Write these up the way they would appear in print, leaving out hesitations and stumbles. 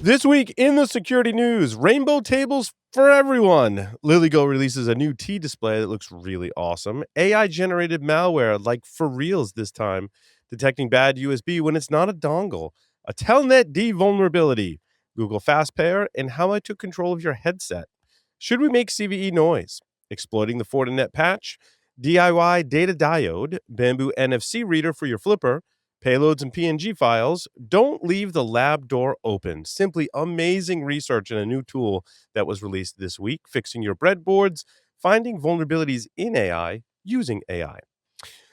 This week in the security news, rainbow tables for everyone. Lilygo releases a new T display that looks really awesome. AI-generated malware, like for reals this time, detecting bad USB when it's not a dongle. A Telnetd vulnerability. Google Fast Pair, and how I took control of your headset. Should we make CVE noise? Exploiting the Fortinet patch. DIY data diode. Bambu NFC reader for your flipper. Payloads and PNG files. Don't leave the lab door open. Simply amazing research in a new tool that was released this week, fixing your breadboards, finding vulnerabilities in AI, using AI.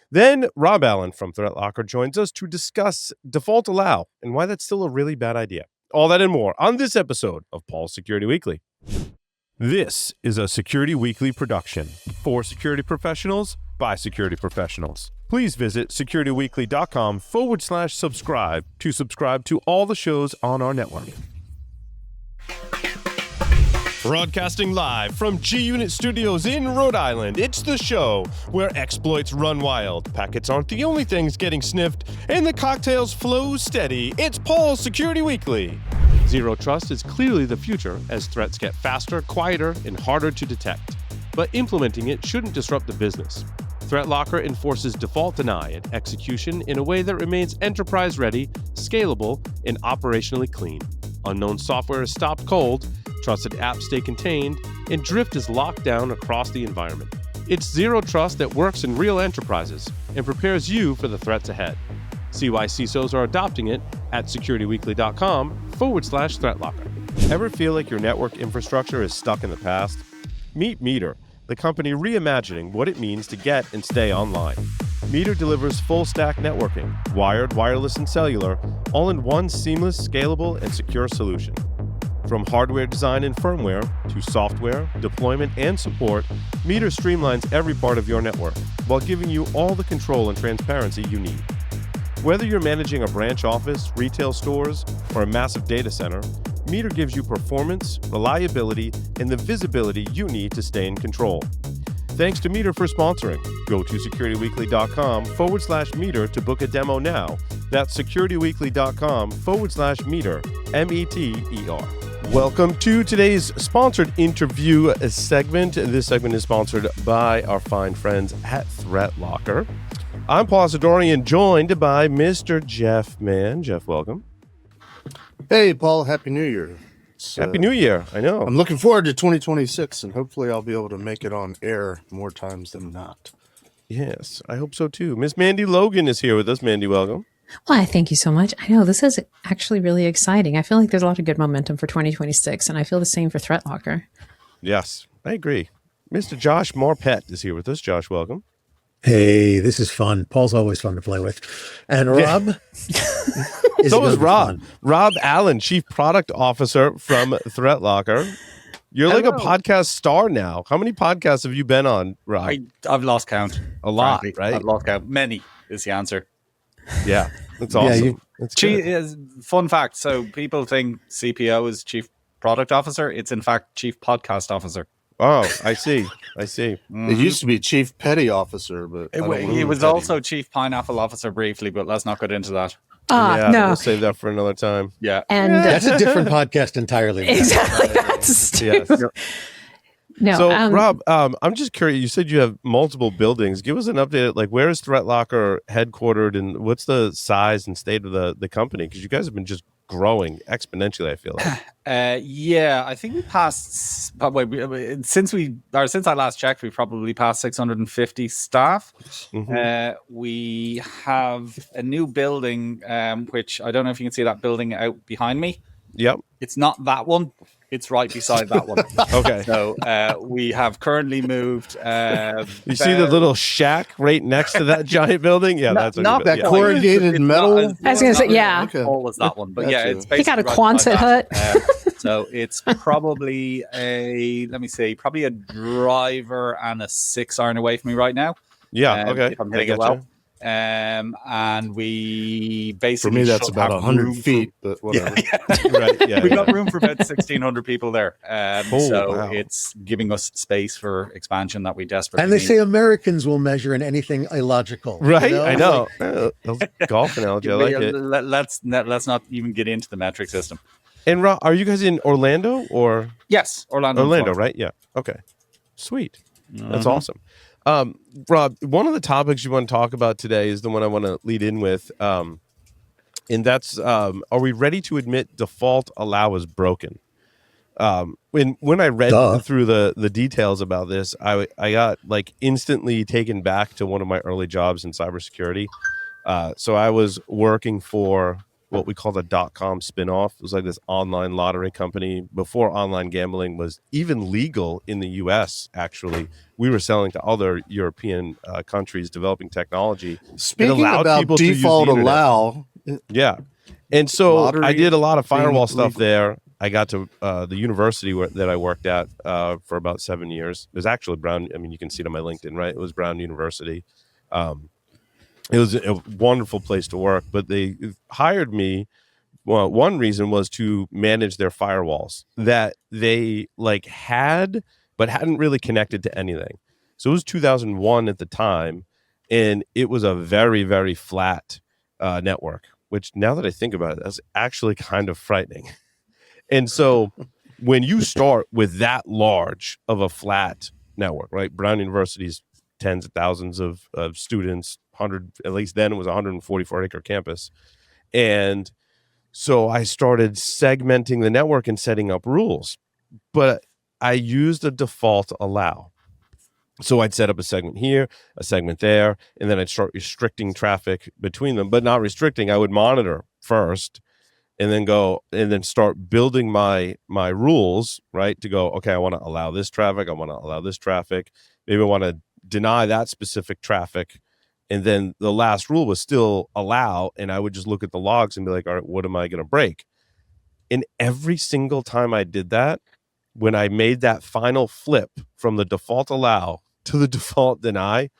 Then Rob Allen from ThreatLocker joins us to discuss default allow and why that's still a really bad idea. All that and more on this episode of Paul's Security Weekly. This is a Security Weekly production for security professionals by security professionals. Please visit securityweekly.com/subscribe to subscribe to all the shows on our network. Broadcasting live from G-Unit Studios in Rhode Island, it's the show where exploits run wild, packets aren't the only things getting sniffed, and the cocktails flow steady. It's Paul's Security Weekly. Zero Trust is clearly the future as threats get faster, quieter, and harder to detect. But implementing it shouldn't disrupt the business. ThreatLocker enforces default deny and execution in a way that remains enterprise-ready, scalable, and operationally clean. Unknown software is stopped cold, trusted apps stay contained, and drift is locked down across the environment. It's Zero Trust that works in real enterprises and prepares you for the threats ahead. See why CISOs are adopting it at securityweekly.com/ThreatLocker. Ever feel like your network infrastructure is stuck in the past? Meet Meter, the company reimagining what it means to get and stay online. Meter delivers full-stack networking, wired, wireless, and cellular, all in one seamless, scalable, and secure solution. From hardware design and firmware to software, deployment, and support, Meter streamlines every part of your network while giving you all the control and transparency you need. Whether you're managing a branch office, retail stores, or a massive data center, Meter gives you performance, reliability, and the visibility you need to stay in control. Thanks to Meter for sponsoring. Go to securityweekly.com/Meter to book a demo now. That's securityweekly.com/Meter, METER. Welcome to today's sponsored interview segment. This segment is sponsored by our fine friends at ThreatLocker. I'm Paul Sidorian, joined by Mr. Jeff Mann. Jeff, welcome. Hey, Paul. Happy New Year. Happy New Year. I know. I'm looking forward to 2026, and hopefully I'll be able to make it on air more times than not. Yes, I hope so too. Miss Mandy Logan is here with us. Mandy, welcome. Why, thank you so much. I know this is actually really exciting. I feel like there's a lot of good momentum for 2026, and I feel the same for ThreatLocker. Yes, I agree. Mr. Josh Morpett is here with us. Josh, welcome. Hey, this is fun. Paul's always fun to play with. And Rob? So is Rob. Rob Allen, Chief Product Officer from ThreatLocker. You're like a podcast star now. How many podcasts have you been on, Rob? I've lost count. A lot, frankly. right? I've lost count. Many is the answer. Yeah, that's awesome. Yeah, That's fun fact. So people think CPO is Chief Product Officer. It's in fact Chief Podcast Officer. Oh, I see. Mm-hmm. It used to be Chief Petty Officer, but He was also Chief Pineapple Officer briefly, but let's not get into that. Yeah, no. we'll save that for another time. Yeah. And That's a different podcast entirely. exactly. That's Yes. no. So, Rob, I'm just curious. You said you have multiple buildings. Give us an update. Like, where is ThreatLocker headquartered, and what's the size and state of the company? Because you guys have been just growing exponentially, I feel like. Yeah, I think we passed since I last checked, we probably passed 650 staff. Mm-hmm. We have a new building, which I don't know if you can see that building out behind me. Yep. It's not that one. It's right beside that one. Okay. So we have currently moved. You see the little shack right next to that giant building? Yeah, that's what not you that yeah. corrugated metal. I was going to say, yeah. Okay. All as that one, but Gotcha. yeah, it's He basically got a right Quonset beside hut. that. So it's probably probably a driver and a 6-iron away from me right now. Yeah, okay. If I'm hitting it well. And we basically For me, that's should about have 100 room feet, but whatever. Right, yeah, We've got room for about 1,600 people there. Wow. It's giving us space for expansion that we desperately And they need. say Americans will measure in anything illogical. Right, you know? I know. Golf analogy, I like it. Let's not even get into the metric system. And Rob, are you guys in Orlando or Yes, Orlando, Orlando, right? Yeah. Okay. Sweet. That's Mhm. awesome. Rob, one of the topics you want to talk about today is the one I want to lead in with. And that's are we ready to admit default allow is broken? When I read through the details about this, I got like instantly taken back to one of my early jobs in cybersecurity. So I was working for what we call the .com spinoff. It was like this online lottery company before online gambling was even legal in the U.S. Actually, we were selling to other European countries developing technology. Speaking about default allow, yeah, and so lottery I did a lot of firewall stuff legal. there. I got to the university that I worked at for about 7 years. It was actually Brown. I mean, you can see it on my LinkedIn, right? It was Brown University. It was a wonderful place to work, but they hired me. Well, one reason was to manage their firewalls that they like had, but hadn't really connected to anything. So it was 2001 at the time, and it was a very, very flat network, which now that I think about it, that's actually kind of frightening. And so when you start with that large of a flat network, right? Brown University's tens of thousands of students, 100, at least then it was a 144-acre campus. And so I started segmenting the network and setting up rules. But I used a default allow. So I'd set up a segment here, a segment there, and then I'd start restricting traffic between them, but not restricting. I would monitor first and then go and then start building my rules, right? To go, okay, I want to allow this traffic. I want to allow this traffic. Maybe I want to deny that specific traffic. And then the last rule was still allow. And I would just look at the logs and be like, all right, what am I going to break? And every single time I did that, when I made that final flip from the default allow to the default deny,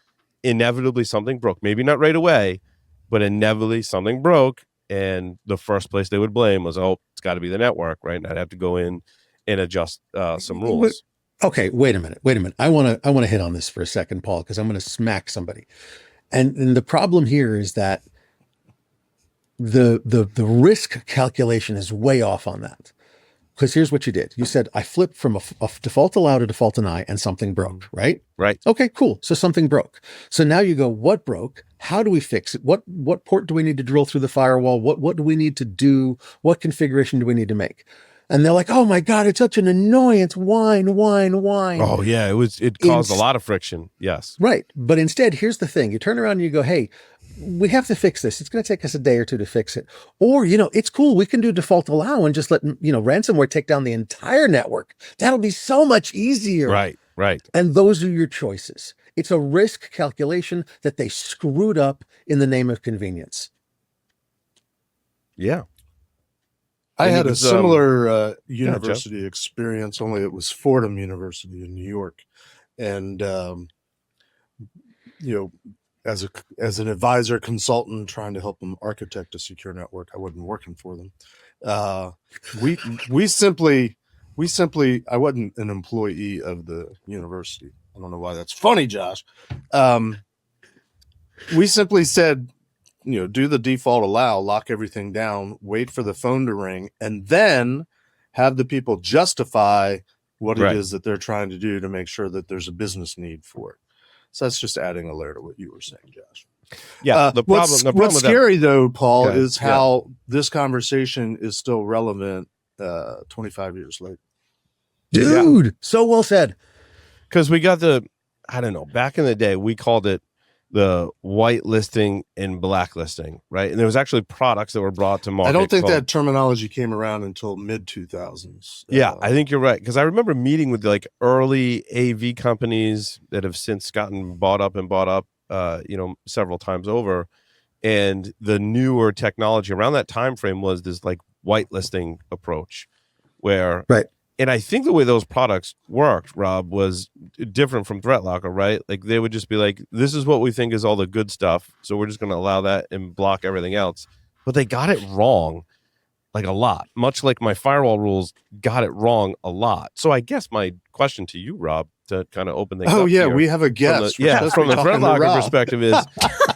inevitably something broke. Maybe not right away, but inevitably something broke. And the first place they would blame was, oh, it's got to be the network, right? And I'd have to go in and adjust some rules. Okay, wait a minute. I want to hit on this for a second, Paul, because I'm going to smack somebody. And the problem here is that the risk calculation is way off on that. Because here's what you did. You said, I flipped from a default allow to default deny and something broke, right? Right. Okay, cool. So something broke. So now you go, what broke? How do we fix it? What port do we need to drill through the firewall? What do we need to do? What configuration do we need to make? And they're like, oh my God, it's such an annoyance. Whine. Oh yeah, it caused a lot of friction. Yes. Right. But instead, here's the thing. You turn around and you go, hey, we have to fix this. It's going to take us a day or two to fix it. Or, it's cool. We can do default allow and just let, ransomware take down the entire network. That'll be so much easier. Right. And those are your choices. It's a risk calculation that they screwed up in the name of convenience. Yeah. I had a similar university experience, only it was Fordham University in New York. And, as an advisor consultant trying to help them architect a secure network, I wasn't working for them. We simply, I wasn't an employee of the university. I don't know why that's funny, Josh. We simply said, do the default allow, lock everything down, wait for the phone to ring, and then have the people justify what it is that they're trying to do to make sure that there's a business need for it. So that's just adding a layer to what you were saying, Josh. Yeah. What's scary though, Paul, is how this conversation is still relevant 25 years later. Dude, so well said. Because we got back in the day, we called it the whitelisting and blacklisting, right? And there was actually products that were brought to market. I don't think that terminology came around until mid 2000s. Yeah, I think you're right. Because I remember meeting with like early AV companies that have since gotten bought up, several times over. And the newer technology around that time frame was this like whitelisting approach where and I think the way those products worked, Rob, was different from ThreatLocker, right? Like they would just be like, this is what we think is all the good stuff. So we're just going to allow that and block everything else. But they got it wrong like a lot, much like my firewall rules got it wrong a lot. So I guess my question to you, Rob, to kind of open things up. Oh, yeah, we have a guest. From the ThreatLocker perspective is,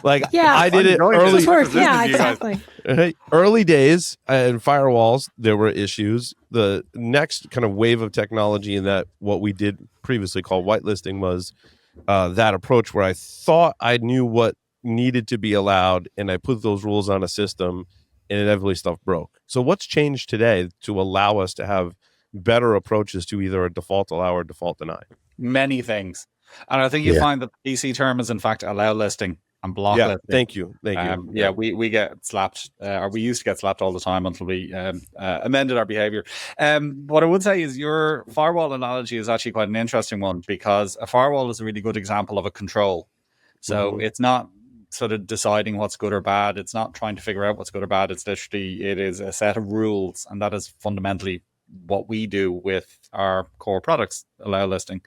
Like Yeah. I did it enjoying early. this. Work. Listening Yeah, to you guys. exactly. Early days in firewalls, there were issues. The next kind of wave of technology in that what we did previously called whitelisting was that approach where I thought I knew what needed to be allowed, and I put those rules on a system, and inevitably stuff broke. So what's changed today to allow us to have better approaches to either a default allow or default deny? Many things. And I think you Yeah. find that the PC term is in fact allow listing and block Yeah, listing. thank you. Yeah, we get slapped, or we used to get slapped all the time until we amended our behavior. What I would say is your firewall analogy is actually quite an interesting one, because a firewall is a really good example of a control. So it's not sort of deciding what's good or bad. It's not trying to figure out what's good or bad. It's literally, it is a set of rules, and that is fundamentally what we do with our core products, allow listing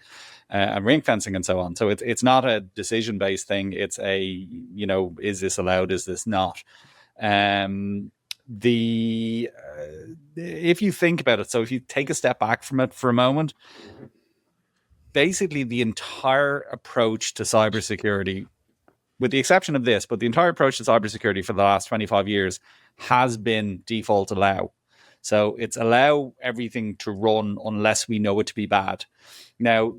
and ring fencing and so on. So it's not a decision based thing. It's a, you know, is this allowed? Is this not? If you think about it, so if you take a step back from it for a moment, basically the entire approach to cybersecurity, with the exception of this, but the entire approach to cybersecurity for the last 25 years has been default allow. So it's allow everything to run unless we know it to be bad. Now,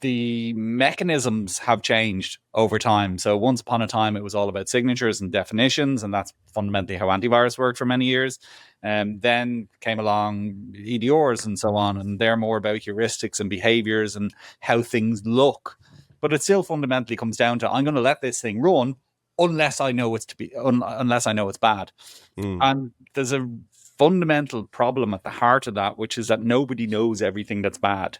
the mechanisms have changed over time. So once upon a time, it was all about signatures and definitions, and that's fundamentally how antivirus worked for many years. Then came along EDRs and so on, and they're more about heuristics and behaviors and how things look. But it still fundamentally comes down to, I'm going to let this thing run unless I know it's unless I know it's bad. And there's a fundamental problem at the heart of that, which is that nobody knows everything that's bad.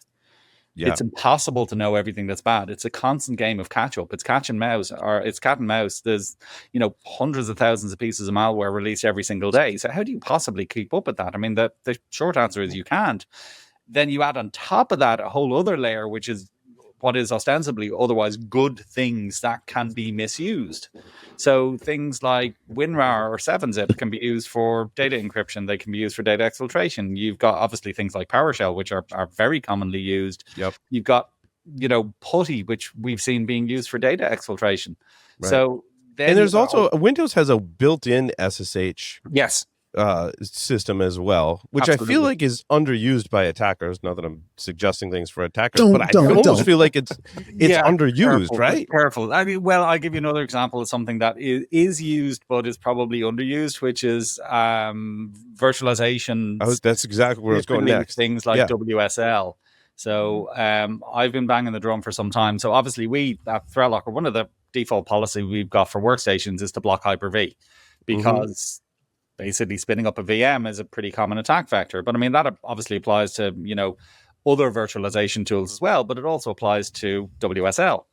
Yeah. It's impossible to know everything that's bad. It's a constant game of catch up. It's catch and mouse, or it's cat and mouse. There's, you know, hundreds of thousands of pieces of malware released every single day. So how do you possibly keep up with that? I mean, the short answer is you can't. Then you add on top of that a whole other layer, which is what is ostensibly otherwise good things that can be misused. So things like WinRAR or 7-zip can be used for data encryption. They can be used for data exfiltration. You've got obviously things like PowerShell, which are very commonly used. Yep. You've got, you know, PuTTY, which we've seen being used for data exfiltration. Right. So then, and there's also Windows has a built-in SSH. Yes. System as well, which Absolutely. I feel like is underused by attackers. Not that I'm suggesting things for attackers, but I almost feel like it's underused, right? Careful. I mean, well, I'll give you another example of something that is used but is probably underused, which is virtualization. That's exactly where I was going next. Things like WSL. So I've been banging the drum for some time. So obviously we at ThreatLocker, one of the default policy we've got for workstations is to block Hyper-V, because basically spinning up a VM is a pretty common attack vector. But I mean, that obviously applies to, you know, other virtualization tools as well, but it also applies to WSL.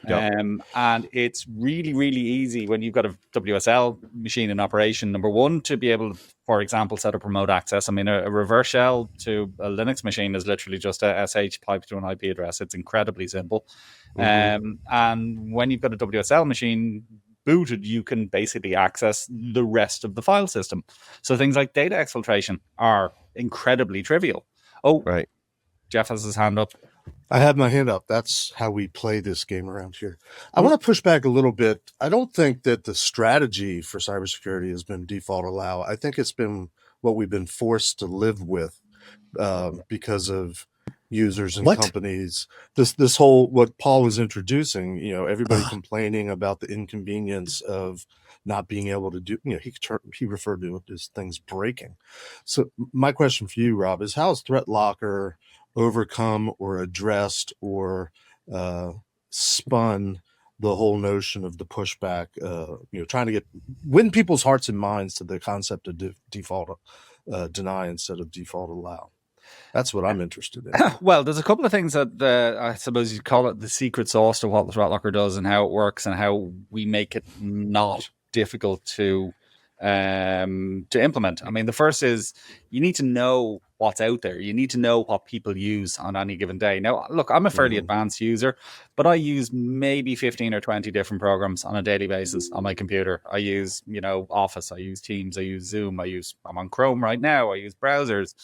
Yep. And it's really, really easy when you've got a WSL machine in operation, number one, to be able to, for example, set up remote access. I mean, a reverse shell to a Linux machine is literally just a SH piped to an IP address. It's incredibly simple. And when you've got a WSL machine booted, you can basically access the rest of the file system. So things like data exfiltration are incredibly trivial. Oh, right. Jeff has his hand up. I have my hand up. That's how we play this game around here. I want to push back a little bit. I don't think that the strategy for cybersecurity has been default allow. I think it's been what we've been forced to live with because of users and companies. This whole, what Paul was introducing, you know, everybody complaining about the inconvenience of not being able to do, you know, he referred to it as things breaking. So my question for you, Rob, is how has ThreatLocker overcome or addressed or spun the whole notion of the pushback, you know, trying to win people's hearts and minds to the concept of default deny instead of default allow? That's what I'm interested in. Well, there's a couple of things that I suppose you'd call it the secret sauce to what the ThreatLocker does and how it works and how we make it not difficult to implement. I mean, the first is you need to know what's out there. You need to know what people use on any given day. Now, look, I'm a fairly advanced user, but I use maybe 15 or 20 different programs on a daily basis on my computer. I use, you know, Office, I use Teams, I use Zoom, I'm on Chrome right now, I use browsers.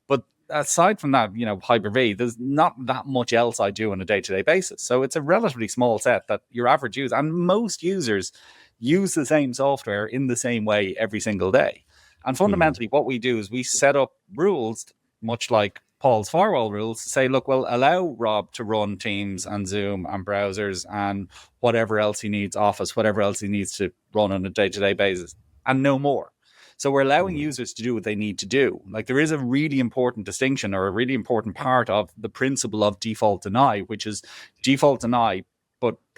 But aside from that, you know, Hyper-V, there's not that much else I do on a day-to-day basis. So it's a relatively small set that your average user, and most users use the same software in the same way every single day. And fundamentally, what we do is we set up rules, much like Paul's firewall rules, to say, look, well, allow Rob to run Teams and Zoom and browsers and whatever else he needs, Office, whatever else he needs to run on a day-to-day basis, and no more. So we're allowing users to do what they need to do. Like, there is a really important distinction, or a really important part of the principle of default deny, which is default deny,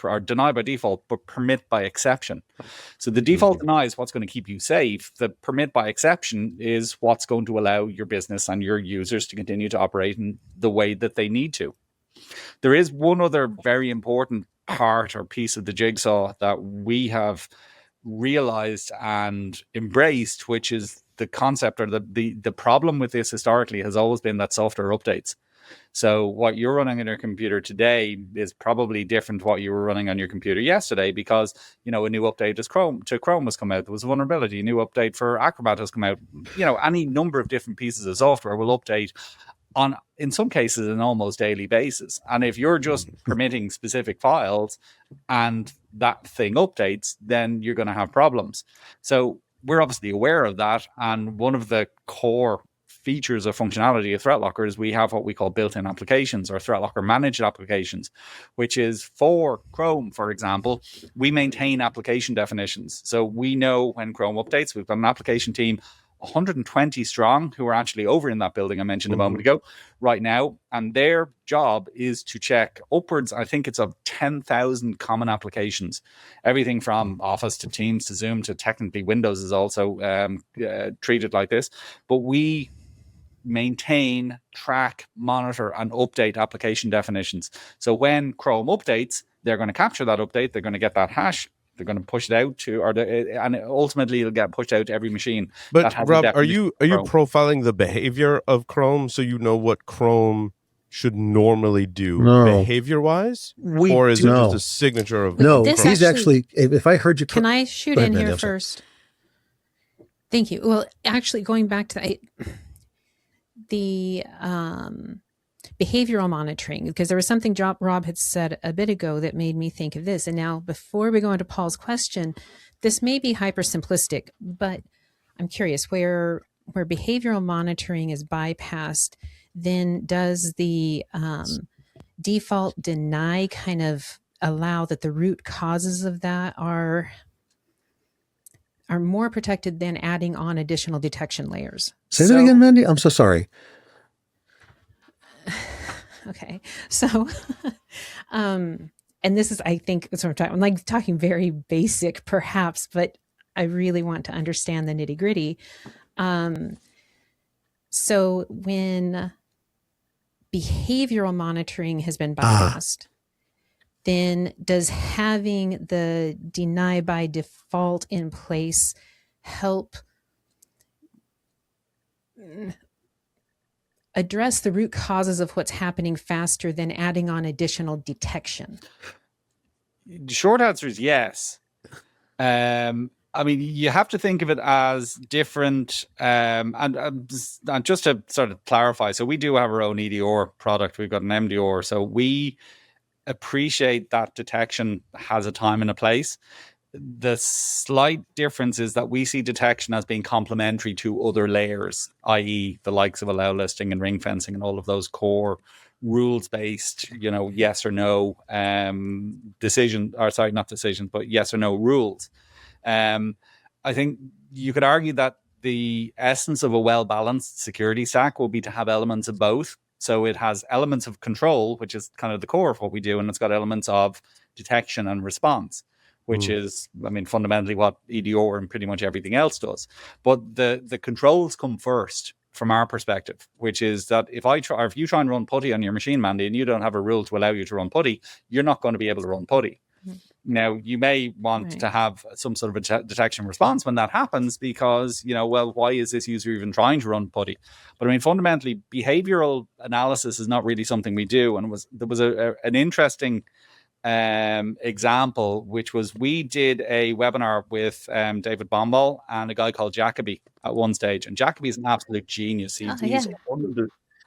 or deny by default, but permit by exception. So the default deny is what's going to keep you safe. The permit by exception is what's going to allow your business and your users to continue to operate in the way that they need to. There is one other very important part or piece of the jigsaw that we have realized and embraced, which is the concept, or the problem with this historically has always been that software updates. So what you're running on your computer today is probably different to what you were running on your computer yesterday, because, a new update to Chrome has come out. There was a vulnerability. A new update for Acrobat has come out. Any number of different pieces of software will update on, in some cases, an almost daily basis. And if you're just permitting specific files and that thing updates, then you're going to have problems. So we're obviously aware of that. And one of the core features of functionality of ThreatLocker is we have what we call built-in applications, or ThreatLocker managed applications, which is for Chrome, for example, we maintain application definitions. So we know when Chrome updates, we've got an application team, 120 strong, who are actually over in that building I mentioned a moment ago right now. And their job is to check upwards, I think it's of 10,000 common applications, everything from Office to Teams to Zoom to technically Windows is also treated like this. But we maintain, track, monitor, and update application definitions. So when Chrome updates, they're going to capture that update, they're going to get that hash, they're going to push it out to, and ultimately it'll get pushed out to every machine. But Rob, are you profiling the behavior of Chrome so you know what Chrome should normally do behavior-wise? Or is it just a signature of... No, he's actually, if I heard you... Can I shoot in here first? Thank you. Well, actually, going back to the behavioral monitoring, because there was something Rob had said a bit ago that made me think of this. And now, before we go into Paul's question, this may be hyper simplistic, but I'm curious, where behavioral monitoring is bypassed, then does the default deny kind of allow that the root causes of that are more protected than adding on additional detection layers? Say that again, Mandy. I'm so sorry. Okay. So, and this is, I think, I'm like talking very basic perhaps, but I really want to understand the nitty gritty. So when behavioral monitoring has been bypassed, then does having the deny by default in place help address the root causes of what's happening faster than adding on additional detection? The short answer is yes. I mean, you have to think of it as different. And just to sort of clarify, so we do have our own EDR product. We've got an MDR. So we appreciate that detection has a time and a place. The slight difference is that we see detection as being complementary to other layers, i.e. the likes of Allowlisting and ring fencing and all of those core rules-based, yes or no but yes or no rules. I think you could argue that the essence of a well-balanced security stack will be to have elements of both. So it has elements of control, which is kind of the core of what we do, and it's got elements of detection and response, which is, I mean, fundamentally what EDR and pretty much everything else does. But the controls come first from our perspective, which is that if you try and run putty on your machine, Mandy, and you don't have a rule to allow you to run putty, you're not going to be able to run putty. Now, you may want to have some sort of a detection response when that happens because, why is this user even trying to run putty? But I mean, fundamentally, behavioral analysis is not really something we do. And there was an interesting example, which was we did a webinar with David Bomball and a guy called Jacoby at one stage. And Jacoby is an absolute genius.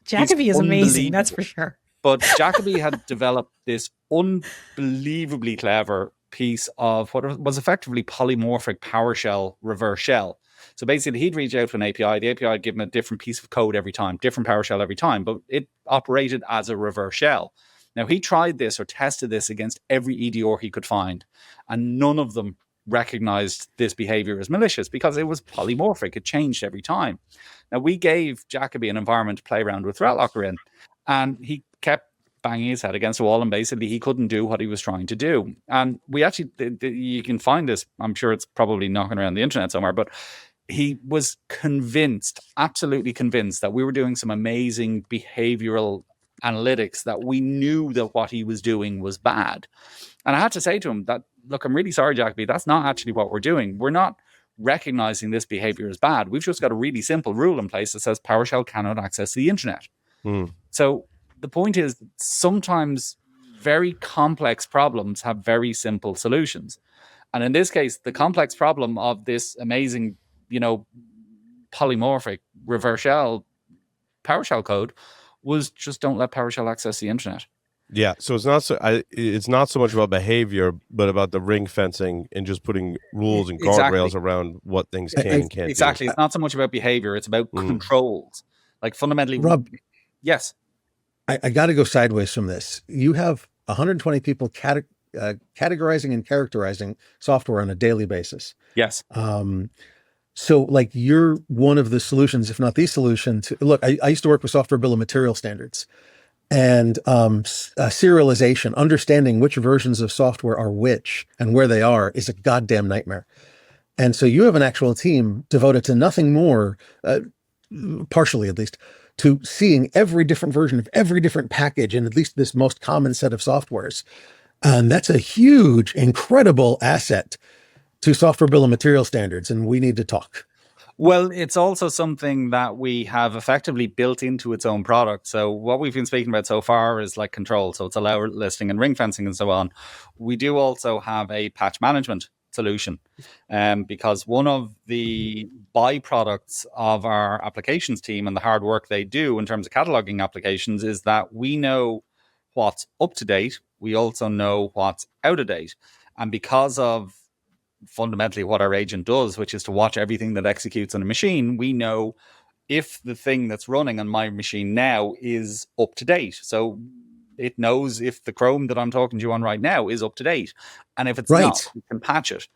Jacoby is amazing, that's for sure. But Jacoby had developed this unbelievably clever piece of what was effectively polymorphic PowerShell reverse shell. So basically, he'd reach out to an API. The API would give him a different piece of code every time, different PowerShell every time, but it operated as a reverse shell. Now, he tried this or tested this against every EDR he could find, and none of them recognized this behavior as malicious because it was polymorphic. It changed every time. Now, we gave Jacoby an environment to play around with ThreatLocker in, and he kept banging his head against the wall, and basically he couldn't do what he was trying to do. And we actually, you can find this, I'm sure it's probably knocking around the internet somewhere, but he was convinced, absolutely convinced, that we were doing some amazing behavioral analytics, that we knew that what he was doing was bad. And I had to say to him that, look, I'm really sorry, Jacoby, that's not actually what we're doing. We're not recognizing this behavior as bad. We've just got a really simple rule in place that says PowerShell cannot access the internet. So the point is, sometimes very complex problems have very simple solutions. And in this case, the complex problem of this amazing, polymorphic reverse shell PowerShell code was just don't let PowerShell access the internet. Yeah, so it's not so much about behavior, but about the ring fencing and just putting rules and guardrails around what things can and can't do. Exactly. It's not so much about behavior, it's about controls. Like fundamentally, Rob, yes. I got to go sideways from this. You have 120 people categorizing and characterizing software on a daily basis. Yes. So like you're one of the solutions, if not the solution to look, I used to work with software bill of material standards, and serialization, understanding which versions of software are which and where they are is a goddamn nightmare. And so you have an actual team devoted to nothing more, partially at least, to seeing every different version of every different package in at least this most common set of softwares. And that's a huge, incredible asset to software bill of material standards. And we need to talk. Well, it's also something that we have effectively built into its own product. So what we've been speaking about so far is like control. So it's Allowlisting and ring fencing and so on. We do also have a patch management solution, because one of the byproducts of our applications team and the hard work they do in terms of cataloging applications is that we know what's up to date. We also know what's out of date. And because of fundamentally what our agent does, which is to watch everything that executes on a machine, we know if the thing that's running on my machine now is up to date. So it knows if the Chrome that I'm talking to you on right now is up to date. And if it's not, we can patch it.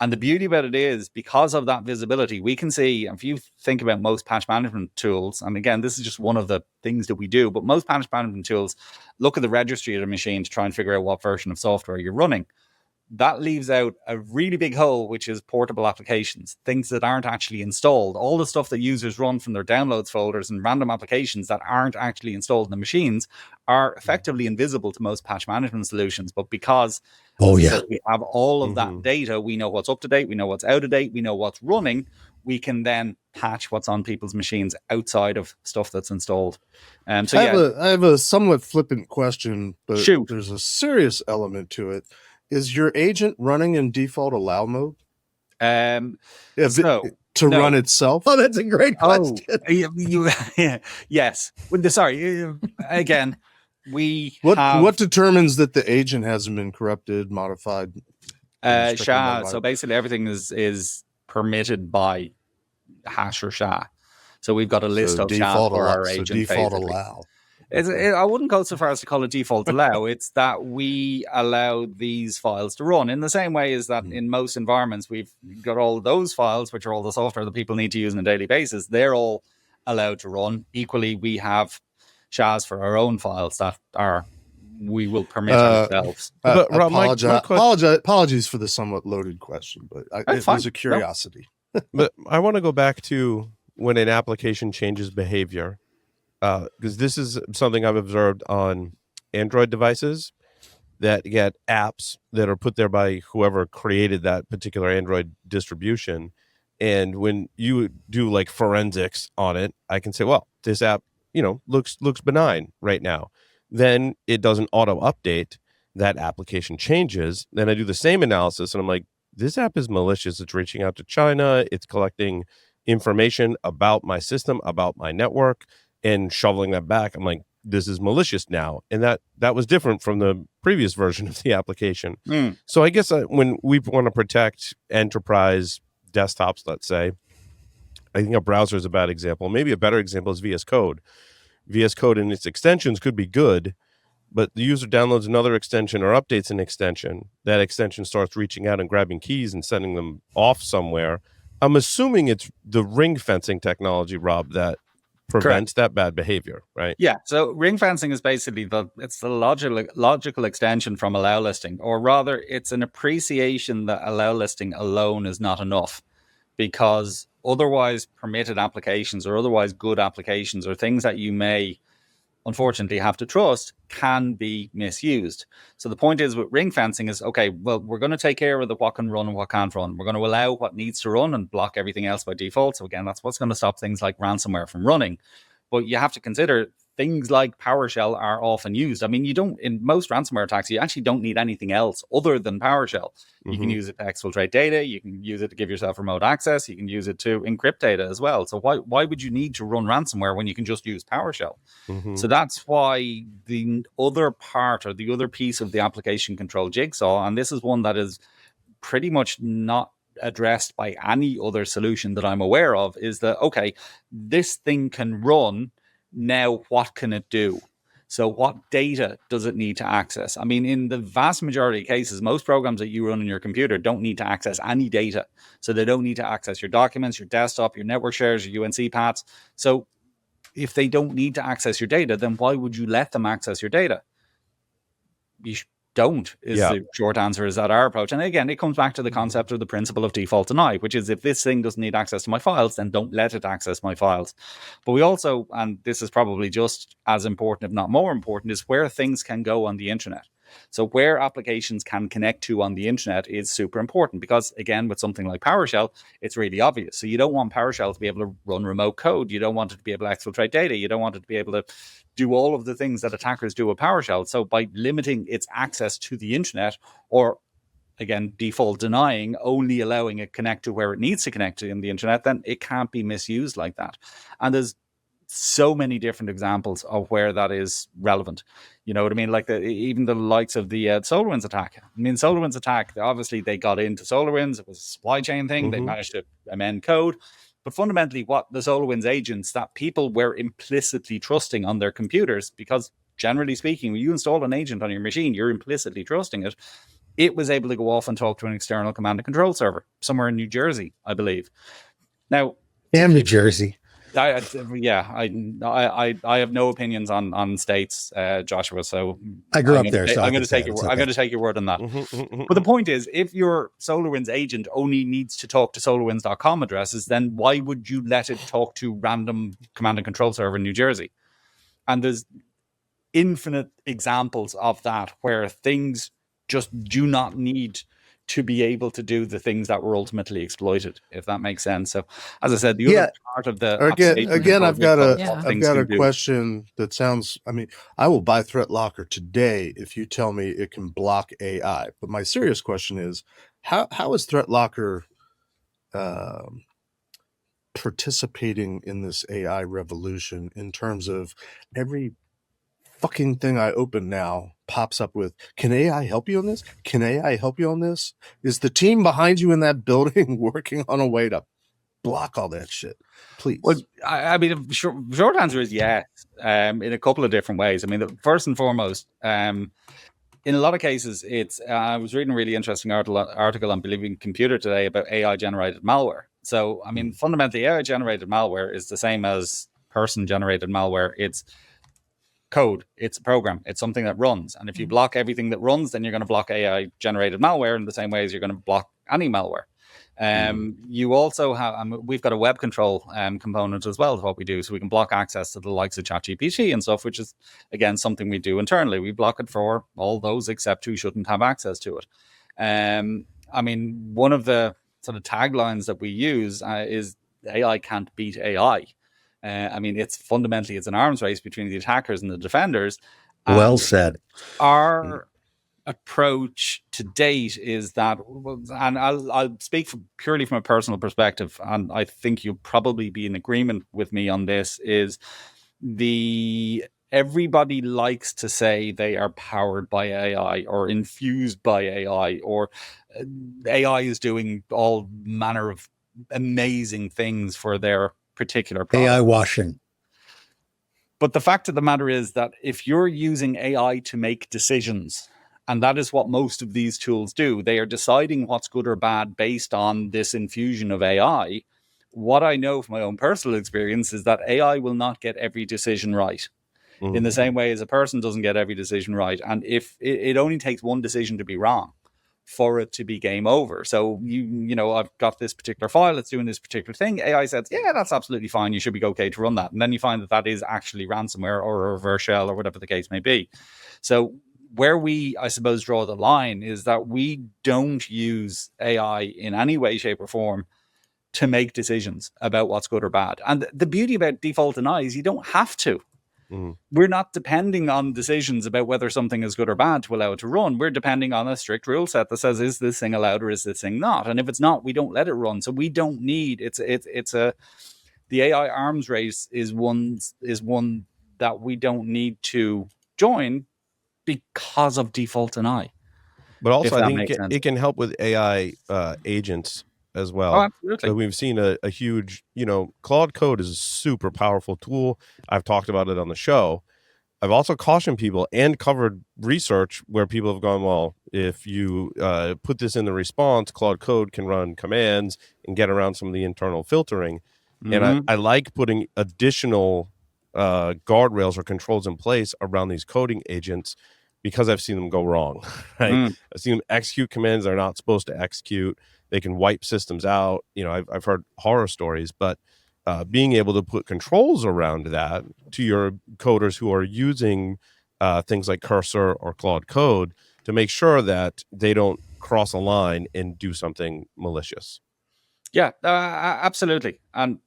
And the beauty about it is, because of that visibility, we can see, if you think about most patch management tools, and again, this is just one of the things that we do, but most patch management tools look at the registry of a machine to try and figure out what version of software you're running. That leaves out a really big hole, which is portable applications, things that aren't actually installed. All the stuff that users run from their downloads folders and random applications that aren't actually installed in the machines are effectively invisible to most patch management solutions. But because we have all of that data, we know what's up to date, we know what's out of date, we know what's running, we can then patch what's on people's machines outside of stuff that's installed. I have a somewhat flippant question, but Shoot. There's a serious element to it. Is your agent running in default allow mode? No. Run itself? Oh, that's a great question. Yes. Sorry. Again, what determines that the agent hasn't been corrupted, modified? SHA. So basically, everything is permitted by hash or SHA. So we've got a list of SHA for our agent. Default basically. allow. I wouldn't go so far as to call it default allow. It's that we allow these files to run in the same way as that in most environments, we've got all those files, which are all the software that people need to use on a daily basis. They're all allowed to run. Equally, we have SHAs for our own files that we will permit ourselves. But Rob, apologies for the somewhat loaded question, but it was a curiosity. But I want to go back to when an application changes behavior. Because this is something I've observed on Android devices that get apps that are put there by whoever created that particular Android distribution. And when you do like forensics on it, I can say, well, this app, looks benign right now. Then it doesn't auto update. That application changes. Then I do the same analysis and I'm like, this app is malicious. It's reaching out to China. It's collecting information about my system, about my network, and shoveling that back. I'm like, this is malicious now, and that was different from the previous version of the application. So I guess when we want to protect enterprise desktops, let's say, I think a browser is a bad example. Maybe a better example is VS Code. VS Code and its extensions could be good, but the user downloads another extension or updates an extension. That extension starts reaching out and grabbing keys and sending them off somewhere. I'm assuming it's the ring fencing technology, Rob, that prevents that bad behavior, right? Yeah. So ring fencing is basically the logical extension from Allowlisting, or rather, it's an appreciation that Allowlisting alone is not enough, because otherwise permitted applications or otherwise good applications or things that you may unfortunately have to trust can be misused. So the point is with ring fencing is, okay, well, we're going to take care of what can run and what can't run. We're going to allow what needs to run and block everything else by default. So again, that's what's going to stop things like ransomware from running. But you have to consider things like PowerShell are often used. I mean, in most ransomware attacks, you actually don't need anything else other than PowerShell. You can use it to exfiltrate data. You can use it to give yourself remote access. You can use it to encrypt data as well. So why would you need to run ransomware when you can just use PowerShell? So that's why the other part, or the other piece of the application control jigsaw, and this is one that is pretty much not addressed by any other solution that I'm aware of, is that, okay, this thing can run. Now, what can it do? So what data does it need to access? I mean, in the vast majority of cases, most programs that you run on your computer don't need to access any data. So they don't need to access your documents, your desktop, your network shares, your UNC paths. So if they don't need to access your data, then why would you let them access your data? You don't, is the short answer, is that our approach. And again, it comes back to the concept of the principle of default deny, which is if this thing doesn't need access to my files, then don't let it access my files. But we also, and this is probably just as important, if not more important, is where things can go on the internet. So where applications can connect to on the internet is super important, because again, with something like PowerShell, it's really obvious. So you don't want PowerShell to be able to run remote code. You don't want it to be able to exfiltrate data. You don't want it to be able to do all of the things that attackers do with PowerShell. So by limiting its access to the internet, or again, default denying, only allowing it connect to where it needs to connect to in the internet, then it can't be misused like that. And there's so many different examples of where that is relevant. You know what I mean? Like even the likes of the SolarWinds attack. I mean, SolarWinds attack, obviously they got into SolarWinds. It was a supply chain thing. They managed to amend code. But fundamentally, what the SolarWinds agents that people were implicitly trusting on their computers, because generally speaking, when you install an agent on your machine, you're implicitly trusting it. It was able to go off and talk to an external command and control server somewhere in New Jersey, I believe. Now, damn New Jersey. I have no opinions on states, Joshua. So I grew up there. So I'm going to take your word. I'm going to take your word on that. But the point is, if your SolarWinds agent only needs to talk to SolarWinds.com addresses, then why would you let it talk to random command and control server in New Jersey? And there's infinite examples of that where things just do not need to be able to do the things that were ultimately exploited, if that makes sense. So, as I said, the other part of the again, I've got a question that sounds. I mean, I will buy ThreatLocker today if you tell me it can block AI. But my serious question is, how is ThreatLocker participating in this AI revolution in terms of every fucking thing I open now pops up with, can AI help you on this? Can AI help you on this? Is the team behind you in that building working on a way to block all that shit? Please. Well, I mean, the short answer is yes, in a couple of different ways. I mean, first and foremost, in a lot of cases, it's, I was reading a really interesting article on Believing Computer today about AI-generated malware. So, I mean, fundamentally, AI-generated malware is the same as person-generated malware. It's code, it's a program, it's something that runs. And if you block everything that runs, then you're going to block AI-generated malware in the same way as you're going to block any malware. You also have, we've got a web control component as well to what we do, so we can block access to the likes of ChatGPT and stuff, which is, again, something we do internally. We block it for all those except who shouldn't have access to it. I mean, one of the sort of taglines that we use is AI can't beat AI. I mean, it's fundamentally, it's an arms race between the attackers and the defenders. Well said. Our approach to date is that, and I'll speak purely from a personal perspective, and I think you'll probably be in agreement with me on this, is the everybody likes to say they are powered by AI or infused by AI, or AI is doing all manner of amazing things for their particular product. AI washing. But the fact of the matter is that if you're using AI to make decisions, and that is what most of these tools do, they are deciding what's good or bad based on this infusion of AI. What I know from my own personal experience is that AI will not get every decision right. In the same way as a person doesn't get every decision right. And if it only takes one decision to be wrong for it to be game over. So, you know, I've got this particular file that's doing this particular thing. AI says, yeah, that's absolutely fine. You should be okay to run that. And then you find that that is actually ransomware or a reverse shell or whatever the case may be. So where we, I suppose, draw the line is that we don't use AI in any way, shape or form to make decisions about what's good or bad. And the beauty about default deny is you don't have to. We're not depending on decisions about whether something is good or bad to allow it to run. We're depending on a strict rule set that says, is this thing allowed or is this thing not? And if it's not, we don't let it run. So we don't need, the AI arms race is one that we don't need to join because of default deny. But also, I think it can help with AI agents as well. Oh, absolutely. So we've seen a huge, you know, Claude Code is a super powerful tool. I've talked about it on the show. I've also cautioned people and covered research where people have gone, well, if you put this in the response, Claude Code can run commands and get around some of the internal filtering. And I like putting additional guardrails or controls in place around these coding agents because I've seen them go wrong. Right? I've seen them execute commands they're not supposed to execute. They can wipe systems out. You know, I've heard horror stories, but being able to put controls around that to your coders who are using things like Cursor or Claude Code to make sure that they don't cross a line and do something malicious. Yeah, absolutely. And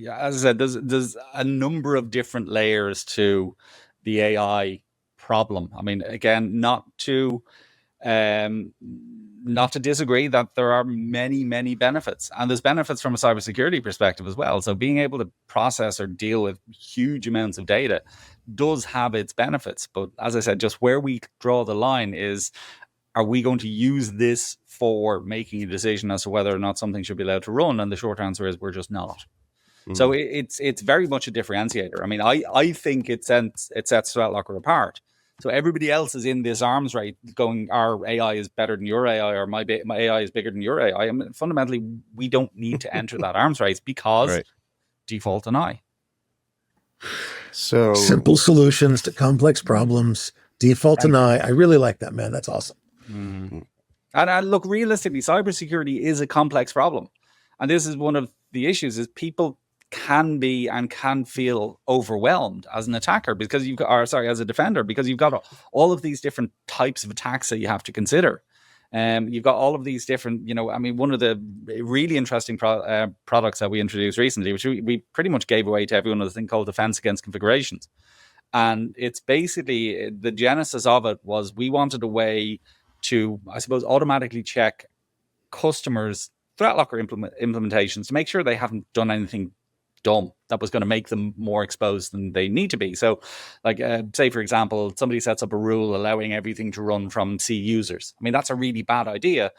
as I said, there's a number of different layers to the AI problem. I mean, again, not to disagree that there are many, many benefits, and there's benefits from a cybersecurity perspective as well. So being able to process or deal with huge amounts of data does have its benefits. But as I said, just where we draw the line is, are we going to use this for making a decision as to whether or not something should be allowed to run? And the short answer is we're just not. So it's very much a differentiator. I mean, I think it sets ThreatLocker apart. So everybody else is in this arms race going, our AI is better than your AI, or my AI is bigger than your AI. I mean, fundamentally, we don't need to enter that arms race because default deny. So simple solutions to complex problems, default deny. I really like that, man. That's awesome. And look, realistically, cybersecurity is a complex problem. And this is one of the issues, is people can be and can feel overwhelmed as an attacker because as a defender, because you've got all of these different types of attacks that you have to consider. You've got all of these different, you know, I mean, one of the really interesting products that we introduced recently, which we pretty much gave away to everyone, was a thing called Defense Against Configurations. And it's basically, the genesis of it was we wanted a way to, I suppose, automatically check customers' ThreatLocker implementations to make sure they haven't done anything dumb that was going to make them more exposed than they need to be. So, like, say, for example, somebody sets up a rule allowing everything to run from C users. I mean, that's a really bad idea,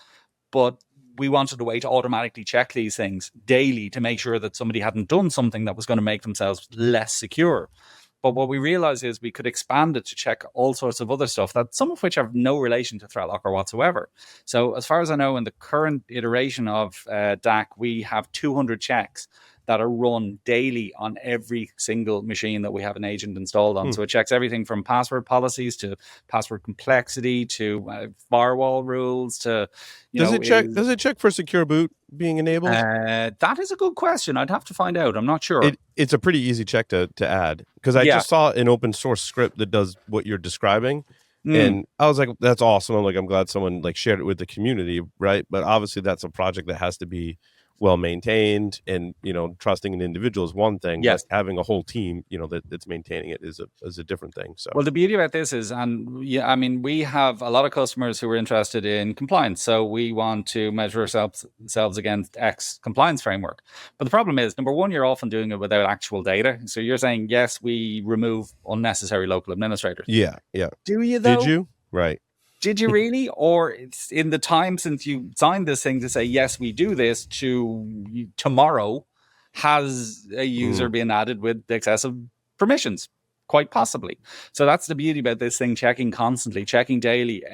but we wanted a way to automatically check these things daily to make sure that somebody hadn't done something that was going to make themselves less secure. But what we realized is we could expand it to check all sorts of other stuff, that some of which have no relation to ThreatLocker whatsoever. So as far as I know, in the current iteration of DAC, we have 200 checks that are run daily on every single machine that we have an agent installed on. So it checks everything from password policies to password complexity to firewall rules to, does it check for secure boot being enabled? That is a good question. I'd have to find out. I'm not sure. It's a pretty easy check to add, because I just saw an open source script that does what you're describing. And I was like, that's awesome. I'm glad someone shared it with the community, right? But obviously that's a project that has to be well maintained, and trusting an individual is one thing. Yes. But having a whole team, that's maintaining it is a different thing. So well, the beauty about this is, and yeah, I mean, we have a lot of customers who are interested in compliance, so we want to measure ourselves against X compliance framework. But the problem is, number one, you're often doing it without actual data. So you're saying, yes, we remove unnecessary local administrators. yeah. Do you though? Did you? Right. Did you really? Or it's in the time since you signed this thing to say, yes, we do this, to tomorrow, has a user been added with excessive permissions? Quite possibly. So that's the beauty about this thing, checking constantly, checking daily.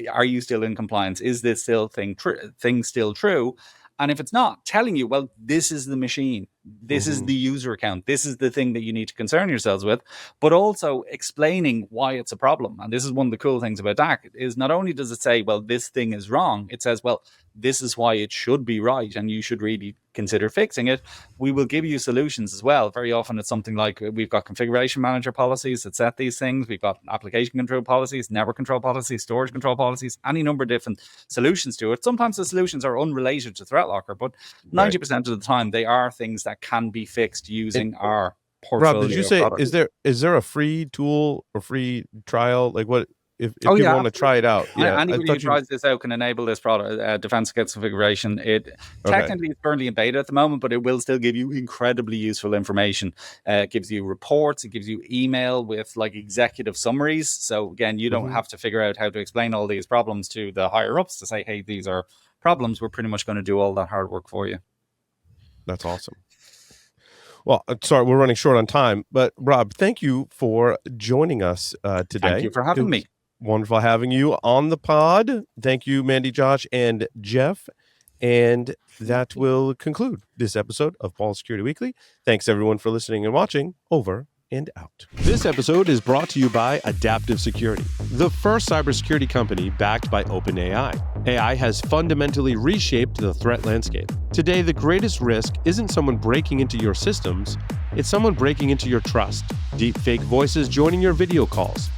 Are you still in compliance? Is this thing still true? And if it's not, telling you, well, this is the machine, this is the user account, this is the thing that you need to concern yourselves with, but also explaining why it's a problem. And this is one of the cool things about DAC, is not only does it say, well, this thing is wrong, it says, well, this is why it should be right, and you should really consider fixing it. We will give you solutions as well. Very often it's something like, we've got configuration manager policies that set these things. We've got application control policies, network control policies, storage control policies, any number of different solutions to it. Sometimes the solutions are unrelated to ThreatLocker, but 90% of the time they are things that can be fixed using our portfolio. Rob, did you say, products. is there a free tool or free trial? Like what? If you want to try it out, anybody who tries this out can enable this product, defense against configuration. It technically is currently in beta at the moment, but it will still give you incredibly useful information. It gives you reports, it gives you email with like executive summaries. So again, you don't have to figure out how to explain all these problems to the higher ups to say, hey, these are problems. We're pretty much going to do all that hard work for you. That's awesome. Well, sorry, we're running short on time, but Rob, thank you for joining us today. Thank you for having me. Wonderful having you on the pod. Thank you, Mandy, Josh, and Jeff. And that will conclude this episode of Paul Security Weekly. Thanks, everyone, for listening and watching. Over and out. This episode is brought to you by Adaptive Security, the first cybersecurity company backed by OpenAI. AI has fundamentally reshaped the threat landscape. Today, the greatest risk isn't someone breaking into your systems, it's someone breaking into your trust. Deep fake voices joining your video calls.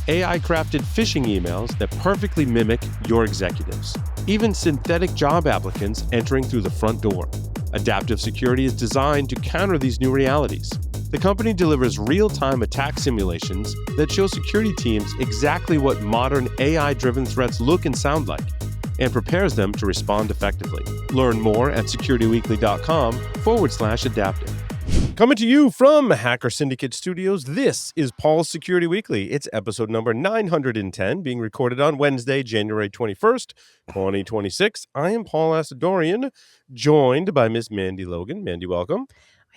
AI-crafted phishing emails that perfectly mimic your executives. Even synthetic job applicants entering through the front door. Adaptive Security is designed to counter these new realities. The company delivers real-time attack simulations that show security teams exactly what modern AI-driven threats look and sound like, and prepares them to respond effectively. Learn more at securityweekly.com/adaptive. Coming to you from Hacker Syndicate Studios, this is Paul's Security Weekly. It's episode number 910, being recorded on Wednesday, January 21st, 2026. I am Paul Asadorian, joined by Miss Mandy Logan. Mandy, welcome.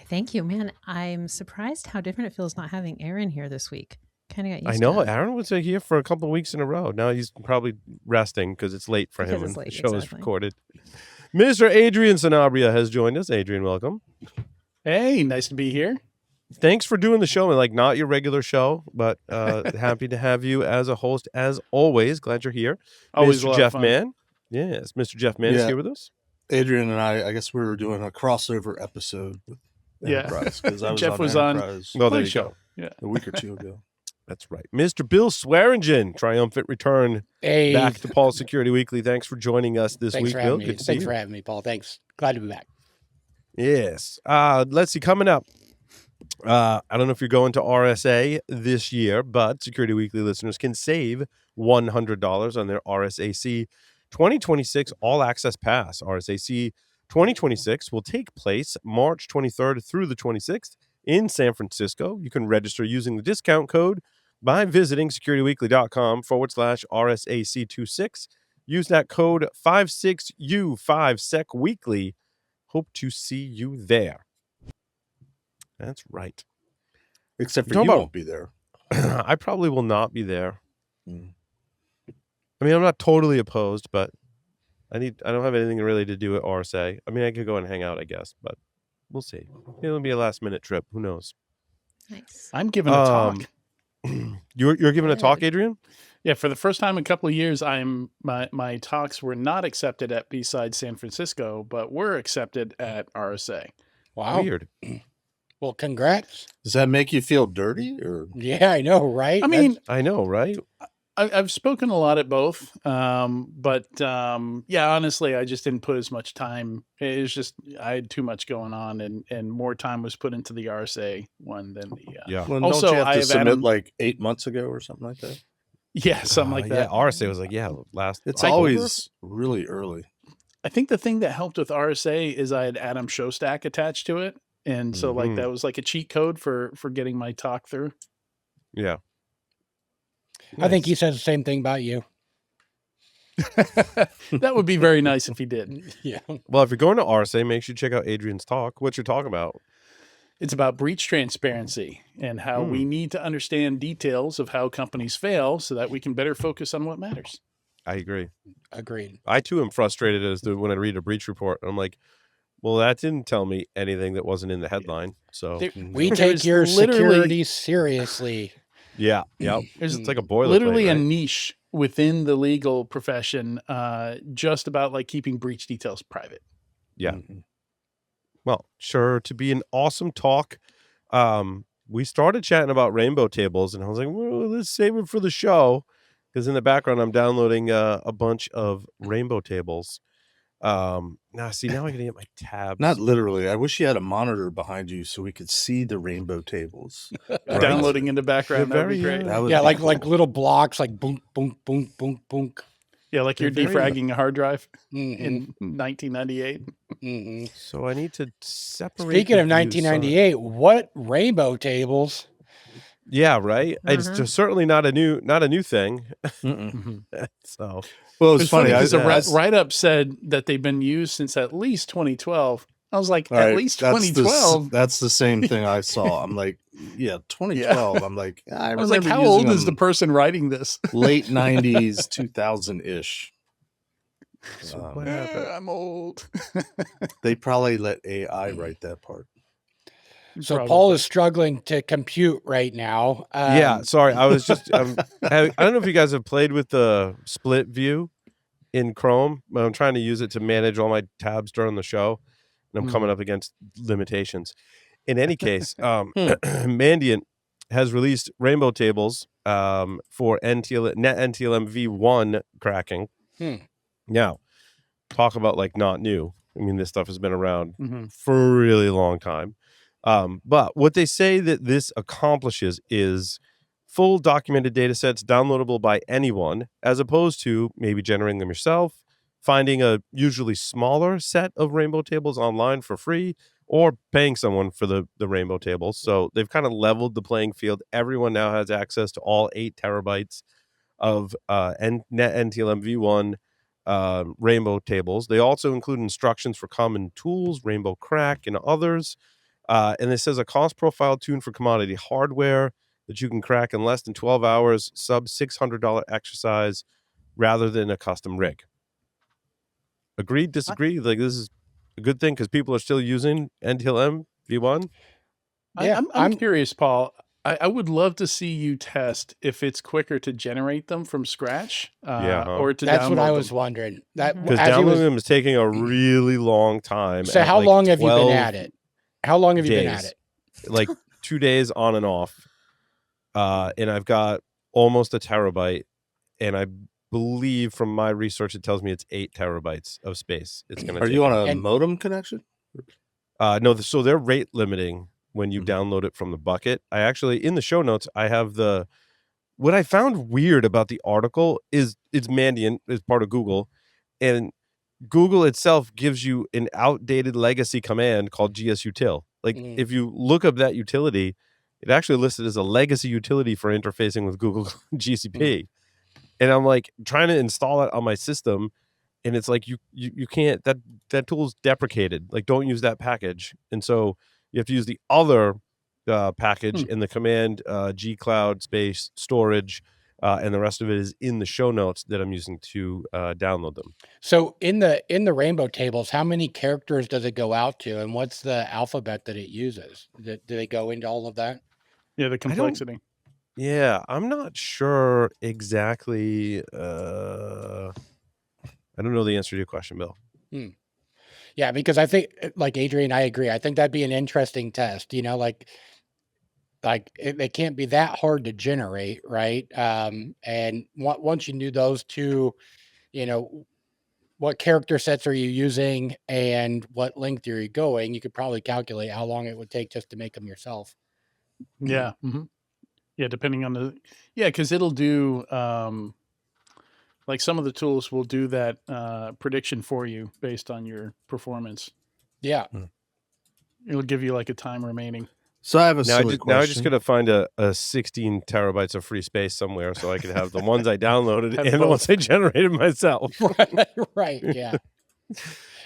Thank you, man. I'm surprised how different it feels not having Aaron here this week. Kind of got used I know to that. Aaron was here for a couple of weeks in a row. Now he's probably resting because it's late for him Because it's when late, the show is exactly. recorded. Mr. Adrian Sanabria has joined us. Adrian, welcome. Hey, nice to be here. Thanks for doing the show, and like not your regular show, but happy to have you as a host as always. Glad you're here. Always a Mr. lot of Jeff fun. Mann. Yes, Mr. Jeff Mann is Yeah. here with us. Adrian and I guess we were doing a crossover episode with Yeah. Enterprise because I was Jeff on was on- Enterprise Oh, there Play you show. go. Yeah. a week or two ago. That's right. Mr. Bill Swearingen, triumphant return Hey, back to Paul Security Weekly. Thanks for joining us this thanks week, for Bill. having me. Good to see Thanks you. for having me, Paul. Thanks. Glad to be back. Yes. Let's see. Coming up, I don't know if you're going to RSA this year, but Security Weekly listeners can save $100 on their RSAC 2026 All Access Pass. RSAC 2026 will take place March 23rd through the 26th in San Francisco. You can register using the discount code by visiting securityweekly.com/RSAC26. Use that code 56U5SecWeekly. Hope to see you there. That's right. Except for Talk you about- won't be there. I probably will not be there. Mm. I mean, I'm not totally opposed, but I don't have anything really to do at RSA. I mean, I could go and hang out, I guess, but we'll see. It'll be a last minute trip. Who knows? Nice. I'm giving a talk. You're giving a talk, Adrian? Yeah, for the first time in a couple of years, my talks were not accepted at B-Side San Francisco, but were accepted at RSA. Wow. Weird. Well, congrats. Does that make you feel dirty or? Yeah, I know, right? I mean, I know, right? I've spoken a lot at both, but yeah, honestly, I just didn't put as much time. It was just I had too much going on, and more time was put into the RSA one than the. Yeah. Well, Also, don't you have I to have submit Adam. like 8 months ago or something like that? Yeah, something like Yeah, that. RSA was like, last. It's October? always really early. I think the thing that helped with RSA is I had Adam Showstack attached to it, and so like Mhm. that was like a cheat code for getting my talk through. Yeah. I think he Nice. says the same thing about you. That would be very nice if he did. Yeah. Well, if you're going to RSA, make sure you check out Adrian's talk. What you're talking about? It's about breach transparency and how we need to understand details of how companies fail so that we can better focus on what matters. I agree. Agreed. I too am frustrated as to when I read a breach report. I'm like, well, that didn't tell me anything that wasn't in the headline. So We There take is your literally- security seriously. yeah, yep. There's It's like a boilerplate. literally a right? niche within the legal profession just about like keeping breach details private. Yeah. Well, sure to be an awesome talk. We started chatting about rainbow tables, and I was like, well, let's save it for the show, because in the background I'm downloading a bunch of rainbow tables. Now I gotta get my tabs. Not literally. I wish you had a monitor behind you so we could see the rainbow tables. Right. Downloading in the background, They're that would be very, great. That would Yeah, be like cool. little blocks, like boom, boom, boom, boom, boom. Yeah, like you're They're very- defragging a hard drive Mm-hmm. in 1998. Mm-hmm. So I need to separate. Speaking the of views. 1998, what rainbow tables? Yeah, right. It's Mhm. just certainly not a new thing. Mm-mm. So Well, It's funny because I- the write-up said that they've been used since at least 2012. I was like, All at right, least that's 2012. That's the same thing I saw. I'm like, yeah, 2012. I'm like, I was like, how old is the person writing this? late 90s, 2000-ish. So what happened? I'm old. They probably let AI write that part. So Probably. Paul is struggling to compute right now. Yeah, sorry. I was just I don't know if you guys have played with the split view in Chrome, but I'm trying to use it to manage all my tabs during the show, and I'm coming up against limitations. In any case, Mandiant has released rainbow tables for net NTLM v1 cracking. Now, talk about like not new. I mean, this stuff has been around for a really long time. But what they say that this accomplishes is full documented data sets downloadable by anyone, as opposed to maybe generating them yourself, finding a usually smaller set of rainbow tables online for free, or paying someone for the rainbow tables. So they've kind of leveled the playing field. Everyone now has access to all 8 terabytes of net NTLM v1 rainbow tables. They also include instructions for common tools, rainbow crack, and others. And it says a cost profile tuned for commodity hardware that you can crack in less than 12 hours, sub $600 exercise rather than a custom rig. Agreed, disagree? Like, this is a good thing because people are still using NTLM v1. Yeah, I'm curious, Paul. I would love to see you test if it's quicker to generate them from scratch or to That's what I download was them. wondering. That Because as he downloading was- them is taking a really long time. So at how like long have you been 12 at it? How long have you been at days. it? Like 2 days on and off. And I've got almost a terabyte. And I believe from my research, it tells me it's 8 terabytes of space. It's going to Are you on a And- modem connection? no, so they're rate limiting when you download it from the bucket. I actually, in the show notes, I have what I found weird about the article is it's Mandiant, is part of Google, and Google itself gives you an outdated legacy command called gsutil. Like if you look up that utility, it actually listed as a legacy utility for interfacing with Google GCP. And I'm like trying to install it on my system, and it's like you can't, that tool's deprecated. Like, don't use that package. And so you have to use the other package in the command gcloud space storage, and the rest of it is in the show notes that I'm using to download them. So in the rainbow tables, how many characters does it go out to, and what's the alphabet that it uses? Do they go into all of that? Yeah, the complexity. Yeah, I'm not sure exactly. I don't know the answer to your question, Bill. Yeah, because I think, like Adrian, I agree. I think that'd be an interesting test. You know, like like they can't be that hard to generate, right? And once you knew those two, you know, what character sets are you using and what length are you going, you could probably calculate how long it would take just to make them yourself. Yeah. Yeah, depending on because it'll do like some of the tools will do that prediction for you based on your performance. Yeah. It'll give you like a time remaining. So I have a Now silly question. I just gotta find a 16 terabytes of free space somewhere so I can have the ones I downloaded Have and the ones I generated myself. Right. Yeah.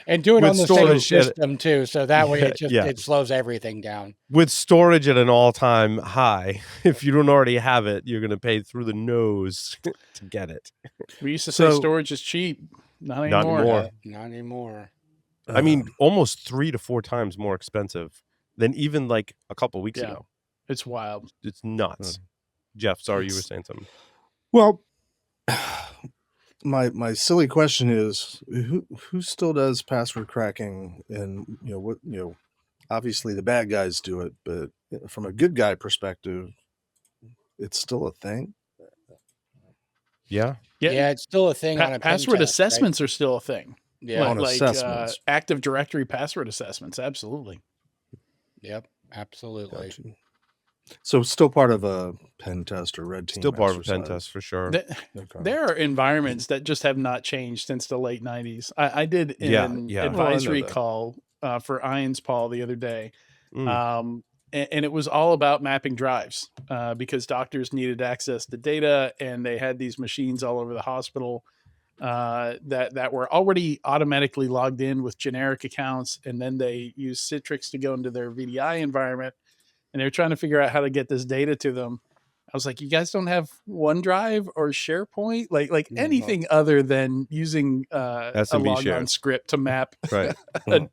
And do it With on the same storage at- system too. So that way Yeah. it slows everything down. With storage at an all-time high. If you don't already have it, you're gonna pay through the nose to get it. We used to say So- storage is cheap. Not Not anymore. anymore. Not anymore. I mean, almost 3 to 4 times more expensive than even like a couple weeks Yeah. ago. It's wild. It's nuts. Jeff, sorry, you were saying something. Well, my silly question is, who still does password cracking? And obviously the bad guys do it, but from a good guy perspective, it's still a thing. Yeah. Yeah, it's still a thing on a pen password test, right? assessments are still a thing. Yeah. On like assessments. Active Directory password assessments. Absolutely. Yep. Absolutely. Gotcha. So still part of a pen test or red team. Still part of a pen exercise. test for sure. Okay. There are environments that just have not changed since the late 90s. I did Yeah, an yeah. advisory Oh, I know that. call for Ions Paul the other day. Mm. And it was all about mapping drives because doctors needed access to data and they had these machines all over the hospital that were already automatically logged in with generic accounts. And then they used Citrix to go into their VDI environment. And they're trying to figure out how to get this data to them. I was like, you guys don't have OneDrive or SharePoint? Like anything other than using a SMB logon share. script to map Right.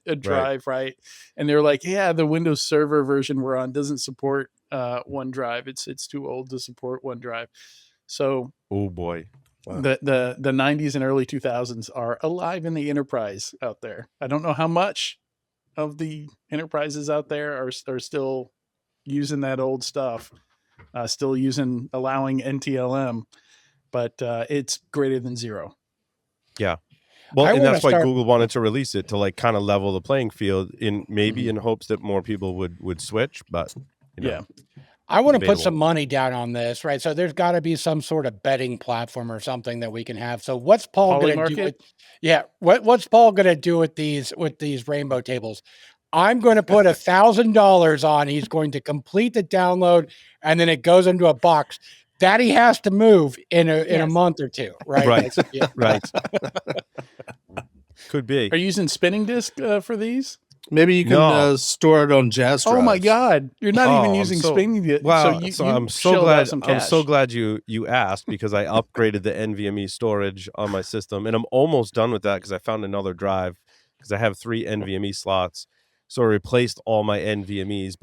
a drive, right? And they're like, yeah, the Windows Server version we're on doesn't support OneDrive. It's too old to support OneDrive. So Oh boy. Wow. the 90s and early 2000s are alive in the enterprise out there. I don't know how much of the enterprises out there are still using that old stuff, still allowing NTLM, but it's greater than zero. Yeah. Well, I and wanna that's why start- Google wanted to release it to like kind of level the playing field in hopes that more people would switch, but Yeah. I want to put debatable. some money down on this, right? So there's got to be some sort of betting platform or something that we can have. So what's Paul going to do? What's Paul going to do with these rainbow tables? I'm going to put $1,000 on. He's going to complete the download, and then it goes into a box that he has to move in a month or two, right? Right. Like, yeah. Right. Could be. Are you using spinning disk for these? Maybe you can No. store it on Jazz drives. Oh my God. You're not Oh, even I'm using so- spinning disk. Wow. you I'm so shelled out glad. some I'm so cash. glad you asked because I upgraded the NVMe storage on my system, and I'm almost done with that because I found another drive because I have 3 NVMe slots. So I replaced all my NVMEs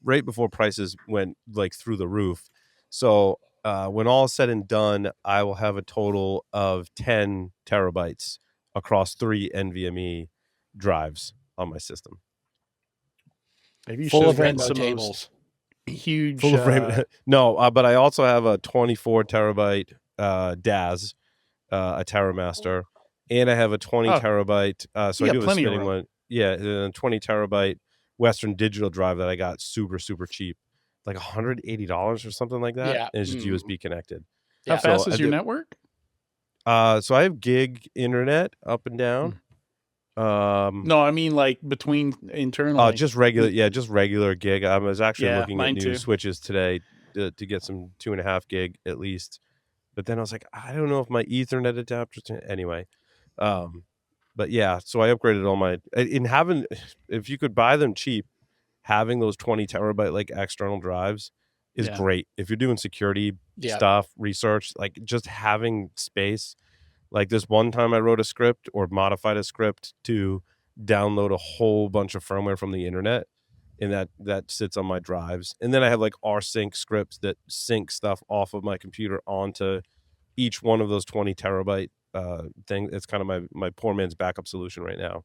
right before prices went like through the roof. So when all is said and done, I will have a total of 10 terabytes across 3 NVMe drives on my system. Maybe you Full should of have gotten rainbow some of those tables. huge. Full of frame. No, but I also have a 24 terabyte DAS, a TerraMaster, and I have a 20 terabyte. So You I got do have a plenty of spinning room. one. Yeah, a 20 terabyte Western Digital drive that I got super cheap, like $180 or something like that. Yeah. And it's just USB connected. How Yeah. fast So is I your did- network? So I have gig internet up and down. No, I mean like between internally. Just regular, just regular gig. I was actually Yeah, looking at mine new too. switches today to get some 2.5 gig at least. But then I was like, I don't know if my Ethernet adapter. Anyway, but yeah, so I upgraded all my if you could buy them cheap, having those 20 terabyte like external drives is Yeah. great. If you're doing security Yeah. stuff, research, like just having space. Like this one time I wrote a script or modified a script to download a whole bunch of firmware from the internet, and that sits on my drives. And then I have like rsync scripts that sync stuff off of my computer onto each one of those 20 terabyte thing. It's kind of my poor man's backup solution right now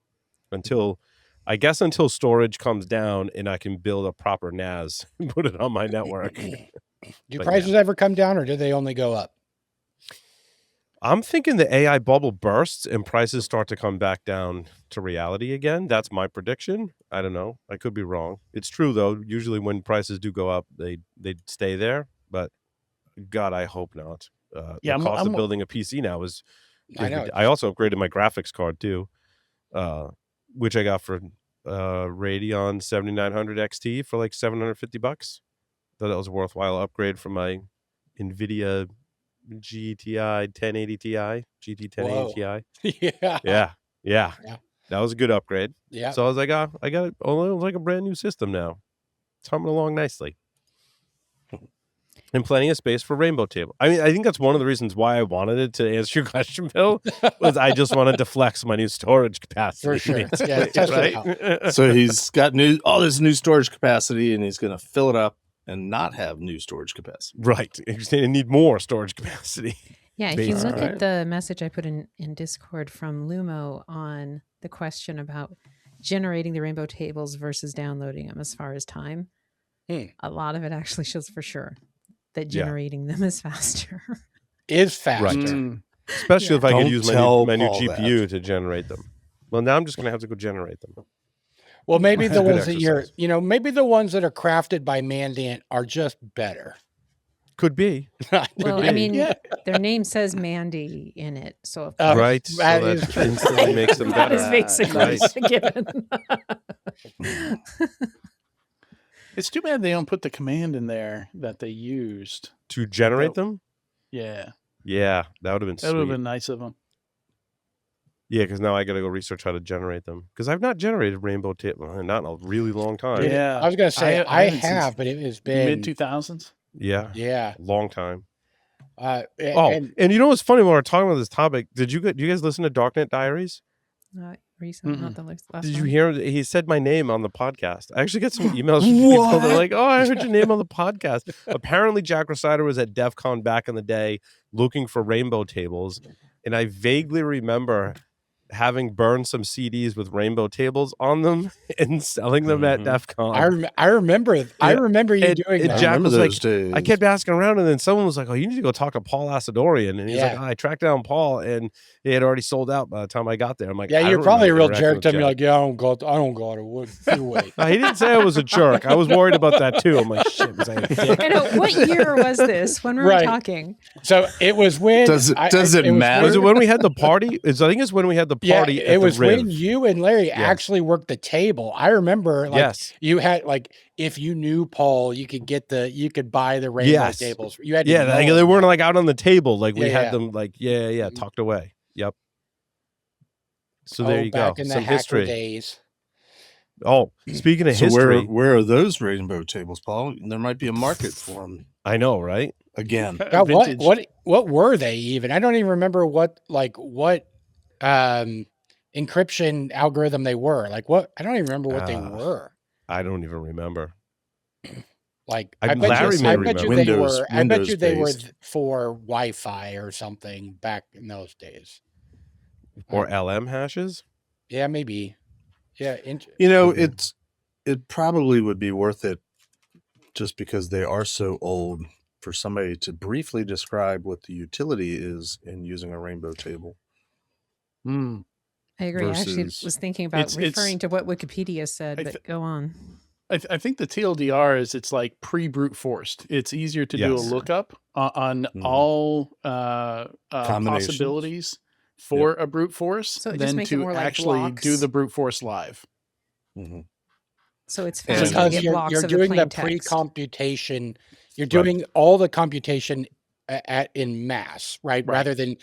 until I guess until storage comes down and I can build a proper NAS and put it on my network. Do prices ever come down, or do they only go up? I'm thinking the AI bubble bursts and prices start to come back down to reality again. That's my prediction. I don't know. I could be wrong. It's true though. Usually when prices do go up, they stay there. But God, I hope not. The cost of building a PC now is I know. I also upgraded my graphics card too, which I got for Radeon 7900 XT for like $750. Thought that was a worthwhile upgrade from my NVIDIA GTI 1080 Ti, GT 1080 Ti. Yeah. That was a good upgrade. Yeah. So I was like, I got it like a brand new system now. It's humming along nicely. And plenty of space for Rainbow Table. I mean, I think that's one of the reasons why I wanted it, to answer your question, Bill, was I just wanted to flex my new storage capacity. For sure. Yeah, test it out. So he's got all this new storage capacity, and he's going to fill it up and not have new storage capacity. Right. And need more storage capacity. Yeah, if you look at the message I put in Discord from Lumo on the question about generating the Rainbow tables versus downloading them as far as time, a lot of it actually shows for sure that generating them is faster. Is faster. Right. Especially if I could use my new GPU to generate them. Well, now I'm just going to have to go generate them. Well, maybe the ones that maybe the ones that are crafted by Mandiant are just better. Could be. Well, I mean, their name says Mandy in it, so right. So that instantly makes them better. That is basically a given. It's too bad they don't put the command in there that they used to generate them. Yeah. Yeah, that would have been. That would have been nice of them. Yeah, because now I got to go research how to generate them, because I've not generated Rainbow table not in a really long time. Yeah, I was going to say I have, but it has been mid-2000s. Yeah, long time. And you know what's funny when we're talking about this topic? Did you guys listen to Darknet Diaries? Recently, not the last Did you hear? He said my name on the podcast. I actually got some emails from people. They're like, "Oh, I heard your name on the podcast." Apparently, Jack Rosider was at Defcon back in the day looking for Rainbow tables, and I vaguely remember having burned some CDs with Rainbow tables on them and selling them at Defcon. I remember you doing that. Jack was like, days. I kept asking around, and then someone was like, "Oh, you need to go talk to Paul Asadorian." And he's like, I tracked down Paul, and he had already sold out by the time I got there. I'm like, you're probably a real jerk to me. Like, I don't go to wood. Wait. He didn't say I was a jerk. I was worried about that too. I'm like, shit. Was I a dick? I know. What year was this? When were we talking? So it was when. Does it matter? Was it when we had the party? I think it's when we had the party. It was when you and Larry actually worked the table. I remember, you had if you knew Paul, you could buy the Rainbow tables. You had they weren't like out on the table. Like we had them tucked away. Yep. So there you go. Back in the some history days. Oh, speaking of history, where are those Rainbow tables, Paul? There might be a market for them. I know, right? Again, God, what were they even? I don't even remember what encryption algorithm they were. I don't even remember what they were. I don't even remember. I bet you they were for Wi-Fi or something back in those days. Or LM hashes? Yeah, maybe. Yeah. It probably would be worth it, just because they are so old, for somebody to briefly describe what the utility is in using a Rainbow table. I agree. I actually was thinking about referring to what Wikipedia said, but go on. I think the TLDR is it's like pre-brute forced. It's easier to do a lookup on all possibilities for a brute force than to actually do the brute force live. So it's faster to get blocks you're of doing the plain the text. pre-computation. You're doing all the computation in mass, right? Rather than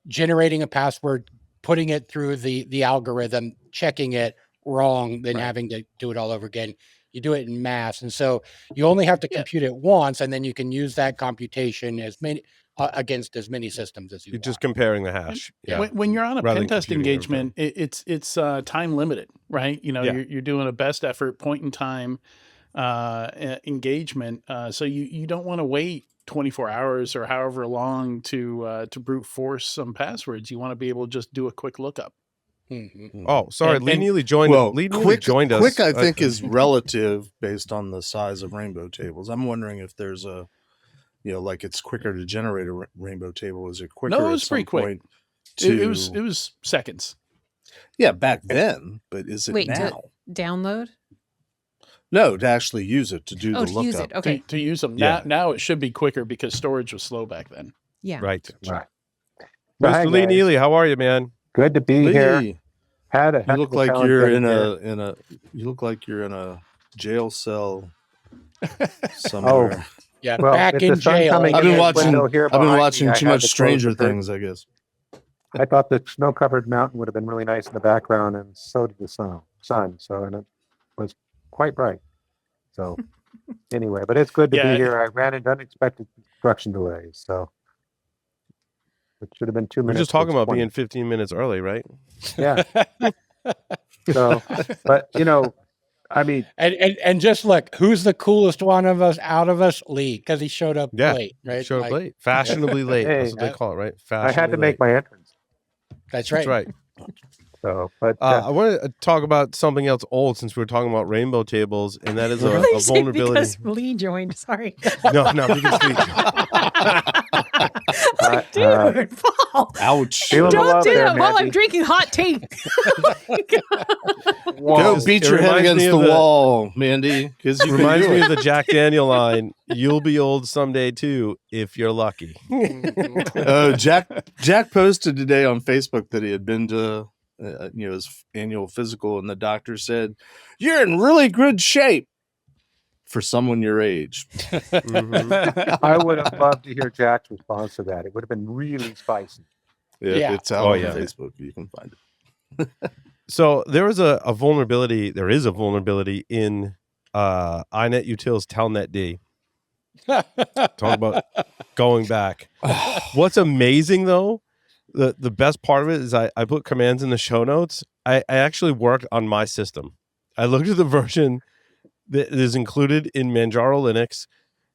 generating a password, putting it through the algorithm, checking it wrong, then having to do it all over again. You do it in mass. And so you only have to compute it once, and then you can use that computation as many against as many systems as you want. Just comparing the hash. When you're on a pen test engagement, it's time limited, right? You're doing a best effort point in time engagement. So you don't want to wait 24 hours or however long to brute force some passwords. You want to be able to just do a quick lookup. Oh, sorry. Lee Neely joined. Lee Neely joined us. Quick, I think, is relative based on the size of rainbow tables. I'm wondering if there's a, like it's quicker to generate a rainbow table. Is it quicker? No, it was pretty quick. It was seconds. Yeah, back then, but is it now? To download? No, to actually use it, to do the lookup. Use it. Okay. To use them. Yeah. Now it should be quicker because storage was slow back then. Yeah. Right. Right. Mr. Lee Neely, how are you, man? Good to be here. You You look like you're in a jail cell somewhere. Yeah, Well, back with in the sun jail. coming I've been in watching window here behind me, I too had much to close Stranger the curtain. Things, I guess. I thought the snow-covered mountain would have been really nice in the background, and so did the sun. And it was quite bright. So anyway, but it's good to be here. I ran into unexpected construction delays, so it should have been 2 We're minutes. just talking was about 20. being 15 minutes early, right? Yeah. So, but I mean, and just look, who's the coolest one of us out of us? Lee, because he showed up Yeah. late, right? Showed up Like, late. Fashionably late. Hey, That's what they call it, right? I had to Fashionably make late. my entrance. That's right. That's right. So, but I want to talk about something else old since we were talking about rainbow tables, and that is a Say vulnerability. because Lee joined. Sorry. No, because Lee. Dude, Paul. Ouch. Feel the Don't love do there, that while I'm Mandy. drinking hot tea. Go beat It your head reminds me against of the the- wall, Mandy, because you can Reminds do me it. of the Jack Daniel line, "You'll be old someday too, if you're lucky." Jack posted today on Facebook that he had been to his annual physical, and the doctor said, "You're in really good shape for someone your age." Mhm. I would have loved to hear Jack's response to that. It would have been really spicy. Yeah. It's out Oh, on yeah. Facebook. You can find it. So there was a vulnerability. There is a vulnerability in iNet Utils Telnetd. Talk about going back. What's amazing though, the best part of it is I put commands in the show notes. I actually worked on my system. I looked at the version that is included in Manjaro Linux,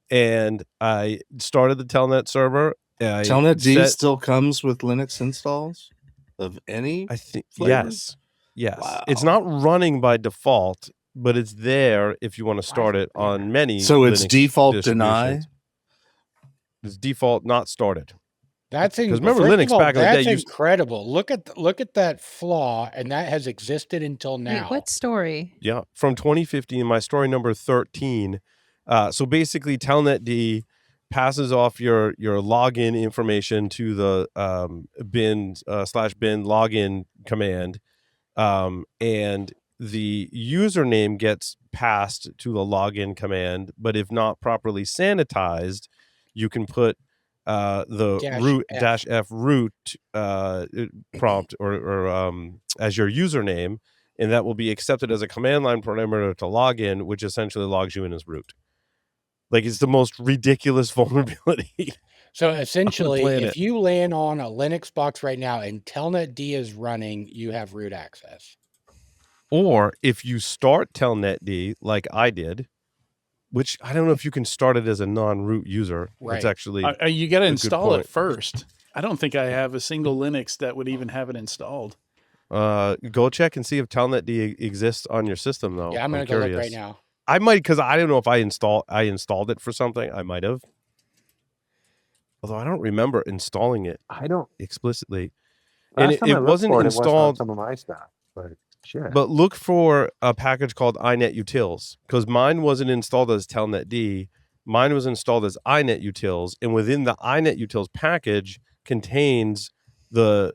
and I started the Telnet server. Telnetd still comes with Linux installs of any. I think flavor? yes. Wow. It's not running by default, but it's there if you want to start it on many. So it's Linux default deny. distributions. It's default not started. That's 'Cause remember first Linux of all, back in the day That's used- incredible. Look at that flaw, and that has existed until now. Wait, what story? Yeah, from 2015, my story number 13. So basically, Telnetd passes off your login information to the bin /bin login command, and the username gets passed to the login command. But if not properly sanitized, you can put the Dash root F. -f root prompt or as your username, and that will be accepted as a command line parameter to log in, which essentially logs you in as root. Like, it's the most ridiculous vulnerability. So essentially, planet. if you land on a Linux box right now and Telnetd is running, you have root access. Or if you start Telnetd like I did, which I don't know if you can start it as a non-root user. Right. It's actually You got to a good install point. it first. I don't think I have a single Linux that would even have it installed. Go check and see if Telnetd exists on your system, though. Yeah, I'm going to go look right now. I might, because I don't know if I installed it for something. I might have. Although I don't remember installing it I don't. explicitly. And Last time I it looked wasn't for it, it wasn't on installed. some of my stuff, but shit. But look for a package called iNet Utils, because mine wasn't installed as Telnetd. Mine was installed as iNet Utils, and within the iNet Utils package contains the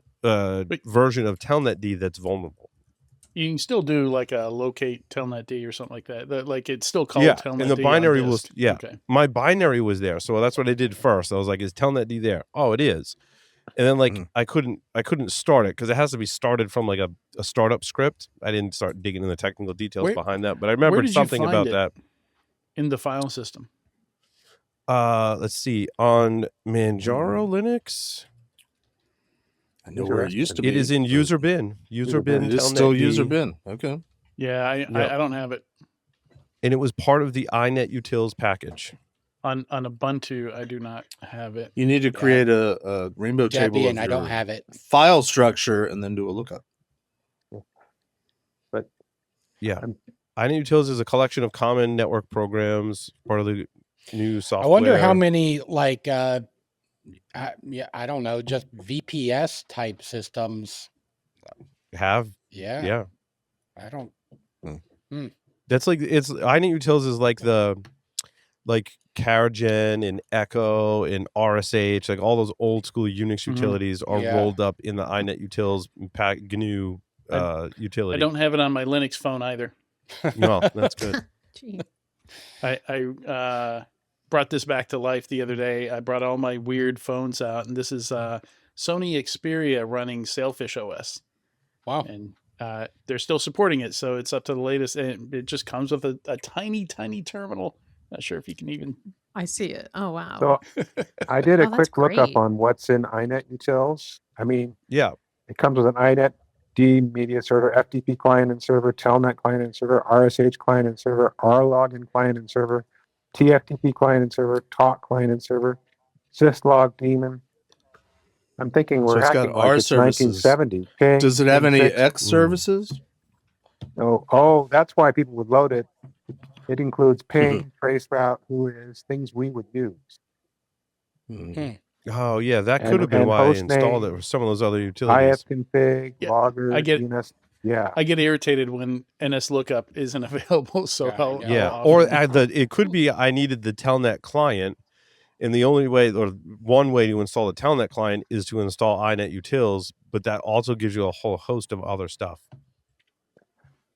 version of Telnetd that's vulnerable. You can still do like a locate Telnetd or something like that. Like it's still called Yeah, Telnetd. and the binary on was disk. yeah. Okay. My binary was there, so that's what I did first. I was like, "Is Telnetd there?" Oh, it is. And then like I couldn't start it because it has to be started from like a startup script. I didn't start digging in the technical details behind that, but I remembered did you something find about it? that. In the file system. Let's see, on Manjaro Linux, I know where it used to be. it is in user bin. User bin. It is still Telnetd, user bin. Okay. Yeah, I don't have it. and it was part of the iNet Utils package. On Ubuntu, I do not have it. You need to create a rainbow table Debbie, of and I don't your have it. file structure and then do a lookup. Yeah. iNet Utils is a collection of common network programs, part of the new software. I wonder how many like I don't know, just VPS type systems have. Yeah. I don't. That's like iNet Utils is like the Caragen and Echo and RSH, like all those old school Unix utilities are rolled up in the iNet Utils GNU utility. I don't have it on my Linux phone either. No, that's good. I brought this back to life the other day. I brought all my weird phones out, and this is Sony Xperia running Sailfish OS. Wow. And they're still supporting it, so it's up to the latest. And it just comes with a tiny, tiny terminal. Not sure if you can even... I see it. Oh, wow. So I did a quick great. lookup on what's in iNet Utils. I mean, yeah, it comes with an iNet D media server, FTP client and server, Telnet client and server, RSH client and server, RLogin client and server, TFTP client and server, Talk client and server, syslog daemon. I'm thinking we're acting like it's 1970. Ping, does it have any X X services? No. Oh, that's why people would load it. It includes ping, traceroute, whois, things we would use. Oh, yeah, that could have been why I installed it, or some of those other utilities. ifconfig, logger, DNS. Yeah, I get irritated when NSLookup isn't available. So it could be I needed the Telnet client, and the only way, or one way to install the Telnet client is to install iNet Utils, but that also gives you a whole host of other stuff.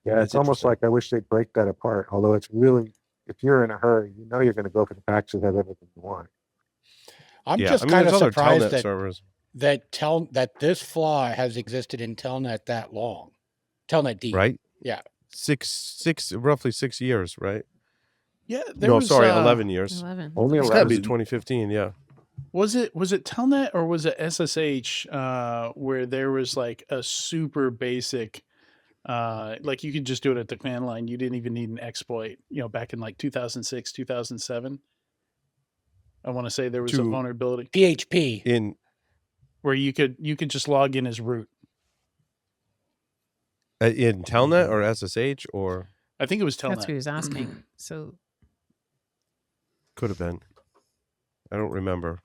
Yeah, it's almost like I wish they'd break that apart. Although it's really, if you're in a hurry, you know you're going to go for the packages that have everything you want. I'm just kind of surprised that this flaw has existed in Telnet that long. Telnetd, right? Yeah, roughly 6 years, right? Yeah, 11 years. 11. Only 11. 2015. Yeah. Was it Telnet or was it SSH where there was like a super basic, like you could just do it at the command line. You didn't even need an exploit. Back in like 2006, 2007. I want to say there was a vulnerability. PHP in where you could just log in as root. In Telnet or SSH or I think it was Telnet. That's what he was asking. So could have been. I don't remember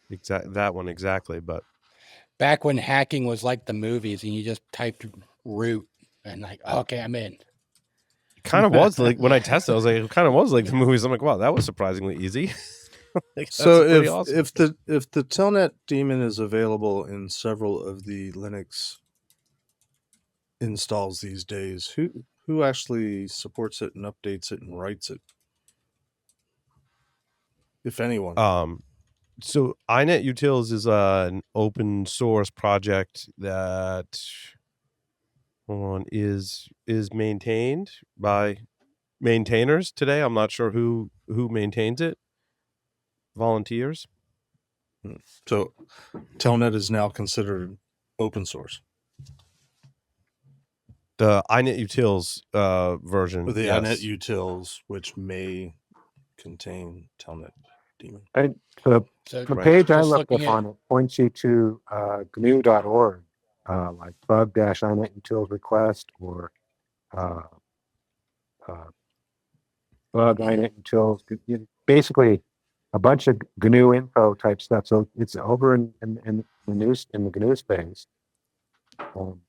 that one exactly, but back when hacking was like the movies and you just typed root and like, okay, I'm in. It kind of was like when I tested, I was like, it kind of was like the movies. I'm like, wow, that was surprisingly easy. So if the Telnet daemon is available in several of the Linux installs these days, who actually supports it and updates it and writes it, if anyone? So iNet Utils is an open source project that is maintained by maintainers today. I'm not sure who maintains it. Volunteers. So Telnet is now considered open source. The iNet Utils version. The iNet Utils, which may contain Telnet daemon. The page I looked up on it points you to GNU.org, like bug-inet utils request or bug inet utils. Basically, a bunch of GNU info type stuff. So it's over in the GNU space. And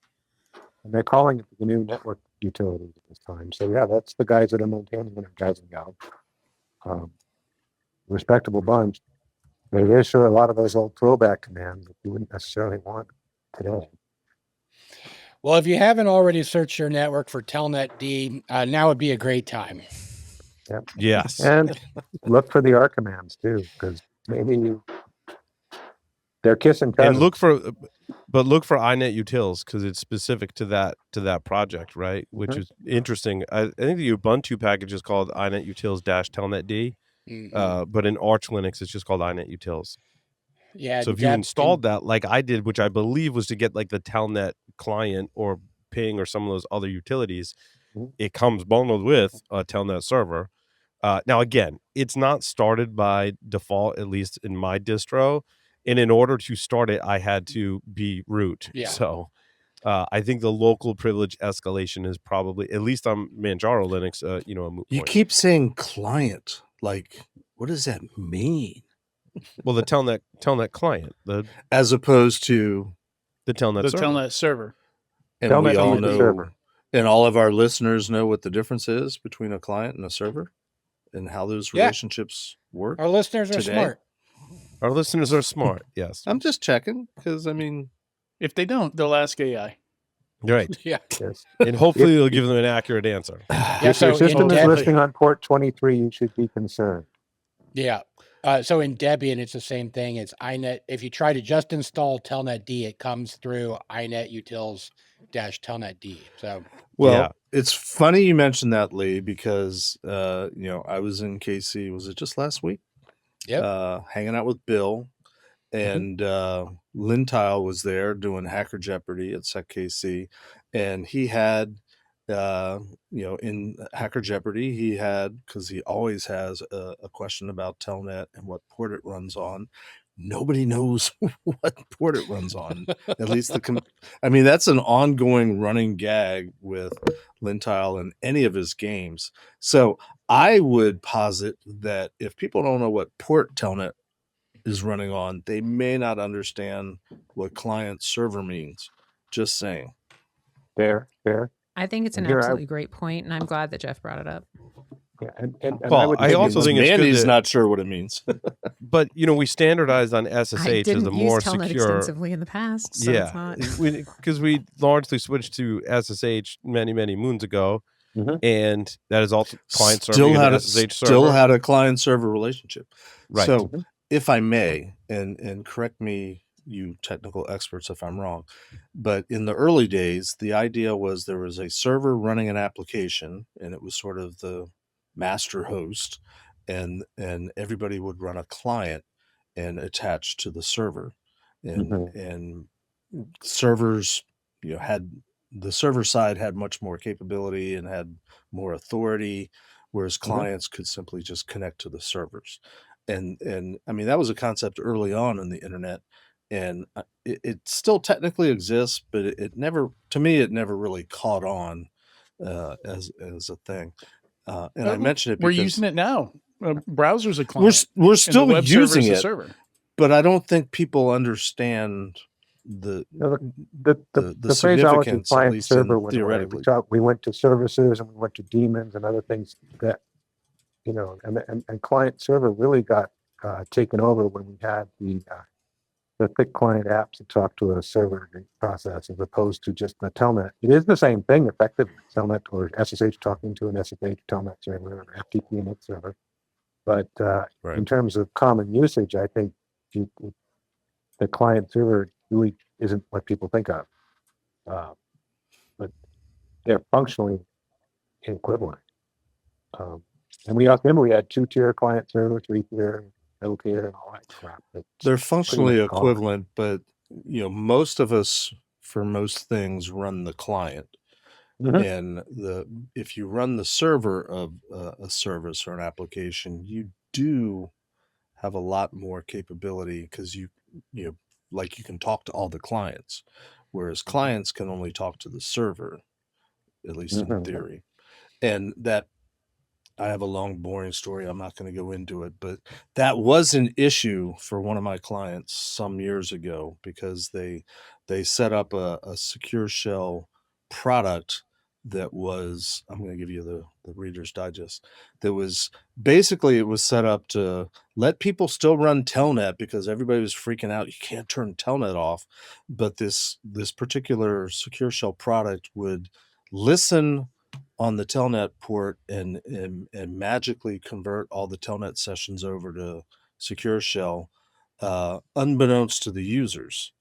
they're calling it the GNU network utilities at this time. So yeah, that's the guys that are maintaining it, guys and gals. Respectable bunch. But it is sure a lot of those old throwback commands that you wouldn't necessarily want today. Well, if you haven't already searched your network for Telnetd, now would be a great time. Yep. Yes. And look for the R commands too, because maybe they're kissing cousins. And look for iNet Utils because it's specific to that project, right? Which is interesting. I think the Ubuntu package is called iNet Utils -Telnetd, but in Arch Linux it's just called iNet Utils. Yeah. So if you installed that, like I did, which I believe was to get like the Telnet client or Ping or some of those other utilities, it comes bundled with a Telnet server. Now, again, it's not started by default, at least in my distro. And in order to start it, I had to be root. Yeah. So I think the local privilege escalation is probably, at least on Manjaro Linux, a moot You point. keep saying client. Like, what does that mean? Well, the Telnet client, as opposed to the Telnet The server. Telnet server. And Telnet we all is the know, server. and all of our listeners know what the difference is between a client and a server, and how those relationships work. Our listeners are today. smart. Our listeners are smart. Yes, I'm just checking because I mean, If they don't, they'll ask AI. right, Yeah. Yes. and hopefully they'll give them an accurate answer. Yeah. If So your system in is Debian, listing on port 23, you should be concerned. yeah. So in Debian, it's the same thing. It's inet. If you try to just install Telnetd, it comes through inet utils -telnetd. So well, Yeah. it's funny you mentioned that, Lee, because I was in KC. Was it just last week? Yep. Hanging out with Bill, and Lintile was there doing Hacker Jeopardy at SecKC, and he had, in Hacker Jeopardy, he had, because he always has a question about Telnet and what port it runs on. Nobody knows what port it runs on. At least that's an ongoing running gag with Lintile in any of his games. So I would posit that if people don't know what port Telnet is running on, they may not understand what client server means. Just saying. Fair. I think it's an Here I- absolutely great point, and I'm glad that Jeff brought it up. Yeah, and Well, I also think it's good Mandy's that- not sure what it means. But we standardized on I SSH as didn't a more use Telnet secure. extensively in the past, so it's not. Because we largely switched to SSH many moons ago, Mhm. and that is also client server. Still you get had an a SSH still server. had a client server relationship. Right. So if I may, and correct me, you technical experts, if I'm wrong, but in the early days, the idea was there was a server running an application, and it was sort of the master host, and everybody would run a client and attach to the server, and servers, had the server side had much more capability and had more authority, whereas clients could simply just connect to the servers. And I mean, that was a concept early on in the internet, and it still technically exists, but it never really caught on as a thing. And I mentioned it We're because using it now. Browser's a client. we're and the still web using server's a it, server. but I don't think people understand the the phraseology significance, at client least server went away. theoretically. We went to services and we went to daemons and other things that, and client server really got taken over when we had the thick client apps that talk to a server process as opposed to just the Telnet. It is the same thing effectively, Telnet or SSH talking to an SSH Telnet server or FTP init server. But in terms of common usage, I think the client server really isn't what people think of. But they're functionally equivalent. And we had 2-tier client server, 3-tier, middle tier, and all that crap. They're functionally much gone. equivalent, but most of us for most things run the client. And if you run the server of a service or an application, you do have a lot more capability because you can talk to all the clients, whereas clients can only talk to the server, at least in theory. And that, I have a long, boring story. I'm not going to go into it, but that was an issue for one of my clients some years ago because they set up a secure shell product that was, I'm going to give you the Reader's Digest, that was basically, it was set up to let people still run Telnet because everybody was freaking out. You can't turn Telnet off. But this particular secure shell product would listen on the Telnet port and magically convert all the Telnet sessions over to secure shell, unbeknownst to the users.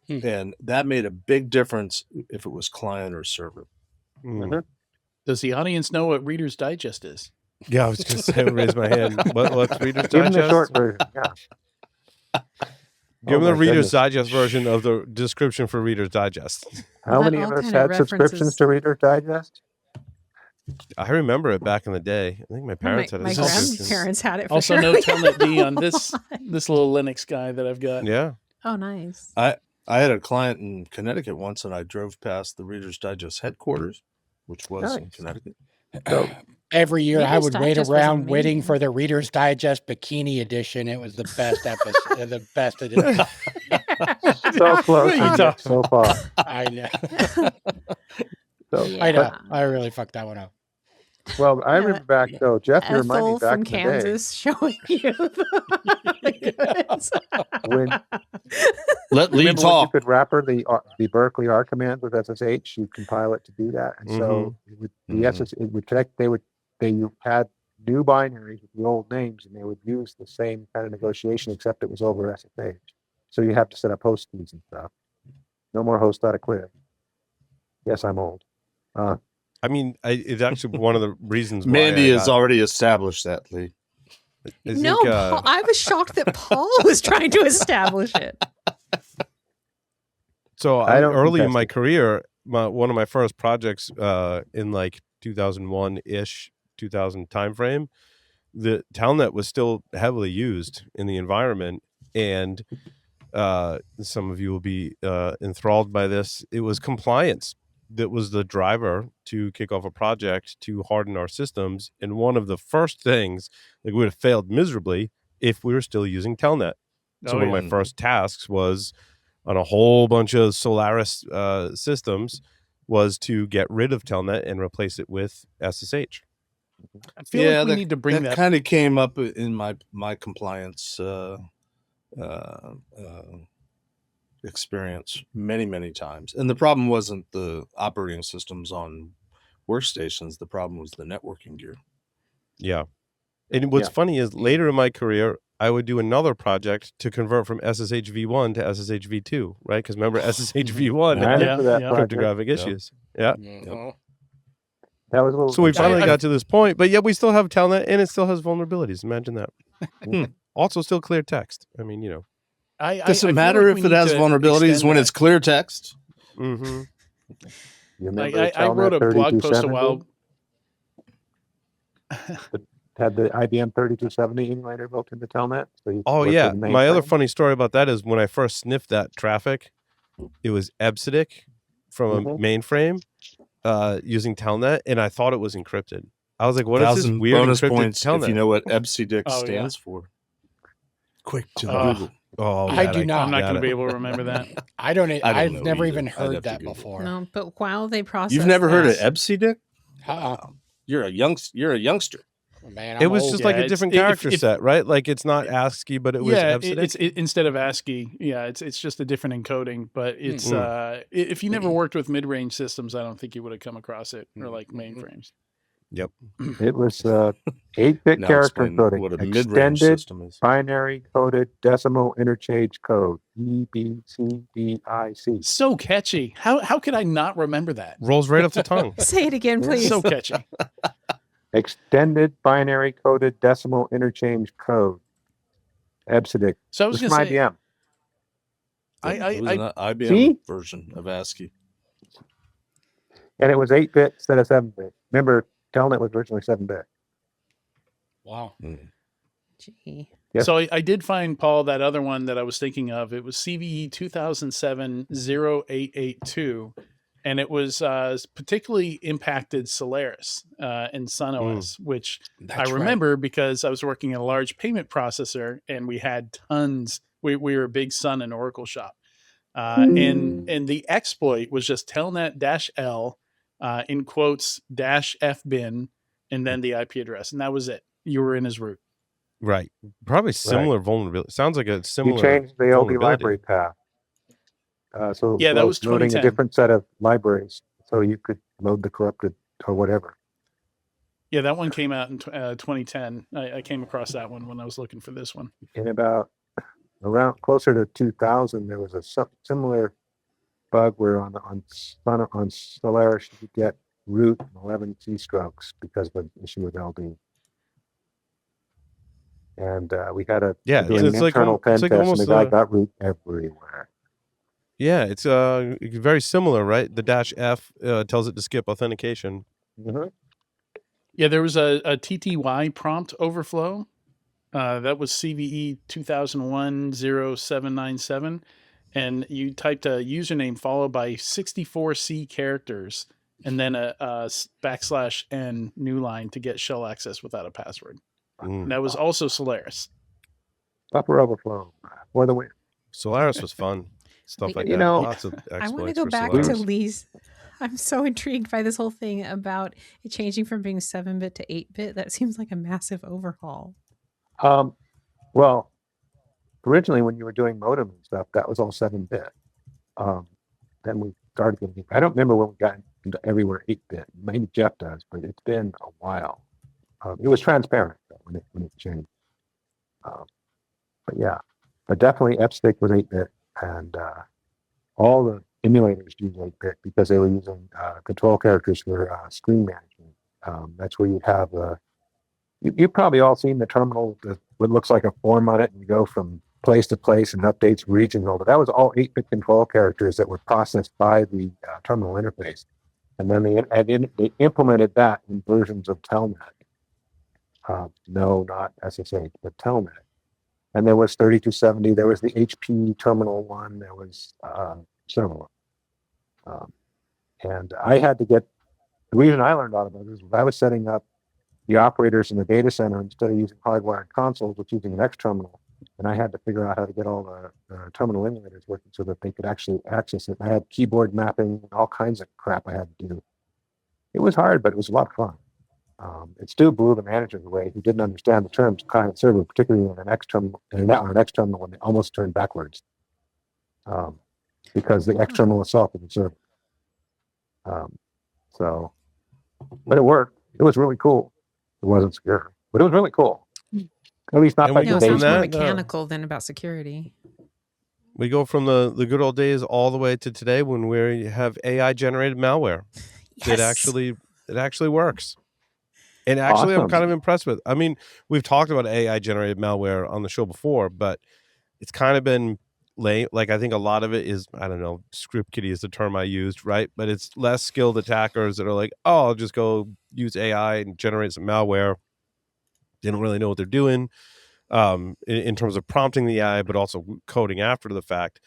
And that made a big difference if it was client or server. Does the audience know what Reader's Digest is? Yeah, I was going to say, raise my hand. What's Reader's Give them Digest? the short version. Yeah. Give them the my Reader's goodness. Digest version of the description for Reader's Digest. How That many all of us kind of had subscriptions references- to Reader's Digest? I remember it back in the day. I think my parents had my a subscription. grandparents had it for Also, sure. no Telnet D on this little Linux guy that I've got. Yeah. Oh, nice. I had a client in Connecticut once, and I drove past the Reader's Digest headquarters, which was in Nice. Connecticut. So Every year I Reader's would wait Digest was around waiting amazing. for the Reader's Digest Bikini Edition. It was the best episode, the best edition. So close, What are you and yet talking- so far. I know. So, I know. Yeah. I really fucked that one up. well, I Yeah. remember back though, Jeff, you remind me Ethel back from in the day Kansas showing you the goods. when Let Lee remember when you talk. could wrapper the Berkeley R command with SSH, you compile it to do that, and so it would, the Mhm. it would connect. They had new binaries with the old names, and they would use the same kind of negotiation, except it was over SSH. So you have to set up host keys and stuff. No more host.equip. Yes, I'm old. I mean, it's actually one of the reasons why Mandy I has got- already established that, Lee. I No, think, Paul, I was shocked that Paul was trying to establish it. So I don't early in contest my it. career, one of my first projects in like 2001-ish, 2000 timeframe, the Telnet was still heavily used in the environment. And some of you will be enthralled by this. It was compliance that was the driver to kick off a project to harden our systems. And one of the first things, like, we would have failed miserably if we were still using Telnet. So Oh, one of yeah. my first tasks was on a whole bunch of Solaris systems was to get rid of Telnet and replace it with SSH. I feel like we need to bring that. kind of came up in my compliance experience many times. And the problem wasn't the operating systems on workstations. The problem was the networking gear. Yeah. And what's funny is later in my career, I would do another project to convert from SSH v1 to SSH v2, right? Because remember, SSH v1 I had remember that yeah. project. cryptographic issues. Yeah. Mhm. That was a little. So we finally I- got to this point, but yet we still have Telnet and it still has vulnerabilities. Imagine that. Also, still clear text. I mean, you know. Does I it feel matter like if we it need has to vulnerabilities extend when that. it's clear text? Mm-hmm. You remember I wrote a blog post a 3270? while. Had the IBM 3270 emulator built into Telnet. So you could Oh work yeah. with My other mainframe. funny story about that is when I first sniffed that traffic, it was EBCDIC from a mainframe using Telnet, and I thought it was encrypted. I was like, "What is this 1,000 weird bonus encrypted points Telnet?" if you know what EBCDIC Oh, yeah. stands for. Quick to Oh. Google. Oh, I man, do not. I'm not got going to it. be able to remember that. I don't. I don't I've know never either. even I'd heard have to that Google. before. No, but while they process, You've never heard of that- EBCDIC? Uh-uh. You're a youngster. Man, It I'm was old. just Yeah, like a it's- different if- character if- set, right? Like it's not ASCII, but it was EBCDIC. it's instead of ASCII. Yeah, it's just a different encoding. But it's if you never worked with mid-range systems, I don't think you would have come across it, or like mainframes. Yep. It was 8-bit Now character explain coding, what a mid-range extended system is. binary coded decimal interchange code, EBCDIC. So catchy. How could I not remember that? Rolls right off the tongue. Say it again, please. So catchy. Extended binary coded decimal interchange code, EBCDIC. So I It was was going from to say, IBM. It was an IBM See? version of ASCII. And it was 8-bit instead of 7-bit. Remember, Telnet was originally 7-bit. Wow. Gee. Yes. So I did find, Paul, that other one that I was thinking of. It was CVE 2007-0882, and it was particularly impacted Solaris and SunOS, which That's I remember because I was working in a large payment processor, and we had tons. We were a big Sun and Oracle shop, and the exploit was just telnet-l in quotes -fbin, and then the IP address, and that was it. You were in his root. Right. Probably similar vulnerability. Sounds like a similar. You changed the LD vulnerability. library path. So Yeah, that was loading a 2010. different set of libraries so you could load the corrupted or whatever. Yeah, that one came out in 2010. I came across that one when I was looking for this one. In about around closer to 2000, there was a similar bug where on Solaris you could get root and 11 keystrokes because of an issue with LD. And we had a doing an internal pen test, and the guy got root everywhere. Yeah, it's very similar, right? The -F tells it to skip authentication. Mm-hmm. Yeah, there was a TTY prompt overflow. That was CVE 2001-0797. and you typed a username followed by 64C characters and then a \n new line to get shell access without a password. And that was also Solaris. Upper overflow for the win. Solaris was fun. Stuff Wait, like you that. know, Lots of exploits. I want to go for back Solaris. to Lee's. I'm so intrigued by this whole thing about it changing from being 7-bit to 8-bit. That seems like a massive overhaul. Well, originally when you were doing modem and stuff, that was all 7-bit. Then we started getting. I don't remember when we got into everywhere 8-bit. Maybe Jeff does, but it's been a while. It was transparent though, when it changed. But yeah, but definitely FSTIC was 8-bit, and all the emulators use 8-bit because they were using control characters for screen management. That's where you'd have you've probably all seen the terminal with what looks like a form on it, and you go from place to place and updates regional. But that was all 8-bit control characters that were processed by the terminal interface, and then they implemented that in versions of Telnet. No, not SSH, but Telnet. And there was 3270. There was the HP terminal one. There was several. And I had to get, the reason I learned all about this was I was setting up the operators in the data center instead of using hardwired consoles, which using an X terminal. And I had to figure out how to get all the terminal emulators working so that they could actually access it. I had keyboard mapping and all kinds of crap I had to do. It was hard, but it was a lot of fun. It still blew the manager away who didn't understand the terms client server, particularly on an X terminal, when they almost turned backwards, because the X terminal itself is a server. But it worked. It was really cool. It wasn't secure, but it was really cool. At least not And by we No, go it the from sounds more that, mechanical than about security. We go from the good old days all the way to today when we have AI generated malware. Yes. It actually works. And actually, I'm kind of impressed with. I mean, we've talked about AI generated malware on the show before, but it's kind of been late. Like, I think a lot of it is, I don't know, script kiddie is the term I used, right? But it's less skilled attackers that are like, oh, I'll just go use AI and generate some malware. They don't really know what they're doing in terms of prompting the AI, but also coding after the fact.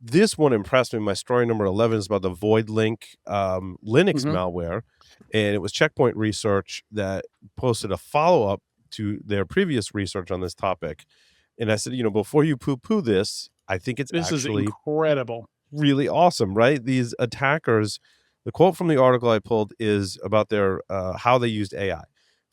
This one impressed me. My story number 11 is about the Void Link Linux malware. And it was Checkpoint Research that posted a follow-up to their previous research on this topic. And I said, before you poo-poo this, I think this actually is incredible. Really awesome, right? These attackers, the quote from the article I pulled is about their how they used AI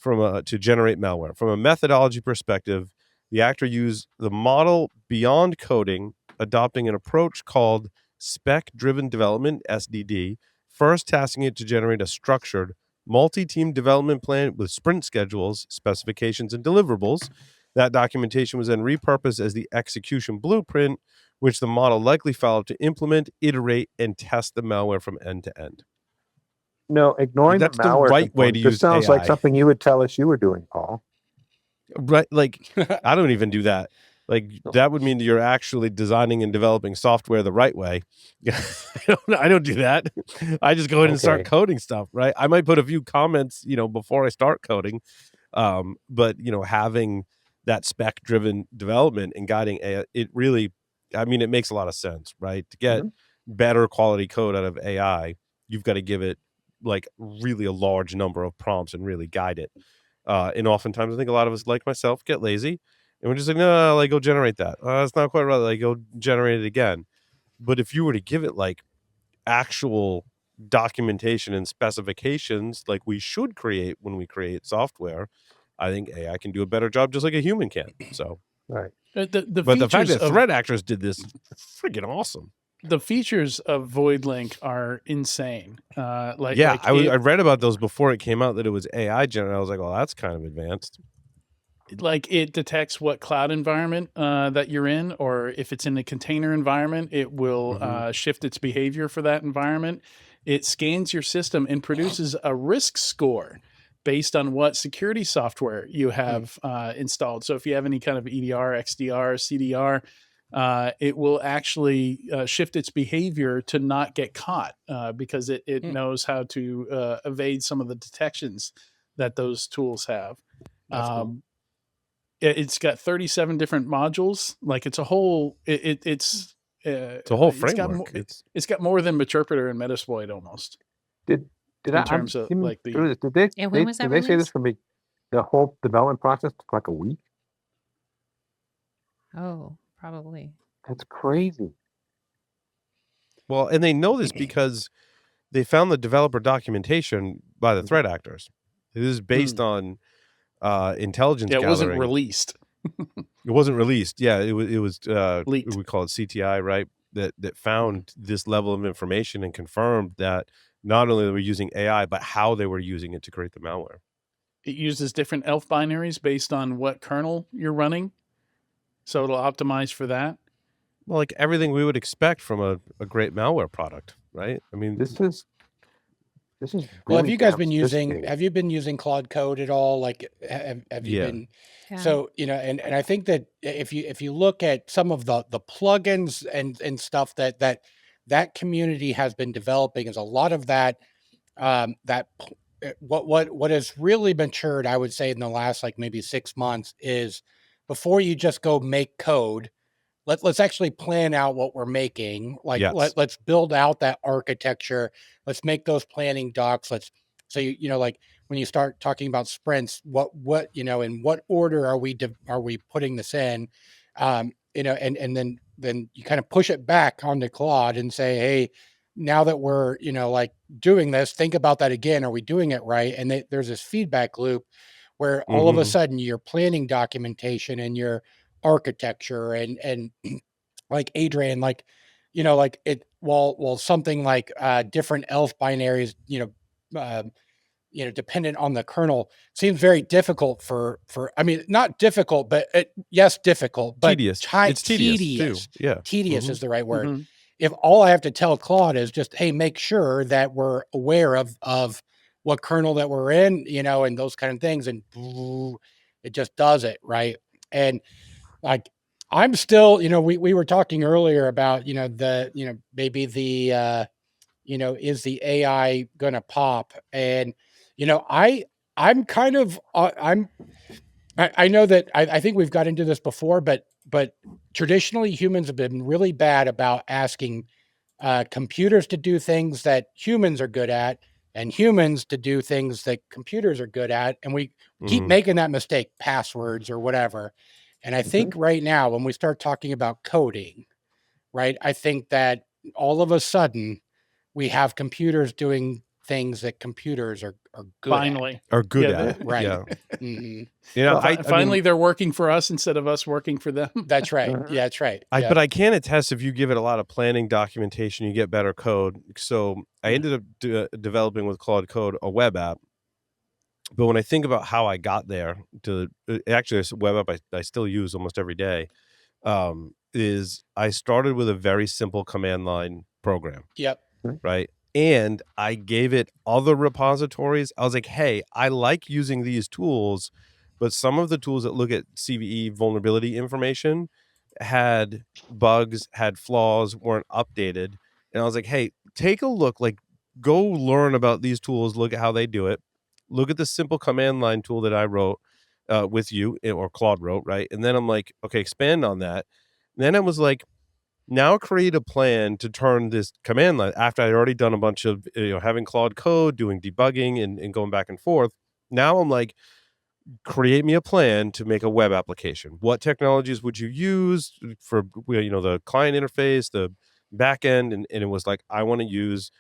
to generate malware. From a methodology perspective, the actor used the model beyond coding, adopting an approach called Spec-Driven Development, SDD, first tasking it to generate a structured multi-team development plan with sprint schedules, specifications, and deliverables. That documentation was then repurposed as the execution blueprint, which the model likely followed to implement, iterate, and test the malware from end to end. No, ignoring That's the malware. the right way to use sounds AI. like something you would tell us you were doing, Paul. Right, like I don't even do that. Like that would mean that you're actually designing and developing software the right way. I don't do that. I just go ahead and start coding stuff, right? I might put a few comments, before I start coding. But having that spec-driven development and guiding AI, it really, it makes a lot of sense, right? To get better quality code out of AI, you've got to give it like really a large number of prompts and really guide it. And oftentimes I think a lot of us, like myself, get lazy. And we're just like, no, like, go generate that. That's not quite right. Like, go generate it again. But if you were to give it like actual documentation and specifications like we should create when we create software, I think AI can do a better job just like a human can. So, right. But the fact that threat actors did this is freaking awesome. The features of Void Link are insane. I read about those before it came out that it was AI generated. I was like, well, that's kind of advanced. Like it detects what cloud environment that you're in, or if it's in a container environment, it will shift its behavior for that environment. It scans your system and produces a risk score based on what security software you have installed. So if you have any kind of EDR, XDR, CDR, it will actually shift its behavior to not get caught because it knows how to evade some of the detections that those tools have. Cool. It's got 37 different modules. Like it's a whole, it's It's a whole framework. It's got more than Meterpreter and Metasploit almost. Did in terms of like the did they And when was that did they say this released? can be the whole development process took like a week? Oh, probably. That's crazy. Well, and they know this because they found the developer documentation by the threat actors. This is based on intelligence gathering. It wasn't released. It wasn't released. Yeah, it was leaked. We call it CTI, right? That found this level of information and confirmed that not only were we using AI, but how they were using it to create the malware. It uses different ELF binaries based on what kernel you're running. So it'll optimize for that. Well, like everything we would expect from a great malware product, right? I mean, this is well, really have you guys been using sophisticated. Claude Code at all? Like have you been so, you know, and I think that if you look at some of the plugins and stuff that community has been developing, is a lot of that what has really matured, I would say, in the last like maybe 6 months is before you just go make code, let's actually plan out what we're making. Like let's build out that architecture. Let's make those planning docs. So you know, like when you start talking about sprints, what you know, in what order are we putting this in? You know, and then you kind of push it back onto Claude and say, hey, now that we're, you know, like doing this, think about that again. Are we doing it right? And there's this feedback loop where all of a sudden your planning documentation and your architecture and like Adrian, like, you know, like it, well, something like different ELF binaries, you know, dependent on the kernel seems very difficult for, I mean, not difficult, but difficult, but tedious. It's tedious too. Yeah. Tedious is the right word. If all I have to tell Claude is just, hey, make sure that we're aware of what kernel that we're in, you know, and those kind of things. And it just does it. Right. And like, I'm still, you know, we were talking earlier about, you know, maybe the, you know, is the AI going to pop? And, you know, I'm kind of, I know that I think we've got into this before, but traditionally humans have been really bad about asking computers to do things that humans are good at and humans to do things that computers are good at. And we keep making that mistake, passwords or whatever. And I think right now, when we start talking about coding, right, I think that all of a sudden we have computers doing things that computers are good finally at. Are good at it. Right. Yeah. Mm-hmm. You know, well, finally they're working for us instead of us working for them. That's right. Yeah, that's right. But I can attest, if you give it a lot of planning documentation, you get better code. So I ended up developing with Claude Code a web app. But when I think about how I got there to actually a web app I still use almost every day, is I started with a very simple command line program. Yep. Right. And I gave it other repositories. I was like, hey, I like using these tools, but some of the tools that look at CVE vulnerability information had bugs, had flaws, weren't updated. And I was like, hey, take a look, like go learn about these tools, look at how they do it. Look at the simple command line tool that I wrote with you, or Claude wrote, right? And then I'm like, okay, expand on that. And then I was like, now create a plan to turn this command line, after I'd already done a bunch of, you know, having Claude Code, doing debugging and going back and forth. Now I'm like, create me a plan to make a web application. What technologies would you use for, you know, the client interface, the back end? And it was like, I want to use,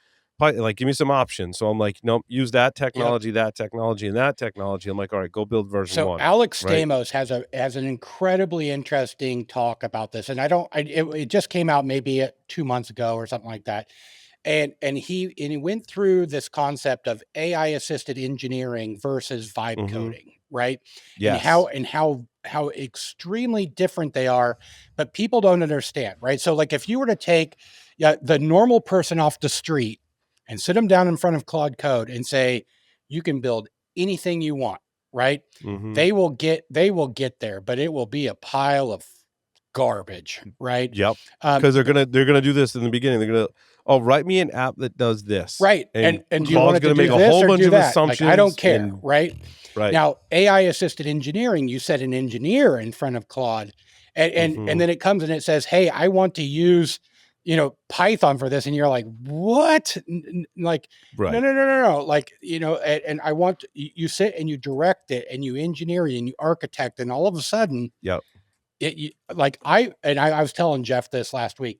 like, give me some options. So I'm like, nope, use that technology, that technology, and that technology. I'm like, all right, go build version 1. So Alex Stamos has an incredibly interesting talk about this. And it just came out maybe 2 months ago or something like that. And he went through this concept of AI assisted engineering versus vibe coding, right? Yes. And how extremely different they are, but people don't understand, right? So like if you were to take the normal person off the street and sit them down in front of Claude Code and say, you can build anything you want, right? They will get there, but it will be a pile of garbage, right? Yep. Because they're gonna do this in the beginning. They're gonna, write me an app that does this, right? And do you want it to gonna do make this a whole or bunch do of that? assumptions. Like, I don't care, right? Right. Now, AI assisted engineering, you set an engineer in front of Claude, and then it comes and it says, hey, I want to use Python for this. And you're like, what? Like, Right. no. Like, and I want you sit and you direct it and you engineer it and you architect, and all of a sudden, Yep. I was telling Jeff this last week.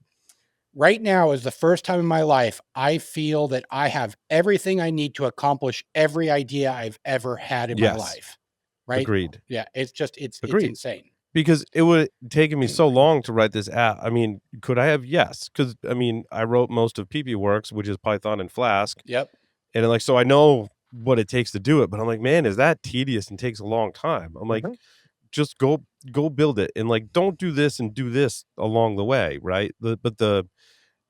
Right now is the first time in my life I feel that I have everything I need to accomplish every idea I've ever had in my life. Right? Agreed. Yeah, it's insane. Because it would have taken me so long to write this app. I mean, could I have? Yes. Because, I mean, I wrote most of PPWorks, which is Python and Flask. Yep. And so I know what it takes to do it. But I'm like, man, is that tedious and takes a long time? I'm like, just go build it. And don't do this and do this along the way, right?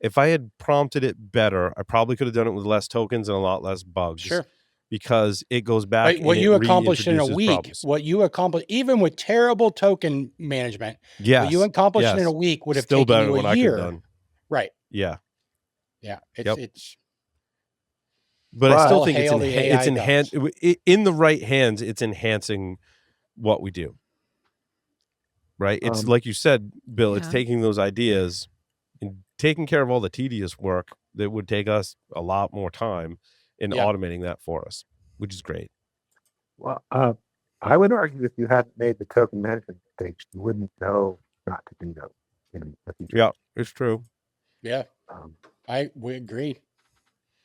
If I had prompted it better, I probably could have done it with less tokens and a lot less bugs. Sure. Because it goes back. What you accomplished in a week, problems. what you accomplished, even with terrible token management, what you accomplished in a week would have still taken better you than what a I could year. have done. Right. Yeah. Yeah. It's. But I still think it's enhanced in the right hands. It's enhancing what we do. Right. It's like you said, Bill. It's taking those ideas and taking care of all the tedious work that would take us a lot more time. And automating that for us, which is great. Well, I would argue if you hadn't made the token management stage, you wouldn't know not to do those in the future. Yeah, it's true. Yeah, we agree.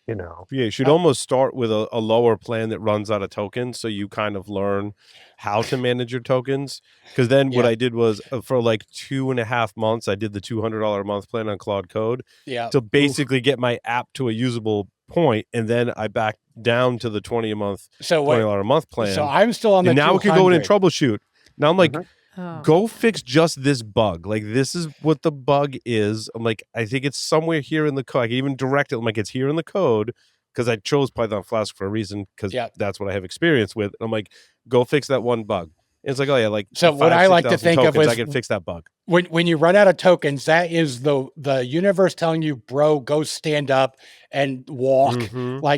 You should almost start with a lower plan that runs out of tokens, so you kind of learn how to manage your tokens. Because then what I did was for 2.5 months, I did the $200 a month plan on Claude Code. Yeah, to basically get my app to a usable point, and then I back down to the $20 a month plan. So I'm still on the. And now we can go in and troubleshoot. Now I'm like, Oh. go fix just this bug. This is what the bug is. I'm like, I think it's somewhere here in the code. I can even direct it. I'm like, it's here in the code because I chose Python Flask for a reason because that's what I have experience with. I'm like, go fix that one bug. And it's like, oh yeah, so what I like to think of is I can fix that bug. When you run out of tokens, that is the universe telling you, bro, go stand up and walk,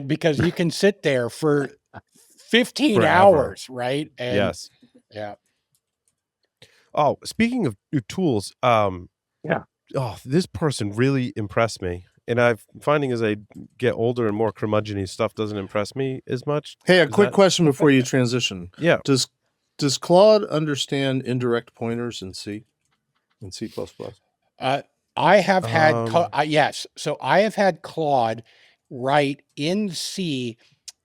because you can sit there for 15 hours, right? And yes. Yeah. Oh, speaking of tools, this person really impressed me. And I'm finding as I get older and more curmudgeon-y stuff doesn't impress me as much. Hey, a quick question before you transition. Yeah. Does Claude understand indirect pointers in C? In C++? I have had yes. So I have had Claude write in C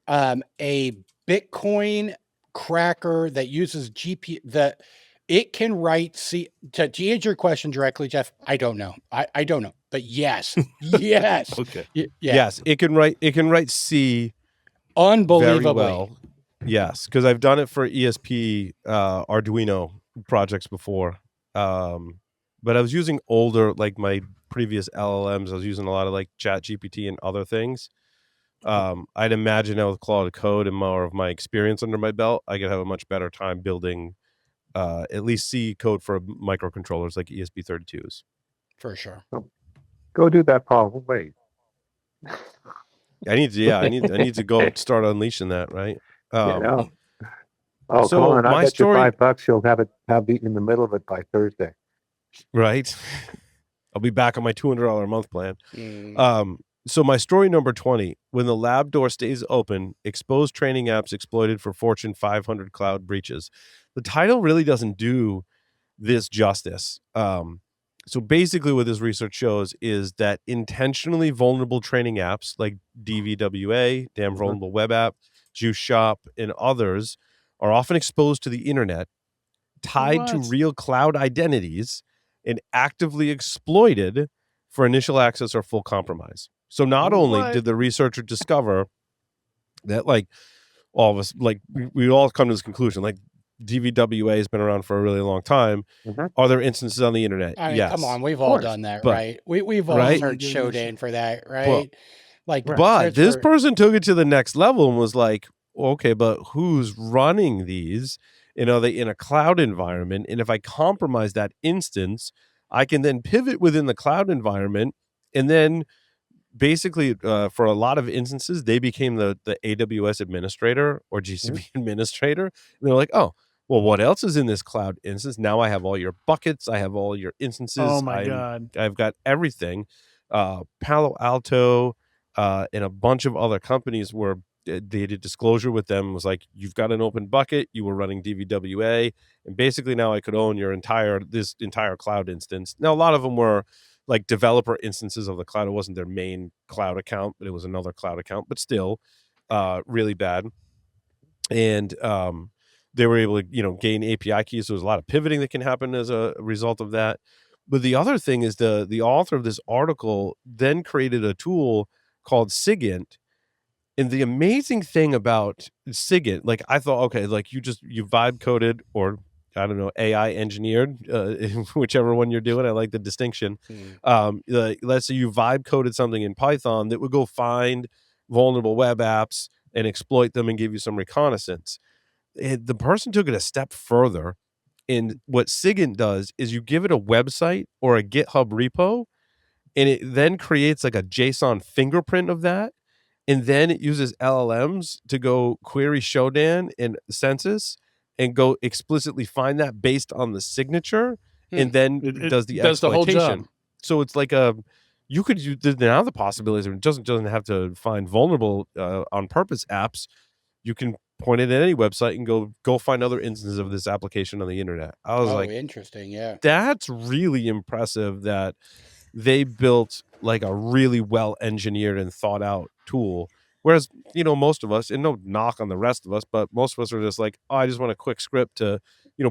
a Bitcoin cracker that uses GPU. It can write C. To answer your question directly, Jeff, I don't know. I don't know, but yes, yes, okay, yes, it can write C unbelievably very well. Yes, because I've done it for ESP Arduino projects before. But I was using older, my previous LLMs. I was using a lot of ChatGPT and other things. I'd imagine now with Claude Code and more of my experience under my belt, I could have a much better time building at least C code for microcontrollers like ESP32s. For sure. Go do that, Paul. We'll wait. I need to go start unleashing that, right? Oh, so come on! I bet you $5 you'll have it in the middle of it by Thursday. Right. I'll be back on my $200 a month plan. So my story number 20: when the lab door stays open, exposed training apps exploited for Fortune 500 cloud breaches. The title really doesn't do this justice. So basically what this research shows is that intentionally vulnerable training apps like DVWA, Damn Vulnerable Web App, Juice Shop, and others are often exposed to the internet, tied to real cloud identities, and actively exploited for initial access or full compromise. So not only did the researcher discover that all of us, we all come to this conclusion, DVWA has been around for a really long time. Are there instances on the internet? I mean, yes. Come on, we've all done that, right? We've all searched Shodan for that, right? But this person took it to the next level and was like, okay, but who's running these? Are they in a cloud environment? And if I compromise that instance, I can then pivot within the cloud environment. And then basically, for a lot of instances, they became the AWS administrator or GCP administrator. And they're like, oh, well, what else is in this cloud instance? Now I have all your buckets. I have all your instances. Oh my God. I've got everything. Palo Alto, and a bunch of other companies were they did disclosure with them. Was like, you've got an open bucket, you were running DVWA, and basically now I could own this entire cloud instance. Now a lot of them were like developer instances of the cloud. It wasn't their main cloud account, but it was another cloud account, but still really bad. And they were able to gain API keys. So there's a lot of pivoting that can happen as a result of that. But the other thing is the author of this article then created a tool called SIGINT. And the amazing thing about SIGINT, like I thought, okay, like you vibe coded, or I don't know, AI engineered, whichever one you're doing. I like the distinction. Let's say you vibe coded something in Python that would go find vulnerable web apps and exploit them and give you some reconnaissance. The person took it a step further. And what SIGINT does is you give it a website or a GitHub repo, and it then creates like a JSON fingerprint of that. And then it uses LLMs to go query Shodan and Census and go explicitly find that based on the signature, and then it does the exploitation. Whole job. So it's like you could use now the possibilities. It doesn't have to find vulnerable on purpose apps. You can point it at any website and go find other instances of this application on the internet. I was like, interesting. Yeah. That's really impressive that they built like a really well engineered and thought out tool. Whereas, most of us, and no knock on the rest of us, but most of us are just like, oh, I just want a quick script to,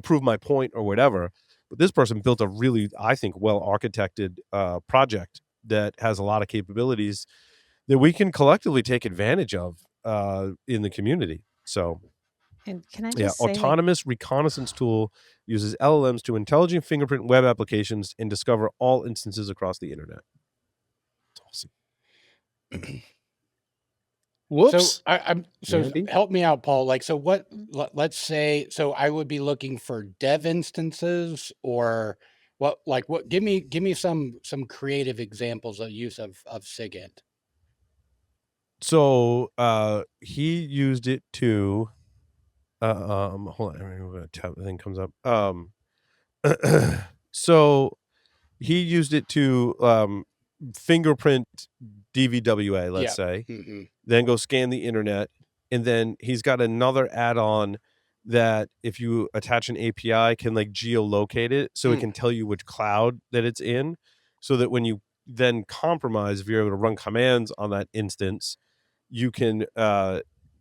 prove my point or whatever. But this person built a really, I think, well architected project that has a lot of capabilities that we can collectively take advantage of in the community. So, and can I just say, autonomous reconnaissance tool uses LLMs to intelligent fingerprint web applications and discover all instances across the internet. It's awesome. Whoops. So help me out, Paul. Like, so what? Let's say, so I would be looking for dev instances, or what? Like, what? Give me some creative examples of use of SIGINT. So he used it to hold on, the thing comes up. So he used it to fingerprint DVWA, let's say, then go scan the internet, and then he's got another add-on that if you attach an API can like geolocate it, so it can tell you which cloud that it's in, so that when you then compromise, if you're able to run commands on that instance, you can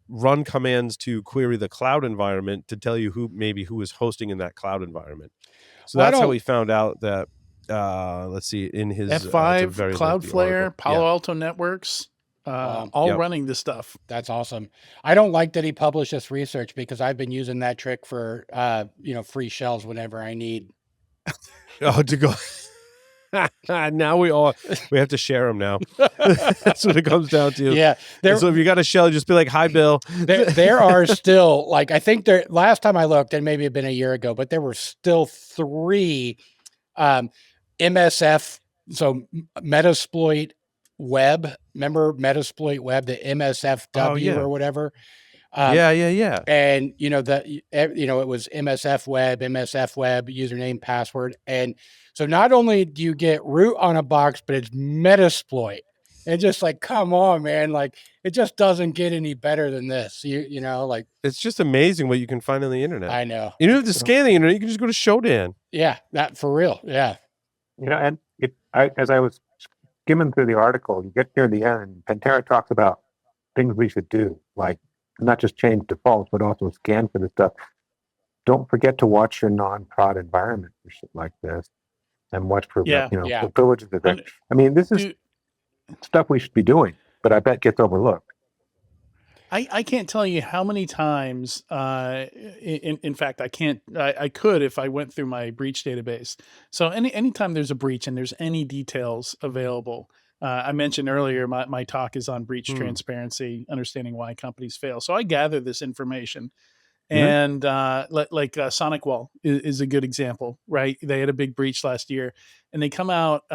run commands to query the cloud environment to tell you who is hosting in that cloud environment. So that's how he found out that, let's see, in his F5, Cloudflare, Palo Alto Networks, all running this stuff. That's awesome. I don't like that he published this research, because I've been using that trick for, free shells whenever I need. To go. Now we have to share them now. That's what it comes down to. Yeah. So if you got a shell, just be like, "Hi, Bill." There are still, like, I think last time I looked, and maybe it'd been a year ago, but there were still 3 MSF. So Metasploit Web. Remember Metasploit Web, the MSFW or whatever. Yeah. And it was MSF Web, username, password, and so not only do you get root on a box, but it's Metasploit. And just like, come on, man, like it just doesn't get any better than this. Like it's just amazing what you can find on the internet. I know. You don't have to scan the internet; you can just go to Shodan. Yeah, that for real. Yeah. And as I was skimming through the article, you get near the end, Pantera talks about things we should do, like not just change defaults, but also scan for the stuff. Don't forget to watch your non-prod environment for shit like this, and watch for the privileges of it. I mean, this is stuff we should be doing, but I bet gets overlooked. I can't tell you how many times. In fact, I could if I went through my breach database. So anytime there's a breach and there's any details available. I mentioned earlier, my talk is on breach transparency, understanding why companies fail. So I gather this information, and like SonicWall is a good example, right? They had a big breach last year, and they come out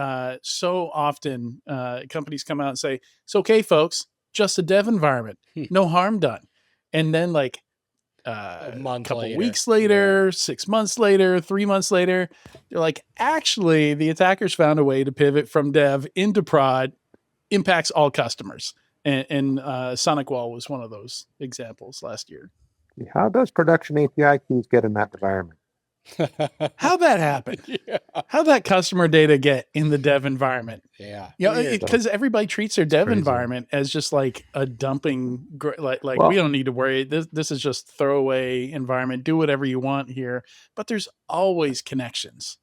so often. Companies come out and say, "It's okay, folks, just a dev environment, no harm done," and then like a month couple later. weeks later, 6 months later, 3 months later. They're like, actually, the attackers found a way to pivot from dev into prod, impacts all customers. And SonicWall was one of those examples last year. How does production API keys get in that environment? How'd that happen? Yeah. How'd that customer data get in the dev environment? Yeah. Because everybody treats their dev crazy. environment as just like a dumping, like Well- we don't need to worry. This is just throwaway environment. Do whatever you want here. But there's always connections.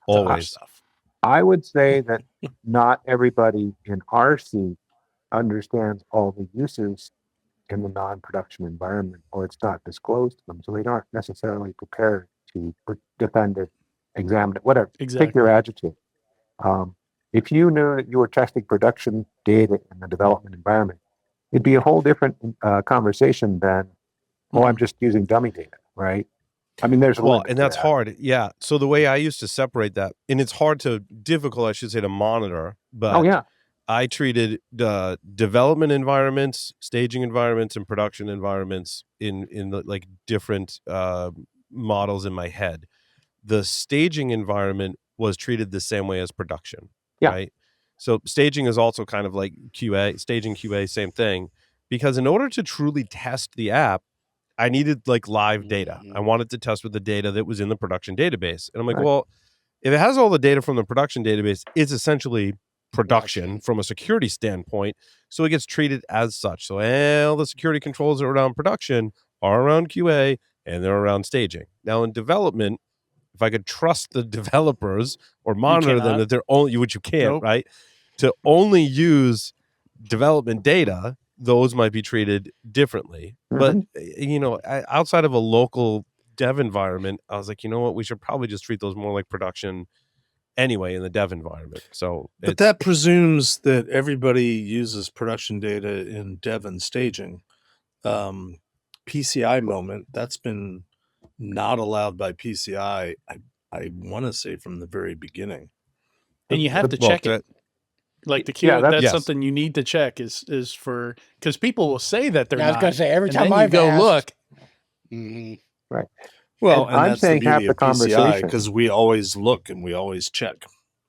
to other Always. stuff. I would say that not everybody in RC understands all the uses in the non-production environment, or it's not disclosed to them, so they aren't necessarily prepared to defend it, examine it, whatever. Exactly. Pick your adjective. If you knew that you were testing production data in the development environment, it'd be a whole different conversation than, oh, I'm just using dummy data, right? I mean, there's a limit and to that's that. hard. Yeah. So the way I used to separate that, and it's difficult, I should say, to monitor, but Oh, yeah. I treated the development environments, staging environments, and production environments in the, like, different models in my head. The staging environment was treated the same way as production. Yeah. Right. So staging is also kind of like QA, staging QA, same thing, because in order to truly test the app, I needed like live data. I wanted to test with the data that was in the production database. And I'm like, Right. well, if it has all the data from the production database, it's essentially production from a security standpoint. So it gets treated as such. So all the security controls that are around production are around QA and they're around staging. Now in development, if I could trust the developers or monitor them cannot. that they're only, which you can't, Nope. right? To only use development data, those might be treated differently. But, you know, outside of a local dev environment, I was like, you know what, we should probably just treat those more like production anyway in the dev environment. So, But that presumes that everybody uses production data in dev and staging. PCI moment, that's been not allowed by PCI, I want to say from the very beginning. And you have to well, check it. Like the Q, Yeah, that's yes. something you need to check is for, because people will say that they're Yeah, I was not. gonna say, every and time then you I've go asked- look. Mhm. Well, And and I'm that's saying the have beauty the of PCI, conversation. because we always look and we always check.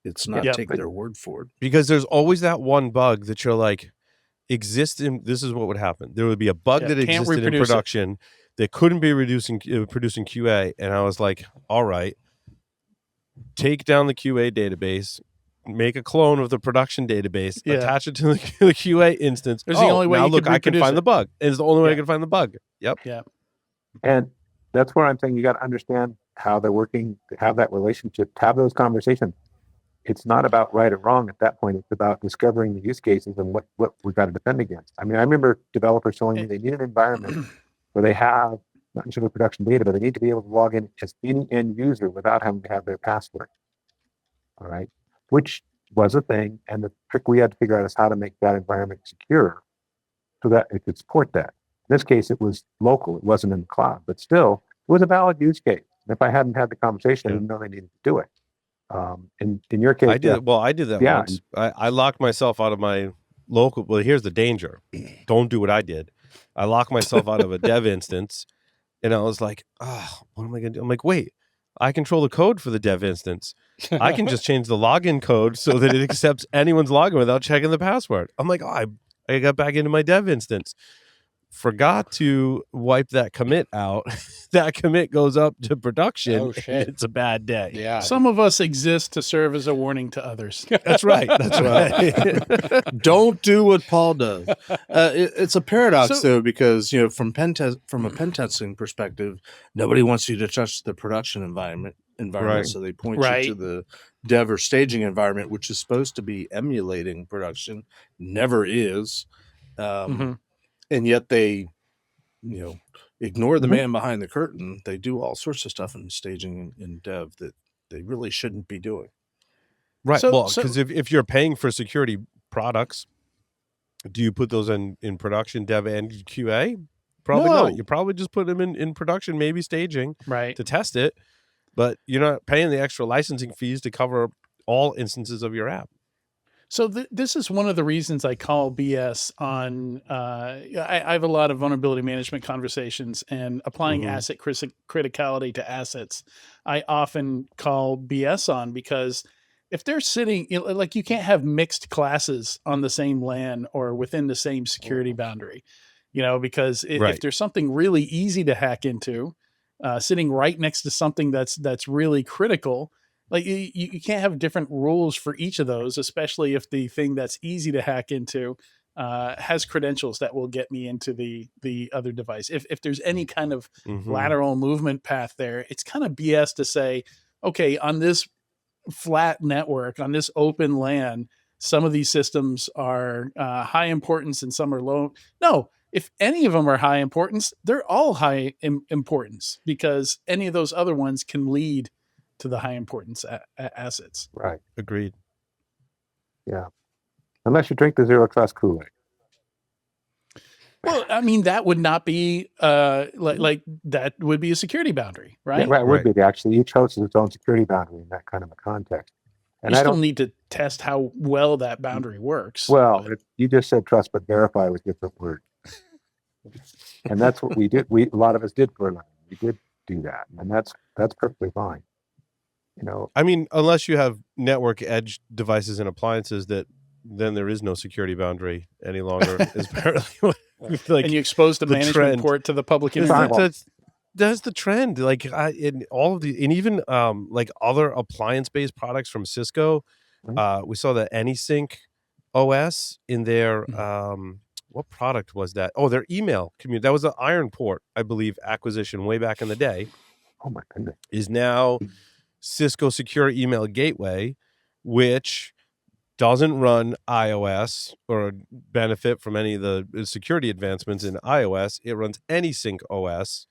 It's not Yeah. take their word for it. because there's always that one bug that you're like, this is what would happen. There would be a bug Yeah, that can't existed in reproduce it. production that couldn't be producing QA. And I was like, all right, take down the QA database, make a clone of the production database, Yeah. attach it to the QA instance. It's the only way now you look, can I can reproduce find it. the bug. It's the only way I Yeah. can find the bug. Yep. Yeah. And that's where I'm saying you got to understand how they're working, to have that relationship, to have those conversations. It's not about right or wrong at that point. It's about discovering the use cases and what we've got to defend against. I mean, I remember developers telling me they need an environment where they have not necessarily production data, but they need to be able to log in as any end user without having to have their password. All right. Which was a thing. And the trick we had to figure out is how to make that environment secure so that it could support that. In this case, it was local. It wasn't in the cloud, but still, it was a valid use case. And if I hadn't had the conversation, I didn't know they needed to do it. In your case, I did. Well, I did that Yeah. once. I locked myself out of my local. Well, here's the danger. Don't do what I did. I locked myself out of a dev instance, and I was like, "Oh, what am I gonna do?" I'm like, "Wait, I control the code for the dev instance. I can just change the login code so that it accepts anyone's login without checking the password." I'm like, "Oh, I got back into my dev instance. Forgot to wipe that commit out. That commit goes up to production. Oh, and shit. it's a bad day." Yeah. Some of us exist to serve as a warning to others. That's right. That's right. Don't do what Paul does. It's a paradox, So- though, because from a pen testing perspective, nobody wants you to touch the production environment. Right. So they point Right. you to the dev or staging environment, which is supposed to be emulating production, never is, Mhm. and yet they, ignore the man behind the curtain. They do all sorts of stuff in staging and dev that they really shouldn't be doing. Right. So- Well, so- because if you're paying for security products, do you put those in production, dev, and QA? Probably No. not. You probably just put them in production, maybe staging Right. to test it, but you're not paying the extra licensing fees to cover all instances of your app. So this is one of the reasons I call BS on. I have a lot of vulnerability management conversations, and applying asset criticality to assets, I often call BS on, because if they're sitting, like, you can't have mixed classes on the same LAN or within the same security boundary, because if there's something really easy to hack into, sitting right next to something that's really critical. Like, you can't have different rules for each of those, especially if the thing that's easy to hack into has credentials that will get me into the other device. If there's any kind of lateral movement path there, it's kind of BS to say, okay, on this flat network, on this open LAN, some of these systems are high importance and some are low. No, if any of them are high importance, they're all high importance, because any of those other ones can lead to the high importance assets. Right. Agreed. Yeah. Unless you drink the zero trust Kool-Aid. Well, I mean, that would not be like that would be a security boundary, right? Yeah, right. It would be. Actually, each host has its own security boundary in that kind of a context. And you still need to test how well that boundary works. Well, you just said trust but verify with different words. And that's what we did. A lot of us did for a living. We did do that. And that's perfectly fine. I mean, unless you have network edge devices and appliances, then there is no security boundary any longer. Is apparently and you expose the management trend. port to the public internet. That's the trend. Like, in all of the, and even like other appliance-based products from Cisco, we saw the AnySync OS in their what product was that? Oh, their email community. That was an Iron Port, I believe, acquisition way back in the day. Oh my goodness! Is now Cisco Secure Email Gateway, which doesn't run iOS or benefit from any of the security advancements in iOS. It runs AnySync OS,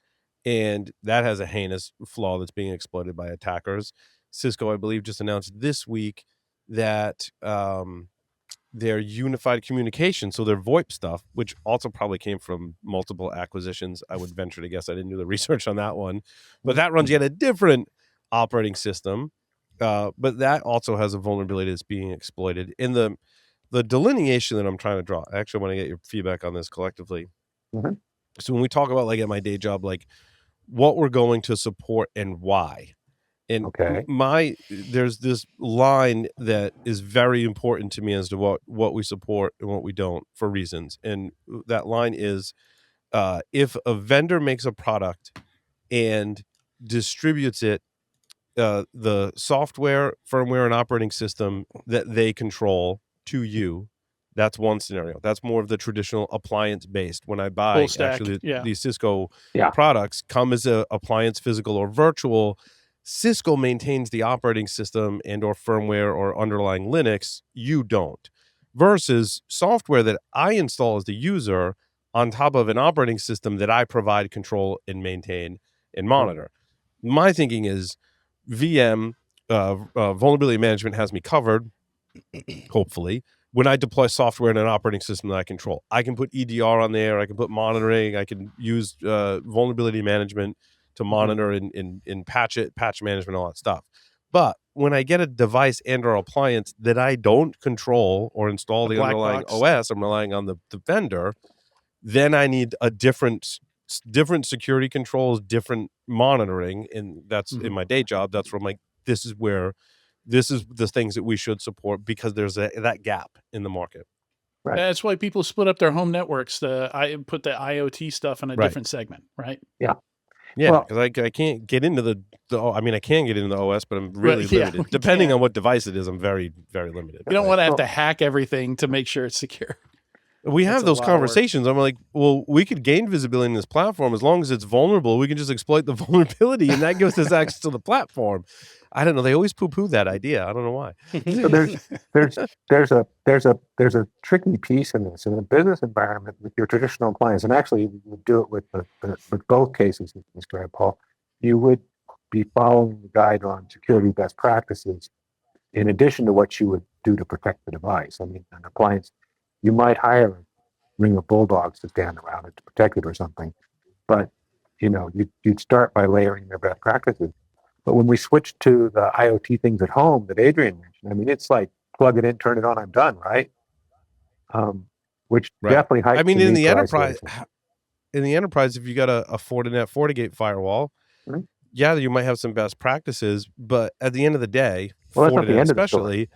and that has a heinous flaw that's being exploited by attackers. Cisco, I believe, just announced this week that their unified communication, so their VoIP stuff, which also probably came from multiple acquisitions, I would venture to guess. I didn't do the research on that one, but that runs yet a different operating system, but that also has a vulnerability that's being exploited. In the delineation that I'm trying to draw, I actually want to get your feedback on this collectively. So when we talk about, like, at my day job, like what we're going to support and why, and there's this line that is very important to me as to what we support and what we don't, for reasons. And that line is, if a vendor makes a product and distributes it, the software, firmware, and operating system that they control to you, that's one scenario. That's more of the traditional appliance based. When I buy, actually, these Cisco products come as a appliance, physical or virtual. Cisco maintains the operating system and or firmware or underlying Linux. You don't. Versus software that I install as the user on top of an operating system that I provide, control, and maintain and monitor. My thinking is VM, vulnerability management, has me covered, hopefully. When I deploy software in an operating system that I control, I can put EDR on there. I can put monitoring. I can use vulnerability management to monitor and patch management, all that stuff. But when I get a device and or appliance that I don't control or install the underlying OS, I'm relying on the vendor, then I need a different security controls, different monitoring. And that's in my day job. That's where I'm like, this is the things that we should support, because there's that gap in the market. Right. That's why people split up their home networks. I put the IoT stuff in a different segment, right? Yeah. Yeah, because I can't get into I mean, I can get into the OS, but I'm really limited. Depending on what device it is, I'm very, very limited. You don't want to have to hack everything to make sure it's secure. We have those conversations. I'm like, well, we could gain visibility in this platform as long as it's vulnerable. We can just exploit the vulnerability, and that gives us access to the platform. I don't know. They always poo-poo that idea. I don't know why. So there's a tricky piece in this. In a business environment with your traditional appliance, and actually you would do it with both cases you described, Paul. You would be following the guide on security best practices in addition to what you would do to protect the device. I mean, an appliance, you might hire a ring of bulldogs to stand around it to protect it or something, but you'd start by layering their best practices. But when we switch to the IoT things at home that Adrian mentioned, I mean, it's like plug it in, turn it on, I'm done, right? Which definitely heightened. I mean, in the enterprise, if you got a Fortinet FortiGate firewall, yeah, you might have some best practices, but at the end of the day, Fortinet especially,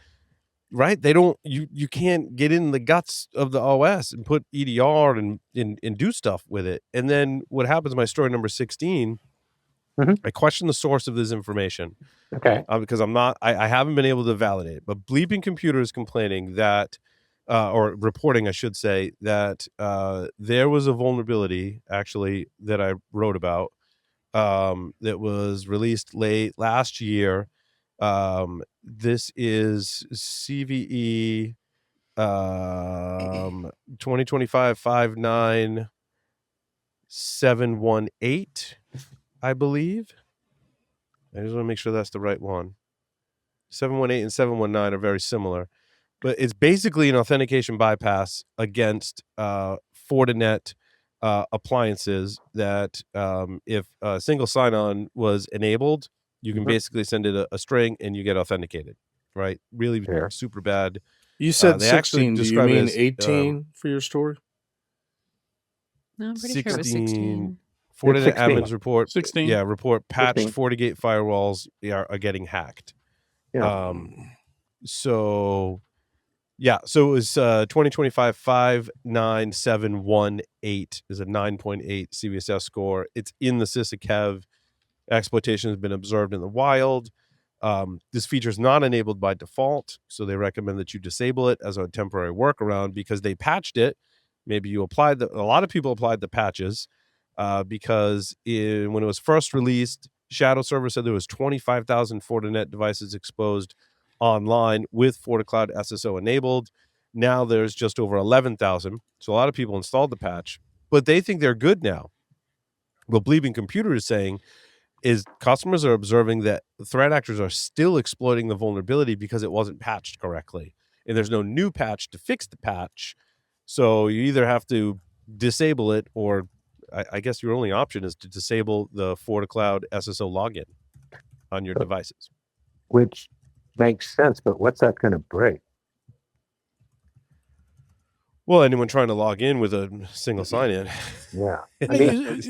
right? They don't. You can't get in the guts of the OS and put EDR and do stuff with it. And then what happens? My story number 16. I question the source of this information. Okay. Because I haven't been able to validate it. But Bleeping Computer is complaining that, or reporting, I should say, that there was a vulnerability actually that I wrote about that was released late last year. This is CVE 2025-59718, I believe. I just want to make sure that's the right one. 718 and 719 are very similar, but it's basically an authentication bypass against Fortinet appliances that if a single sign-on was enabled, you can basically send it a string and you get authenticated, right? Really super bad. You said they 16. Do you mean as, 18 for your story? No, I'm pretty sure it was 16. Fortinet admins report 16. Yeah, report patched 16. FortiGate firewalls are getting hacked. Yeah. So it was 2025-59718 is a 9.8 CVSS score. It's in the SysAkev. Exploitation has been observed in the wild. This feature is not enabled by default, so they recommend that you disable it as a temporary workaround because they patched it. Maybe you applied a lot of people applied the patches because when it was first released, Shadow Server said there was 25,000 Fortinet devices exposed online with FortiCloud SSO enabled. Now there's just over 11,000. So a lot of people installed the patch, but they think they're good now. What Bleeping Computer is saying is customers are observing that threat actors are still exploiting the vulnerability because it wasn't patched correctly. And there's no new patch to fix the patch. So you either have to disable it or I guess your only option is to disable the FortiCloud SSO login on your devices. Which makes sense, but what's that going to break? Well, anyone trying to log in with a single sign-in. Yeah.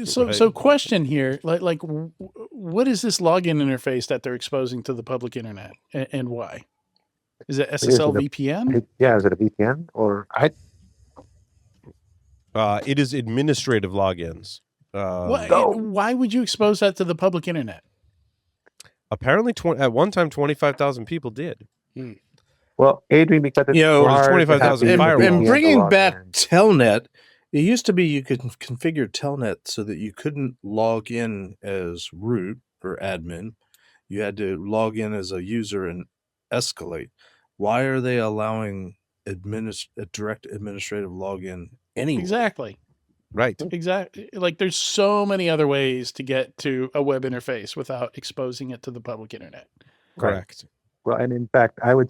So question here, like, what is this login interface that they're exposing to the public internet, and why? Is it SSL VPN? Is it a VPN or it is administrative logins. Why would you expose that to the public internet? Apparently, at one time, 25,000 people did. Well, Adrian, because it's 25,000 firewalls. And bringing back Telnet, it used to be you could configure Telnet so that you couldn't log in as root or admin. You had to log in as a user and escalate. Why are they allowing a direct administrative login anyway? Exactly. Right. Exactly. Like there's so many other ways to get to a web interface without exposing it to the public internet. Correct. Well, and in fact, I would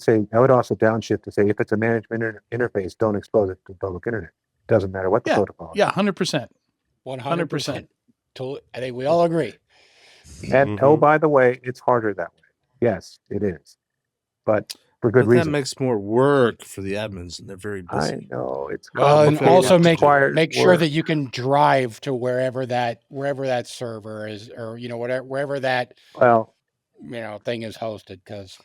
also downshift to say if it's a management interface, don't expose it to the public internet. Doesn't matter what the protocol is. Yeah, 100%. 100%. Totally. I think we all agree. And oh, by the way, it's harder that way. Yes, it is. But for good reason. That makes more work for the admins, and they're very busy. I know it's and also make sure work. that you can drive to wherever that server is, or wherever that thing is hosted. Because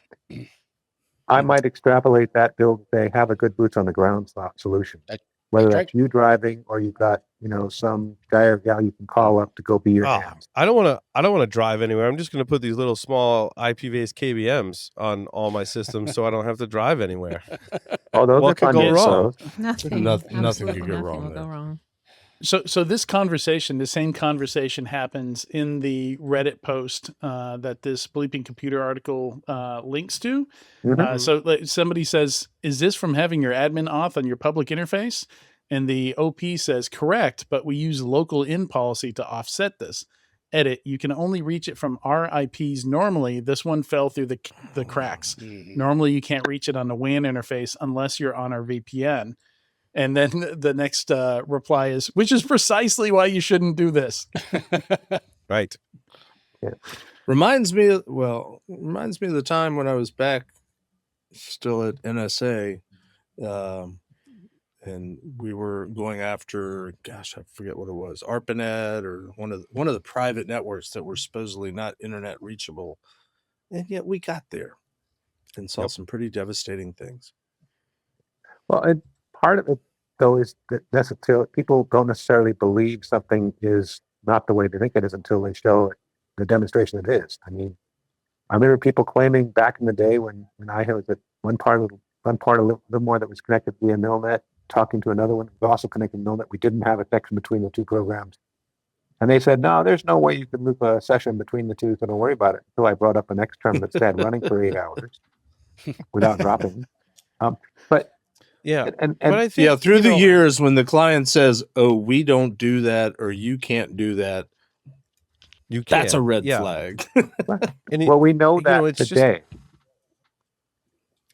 I might extrapolate that build. They have a good boots on the ground solution. Whether that's you driving or you've got some guy or gal you can call up to go be your hands. I don't want to drive anywhere. I'm just going to put these little small IP-based KVMs on all my systems so I don't have to drive anywhere. What could go wrong? Nothing. Nothing could go wrong. So this conversation, the same conversation happens in the Reddit post that this Bleeping Computer article links to. So somebody says, is this from having your admin auth on your public interface? And the OP says, correct, but we use local in policy to offset this. Edit, you can only reach it from our IPs normally. This one fell through the cracks. Normally you can't reach it on the WAN interface unless you're on our VPN. And then the next reply is, which is precisely why you shouldn't do this. Right. Yeah. Reminds me of the time when I was back still at NSA, and we were going after, gosh, I forget what it was, ARPANET or one of the private networks that were supposedly not internet reachable, and yet we got there and saw some pretty devastating things. Well, and part of it, though, is that people don't necessarily believe something is not the way they think it is until they show it, the demonstration it is. I mean, I remember people claiming back in the day when I was at one part a little more that was connected via Milnet, talking to another one that was also connected to Milnet. We didn't have a connection between the two programs. And they said, no, there's no way you can move a session between the two, so don't worry about it. Until I brought up an external that stayed running for 8 hours without dropping. But yeah, and but I think, through the years when the client says, "Oh, we don't do that," or "You can't do that," that's a red flag. Well, we know that today.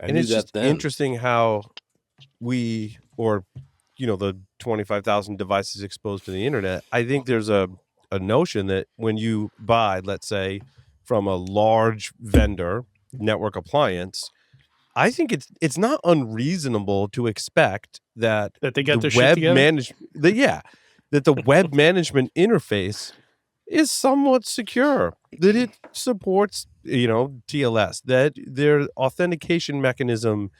And it's just interesting how the 25,000 devices exposed to the internet. I think there's a notion that when you buy, let's say, from a large vendor network appliance, I think it's not unreasonable to expect that they got their shit together. That the web management interface is somewhat secure, that it supports, TLS, that their authentication mechanism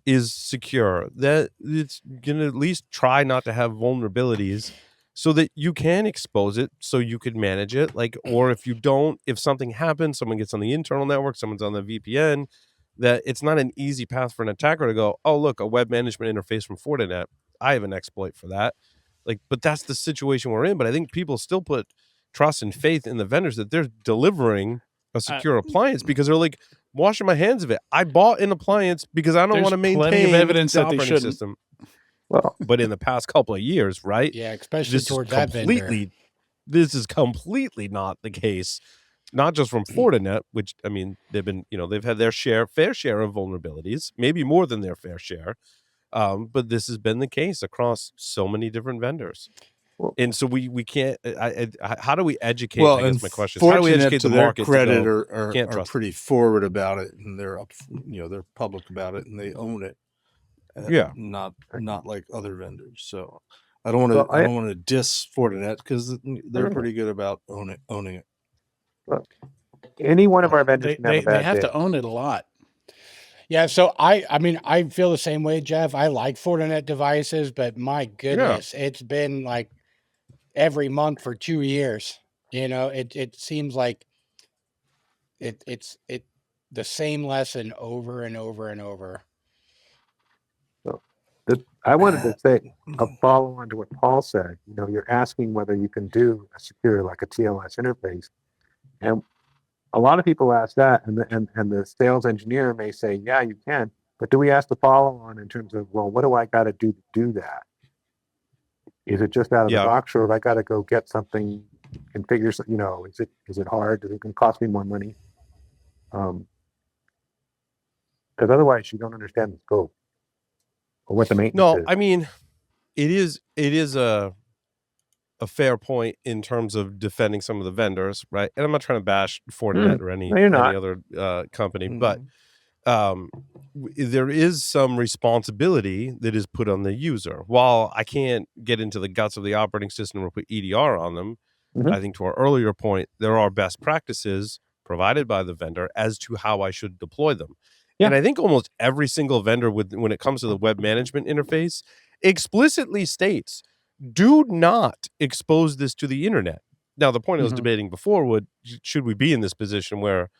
is secure, that it's going to at least try not to have vulnerabilities so that you can expose it, so you could manage it. Or if something happens, someone gets on the internal network, someone's on the VPN, that it's not an easy path for an attacker to go, oh, look, a web management interface from Fortinet, I have an exploit for that. But that's the situation we're in. But I think people still put trust and faith in the vendors that they're delivering a secure appliance, because they're like, washing my hands of it. I bought an appliance because I don't want to maintain plenty of evidence the that they operating shouldn't. system. Well, but in the past couple of years, right? Yeah, especially towards that vendor. This is completely not the case. Not just from Fortinet, which, I mean, they've had their fair share of vulnerabilities, maybe more than their fair share. But this has been the case across so many different vendors. And so we can't. How do we educate? Well, I guess my question is, how do we educate to the their market? Credit are pretty forward about it, and they're they're public about it, and they own it. Not like other vendors. So I don't want to diss Fortinet, because they're pretty good about owning it. Well, any one of our vendors they have to own it a lot. Yeah, so I mean, I feel the same way, Jeff. I like Fortinet devices, but my goodness, it's been like every month for 2 years. It seems like it's the same lesson over and over and over. So I wanted to say a follow on to what Paul said. You're asking whether you can do a secure, like a TLS interface, and a lot of people ask that, and the sales engineer may say, yeah, you can. But do we ask the follow on in terms of, well, what do I got to do that? Is it just out of the box, or have I got to go get something, configure? Is it hard? Is it going to cost me more money? Because otherwise, you don't understand the scope or what the maintenance is. I mean, it is a fair point in terms of defending some of the vendors, right? And I'm not trying to bash Fortinet or any other company, but there is some responsibility that is put on the user. While I can't get into the guts of the operating system or put EDR on them, I think to our earlier point, there are best practices provided by the vendor as to how I should deploy them. Yeah. And I think almost every single vendor, when it comes to the web management interface, explicitly states, do not expose this to the internet. Now, the point I was debating before should we be in this position where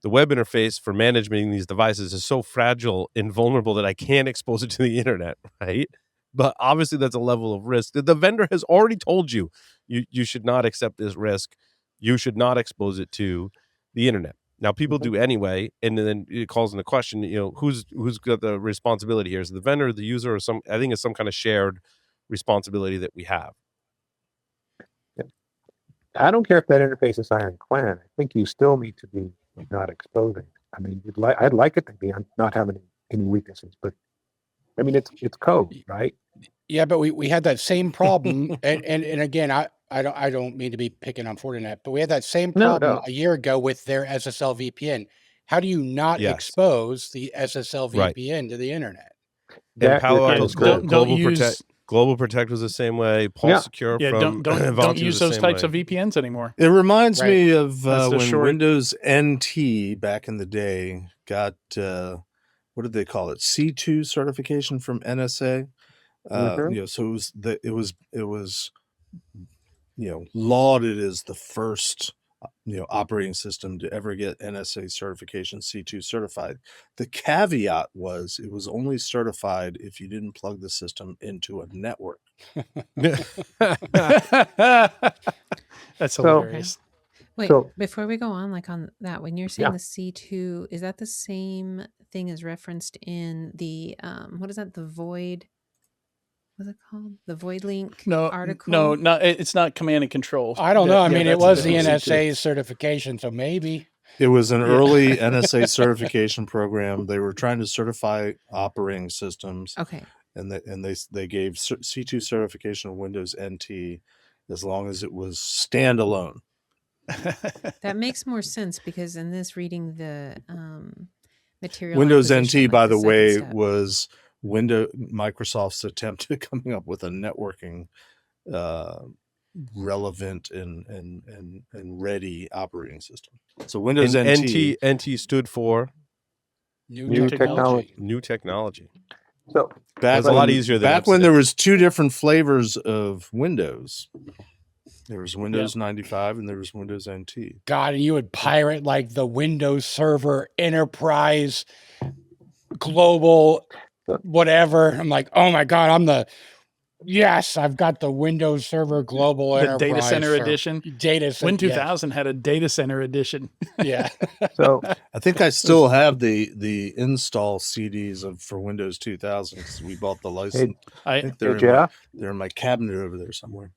the web interface for managing these devices is so fragile and vulnerable that I can't expose it to the internet, right? But obviously that's a level of risk that the vendor has already told you should not accept this risk. You should not expose it to the internet. Now, people do anyway, and then it calls into question, who's got the responsibility here? Is it the vendor, the user, or I think it's some kind of shared responsibility that we have. I don't care if that interface is ironclad. I think you still need to be not exposing. I mean, I'd like it to be not having any weaknesses, but I mean, it's code, right? Yeah, but we had that same problem, and again, I don't mean to be picking on Fortinet, but we had that same problem a year ago with their SSL VPN. How do you not Yes. expose the SSL Right. VPN to the internet? And That Palo is Alto's great. Global Protect was the same way. Pulse Yeah. Secure Yeah, from don't Ivanti use was the those same types way. of VPNs anymore. It reminds Right. me of That's the when short- Windows NT back in the day got what did they call it? C2 certification from NSA. So it was lauded as the first operating system to ever get NSA certification, C2 certified. The caveat was it was only certified if you didn't plug the system into a network. That's hilarious. Wait, So- before we go on, like on that, when you're saying Yeah. the C2, is that the same thing as referenced in the what is that? The void? What's it called? The void link article? No, it's not command and control. I don't know. I Yeah, mean, it that's was the different. NSA certification, so maybe. It was an early NSA certification program. They were trying to certify operating systems, Okay. and they gave C2 certification of Windows NT as long as it was standalone. That makes more sense because in this reading the material Windows acquisition, NT, like by the second way, step. was Microsoft's attempt at coming up with a networking relevant and ready operating system. So Windows And NT, NT stood for New technology. new technology. So back It's a lot when- easier than back when Epson. there was two different flavors of Windows. There was Windows 95 and there was Windows NT. God, and you would pirate like the Windows Server Enterprise Global whatever. I'm like, oh my God, I've got the Windows Server Global The Enterprise. data center Server. edition. Data center. Win 2000 had a data center edition. Yeah. so I think I still have the install CDs for Windows 2000 because we bought the license. I think they're Jeff, they're in my cabinet over there somewhere.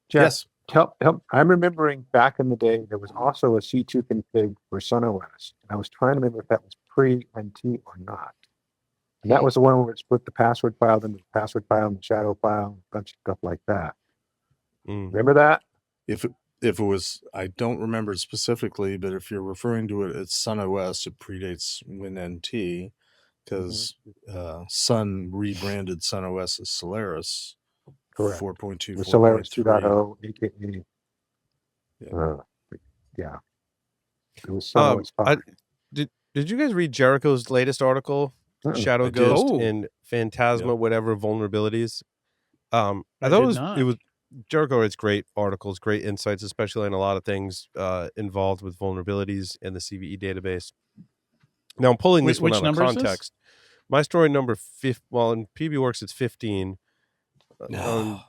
Jeff, Yes. help. I'm remembering back in the day there was also a C2 config for SunOS. And I was trying to remember if that was pre-NT or not. And that was the one where it split the password file into the password file and the shadow file, a bunch of stuff like that. Remember that? If it was, I don't remember specifically, but if you're referring to it as SunOS, it predates WinNT because Sun rebranded SunOS as Solaris. Correct. 4.2, The Solaris 4.3. 2.0, aka. Yeah. It was Um, SunOS 5. Did you guys read Jericho's latest article? Shadow I did. Ghost Oh. and Phantasma, whatever vulnerabilities. I I thought did it was Jericho writes great articles, great insights, especially on a lot of things involved with vulnerabilities and the CVE database. Now I'm pulling this one Which out of number is this? context. My story number 5. Well, in PBWorks it's 15. On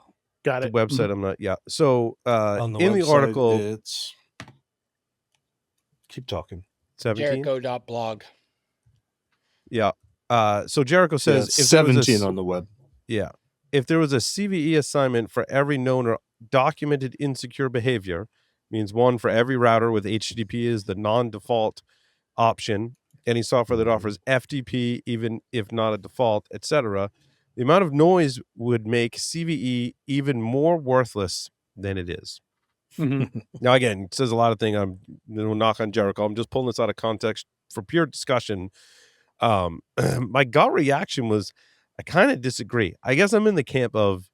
Got the it. website, I'm not. Yeah. So On the in the website, article, it's keep talking. 17. Jericho.blog. Yeah. So Jericho says It's if there was a 17 on the web. Yeah. If there was a CVE assignment for every known or documented insecure behavior, means one for every router with HTTP is the non-default option, any software that offers FTP, even if not a default, etc., the amount of noise would make CVE even more worthless than it is. Now, again, it says a lot of things. I'm no knock on Jericho. I'm just pulling this out of context for pure discussion. My gut reaction was I kind of disagree. I guess I'm in the camp of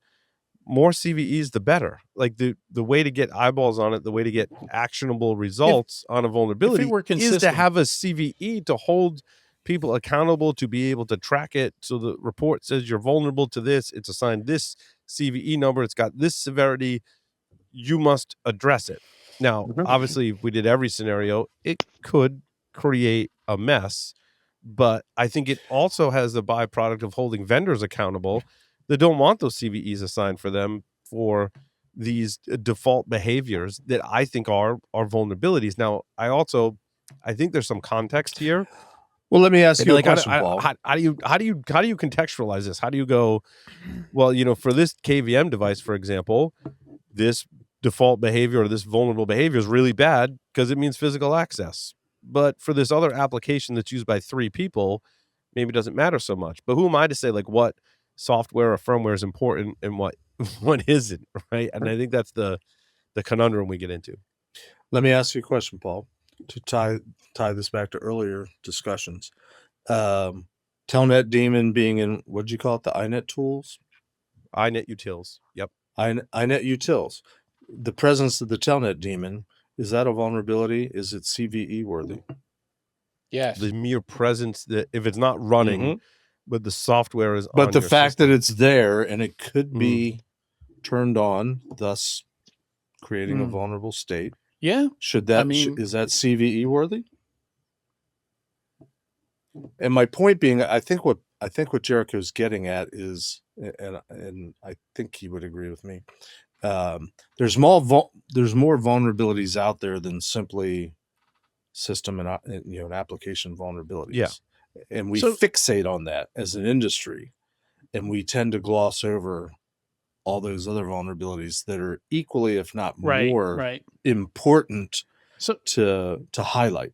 more CVEs, the better. Like the way to get eyeballs on it, the way to get actionable results on a vulnerability were is to consistent. have a CVE to hold people accountable, to be able to track it. So the report says you're vulnerable to this. It's assigned this CVE number. It's got this severity. You must address it. Now, obviously, if we did every scenario, it could create a mess. But I think it also has the byproduct of holding vendors accountable that don't want those CVEs assigned for them for these default behaviors that I think are vulnerabilities. Now, I think there's some context here. Well, let me ask you a Like, question, Paul. how do you contextualize this? How do you go, well, for this KVM device, for example, this default behavior or this vulnerable behavior is really bad because it means physical access. But for this other application that's used by 3 people, maybe it doesn't matter so much. But who am I to say like what software or firmware is important and what isn't, right? And I think that's the conundrum we get into. Let me ask you a question, Paul. to tie this back to earlier discussions. Telnet daemon being in, what'd you call it? The iNet tools? iNet utils. Yep. iNet utils. The presence of the Telnet daemon, is that a vulnerability? Is it CVE worthy? Yes. The mere presence, that if it's not running, but the software is but on the your fact system. that it's there and it could be turned on, thus creating a vulnerable state. Yeah. Should that, is that CVE worthy? And my point being, I think what Jericho's getting at is, and I think he would agree with me. There's more vulnerabilities out there than simply system and and application vulnerabilities. Yeah. And we fixate on that as an industry, and we tend to gloss over all those other vulnerabilities that are equally, if not more, important to highlight.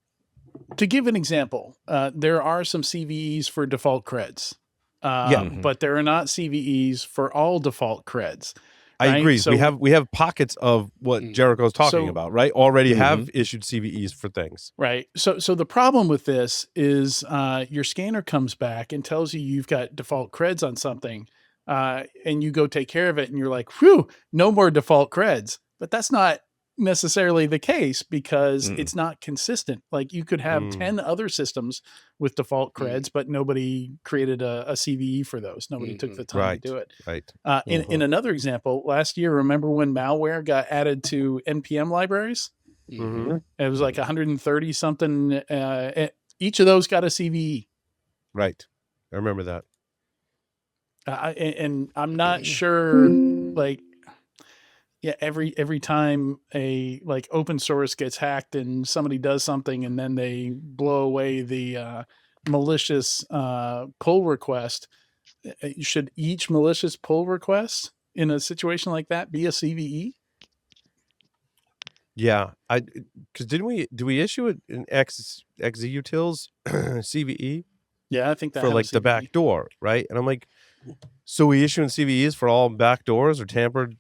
To give an example, there are some CVEs for default creds, but there are not CVEs for all default creds. I agree. So we have pockets of what Jericho's talking about, right? Already have issued CVEs for things. Right. So the problem with this is your scanner comes back and tells you you've got default creds on something, and you go take care of it, and you're like, whew, no more default creds. But that's not necessarily the case, because it's not consistent. Like, you could have 10 other systems with default creds, but nobody created a CVE for those. Nobody took the time to do it. Right. In another example, last year, remember when malware got added to NPM libraries? It was like 130 something. Each of those got a CVE. Right. I remember that. And I'm not sure, like, every time a open source gets hacked and somebody does something and then they blow away the malicious pull request, should each malicious pull request in a situation like that be a CVE? Yeah, because do we issue an exutils CVE? Yeah, I think that for like the back door, right? And I'm like, so we issuing CVEs for all back doors or tampered,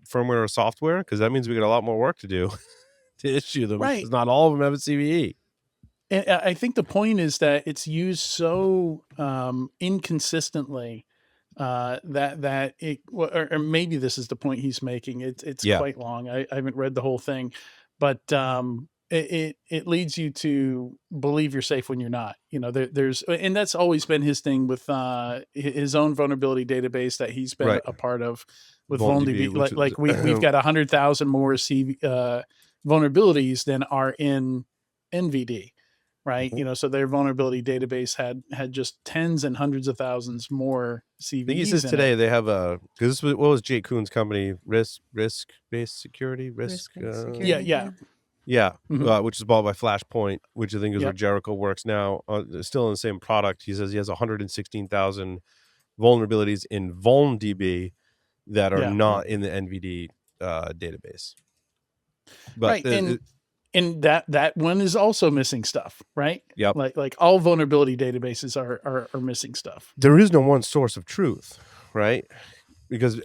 firmware or software? Because that means we got a lot more work to do to issue them. Right. Because not all of them have a CVE. And I think the point is that it's used so inconsistently that it, or maybe this is the point he's making. It's quite long. I haven't read the whole thing, but it leads you to believe you're safe when you're not. There's, and that's always been his thing with his own vulnerability database that he's been a part of with VulnDB. Like we've got 100,000 more vulnerabilities than are in NVD. Right. So their vulnerability database had just tens and hundreds of thousands more CVEs. I think he says today they have because what was Jay Kuhn's company, risk-based security, yeah, which is bought by Flashpoint, which I think is where Jericho works now. Still in the same product. He says he has 116,000 vulnerabilities in VulnDB that are not in the NVD database. But and that one is also missing stuff, right? Yep. Like all vulnerability databases are missing stuff. There is no one source of truth, right? Because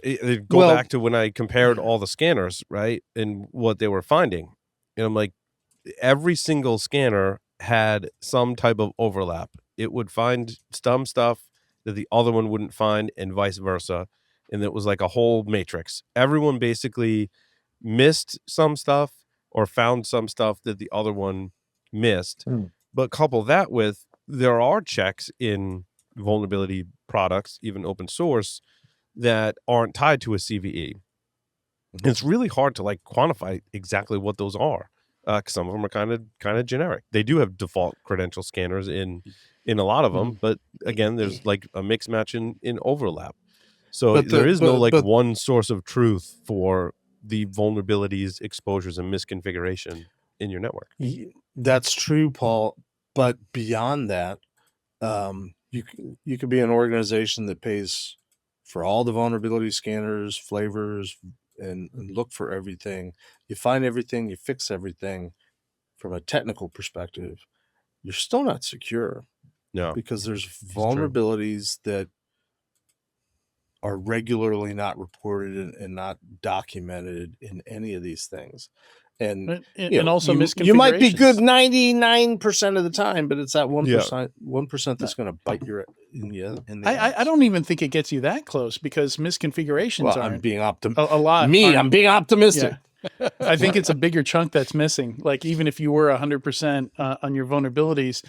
go back to when I compared all the scanners, right, and what they were finding. And I'm like, every single scanner had some type of overlap. It would find some stuff that the other one wouldn't find, and vice versa. And it was like a whole matrix. Everyone basically missed some stuff or found some stuff that the other one missed. But couple that with, there are checks in vulnerability products, even open source, that aren't tied to a CVE. And it's really hard to quantify exactly what those are. Some of them are kind of generic. They do have default credential scanners in a lot of them, but again, there's a mix match in overlap. So there is no one source of truth for the vulnerabilities, exposures, and misconfiguration in your network. That's true, Paul. But beyond that, you could be an organization that pays for all the vulnerability scanners, flavors, and look for everything. You find everything, you fix everything. From a technical perspective, you're still not secure. No, because there's vulnerabilities that are regularly not reported and not documented in any of these things. And and also you might be good misconfigurations. 99% of the time, but it's that 1% that's going to bite you in the ass. I don't even think it gets you that close, because misconfigurations I'm aren't being a lot. I'm being optimistic. Yeah. I think it's a bigger chunk that's missing. Like, even if you were 100% on your vulnerabilities,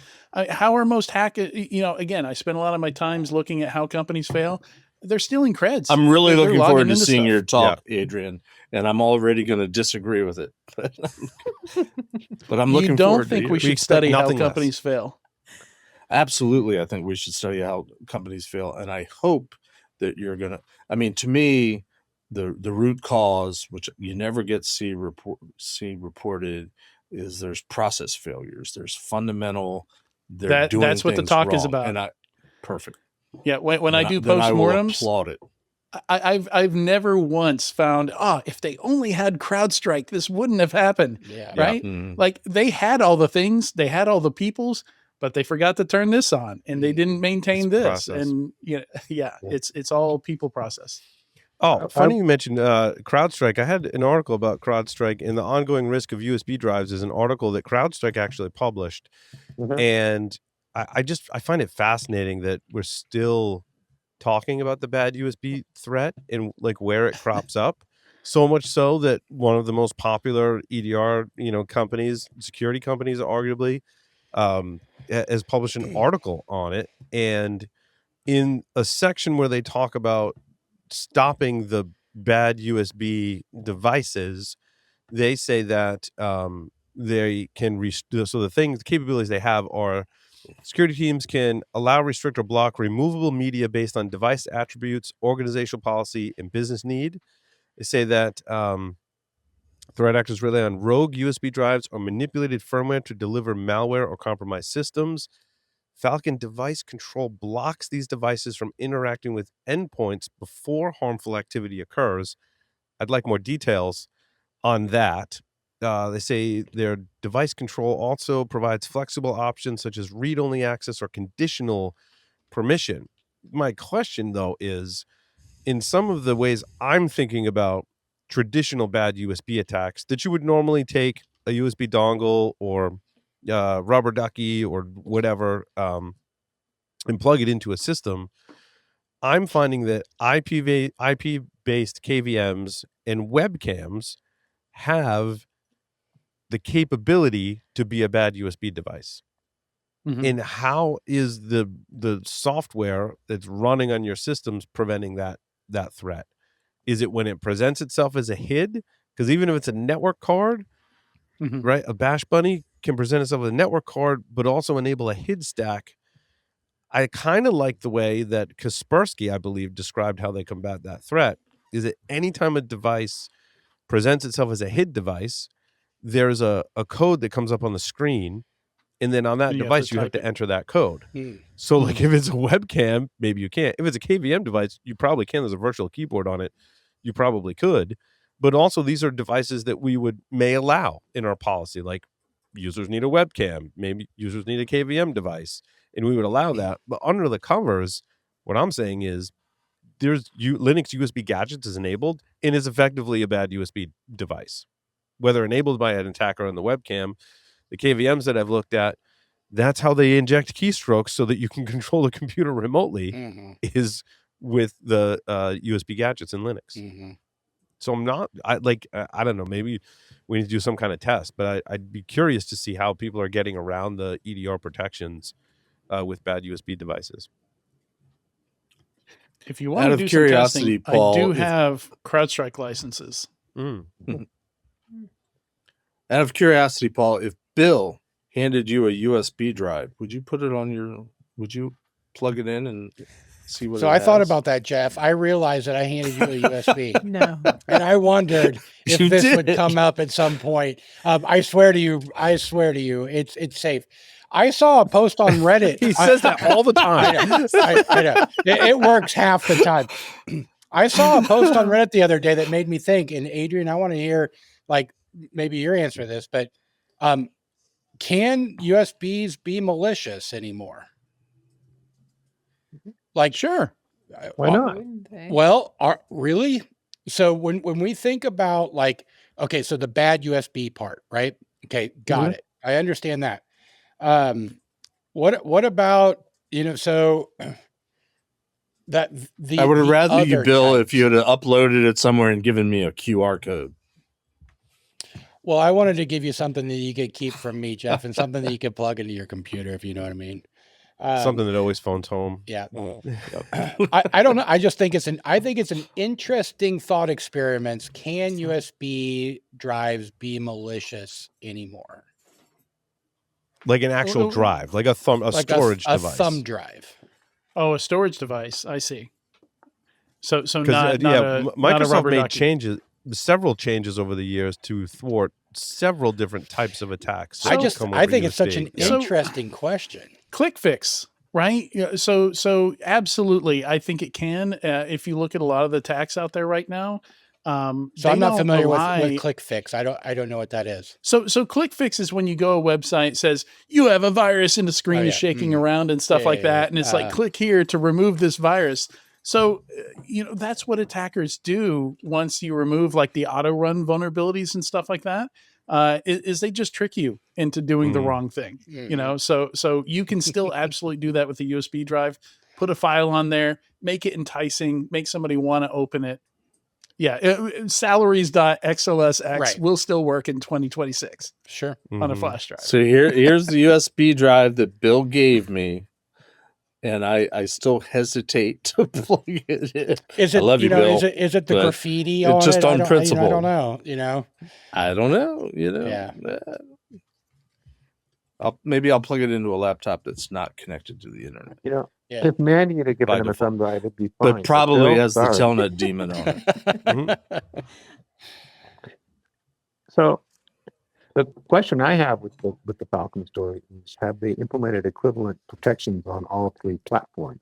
how are most hackers? Again, I spend a lot of my times looking at how companies fail. They're stealing creds. I'm really They're looking forward to into seeing stuff. your talk, Adrian, and I'm already going to disagree with it. But I'm looking You don't forward think to we it. should study how companies fail? Absolutely. I think we should study how companies fail. And I hope that you're going to, to me, the root cause, which you never get see reported, is there's process failures. There's fundamental, that's what the talk is about. And perfect. Yeah. When I do postmortems, applaud it. I've never once found, if they only had CrowdStrike, this wouldn't have happened. Yeah. Right. Mm-hmm. Like, they had all the things, they had all the peoples, but they forgot to turn this on, and they didn't maintain this. Process. And it's all people process. Oh, funny you mentioned CrowdStrike. I had an article about CrowdStrike, and the ongoing risk of USB drives is an article that CrowdStrike actually published. Mhm. And I find it fascinating that we're still talking about the bad USB threat and like where it crops up. So much so that one of the most popular EDR, companies, security companies, arguably, has published an article on it. And in a section where they talk about stopping the bad USB devices, they say that they can the capabilities they have are: security teams can allow, restrict, or block removable media based on device attributes, organizational policy, and business need. They say that threat actors rely on rogue USB drives or manipulated firmware to deliver malware or compromise systems. Falcon Device Control blocks these devices from interacting with endpoints before harmful activity occurs. I'd like more details on that. They say their device control also provides flexible options such as read-only access or conditional permission. My question, though, is, in some of the ways I'm thinking about traditional bad USB attacks, that you would normally take a USB dongle or rubber ducky or whatever and plug it into a system, I'm finding that IP-based KVMs and webcams have the capability to be a bad USB device. Mhm. And how is the software that's running on your systems preventing that threat? Is it when it presents itself as a HID? Because even if it's a network card, Mhm. right, a Bash Bunny can present itself as a network card, but also enable a HID stack. I kind of like the way that Kaspersky, I believe, described how they combat that threat. Is that anytime a device presents itself as a HID device, there's a code that comes up on the screen, and then on that And device you have to enter that code. So like if it's a webcam, maybe you can't. If it's a KVM device, you probably can. There's a virtual keyboard on it. You probably could. But also these are devices that we may allow in our policy. Like, users need a webcam, maybe users need a KVM device, and we would allow that. But under the covers, what I'm saying is there's Linux USB gadgets is enabled and is effectively a bad USB device. Whether enabled by an attacker on the webcam, the KVMs that I've looked at, that's how they inject keystrokes so that you can control the computer remotely, is with the USB gadgets in Linux. So I don't know, maybe we need to do some kind of test, but I'd be curious to see how people are getting around the EDR protections with bad USB devices. If you want to do some testing, Paul, I do have CrowdStrike licenses. Out of curiosity, Paul, if Bill handed you a USB drive, would you plug it in and see what So I thought about that, Jeff. I realized that I handed you a USB. No. And I wondered if this would come up at some point. I swear to you, it's safe. I saw a post on Reddit. He says that all the time. I know. It works half the time. I saw a post on Reddit the other day that made me think, and Adrian, I want to hear maybe your answer to this, but can USBs be malicious anymore? Sure. Why not? Well, really? So when we think about Okay, so the bad USB part, right? Okay, got it. I understand that. What about, so that I would have rather you, Bill, types. if you had uploaded it somewhere and given me a QR code. Well, I wanted to give you something that you could keep from me, Jeff, and something that you could plug into your computer, if you know what I mean. Something that always phones home. Yeah. I don't know. I just think it's an interesting thought experiment. Can USB drives be malicious anymore? Like an actual drive, like a storage device. A thumb drive. Oh, a storage device. I see. So Microsoft made several changes over the years to thwart several different types of attacks. I think it's such an interesting question. Click fix, right? So absolutely, I think it can. If you look at a lot of the attacks out there right now. So I'm not familiar with click fix. I don't know what that is. So click fix is when you go to a website, says you have a virus and the screen is shaking around and stuff like that. And it's like, click here to remove this virus. So, that's what attackers do once you remove like the auto run vulnerabilities and stuff like that, is they just trick you into doing the wrong thing, so you can still absolutely do that with a USB drive, put a file on there, make it enticing, make somebody want to open it. Yeah. Salaries.xlsx will still work in 2026. Sure. On a flash drive. So here's the USB drive that Bill gave me. And I still hesitate to plug it in. Is it, I love you, Bill, is it the graffiti on just it? on principle. I don't know, I don't know, Yeah. Maybe I'll plug it into a laptop that's not connected to the internet. If Mandiant had given him a thumb drive, it'd be fine. But probably has the Telnet demon on it. So the question I have with the Falcon story is, have they implemented equivalent protections on all three platforms?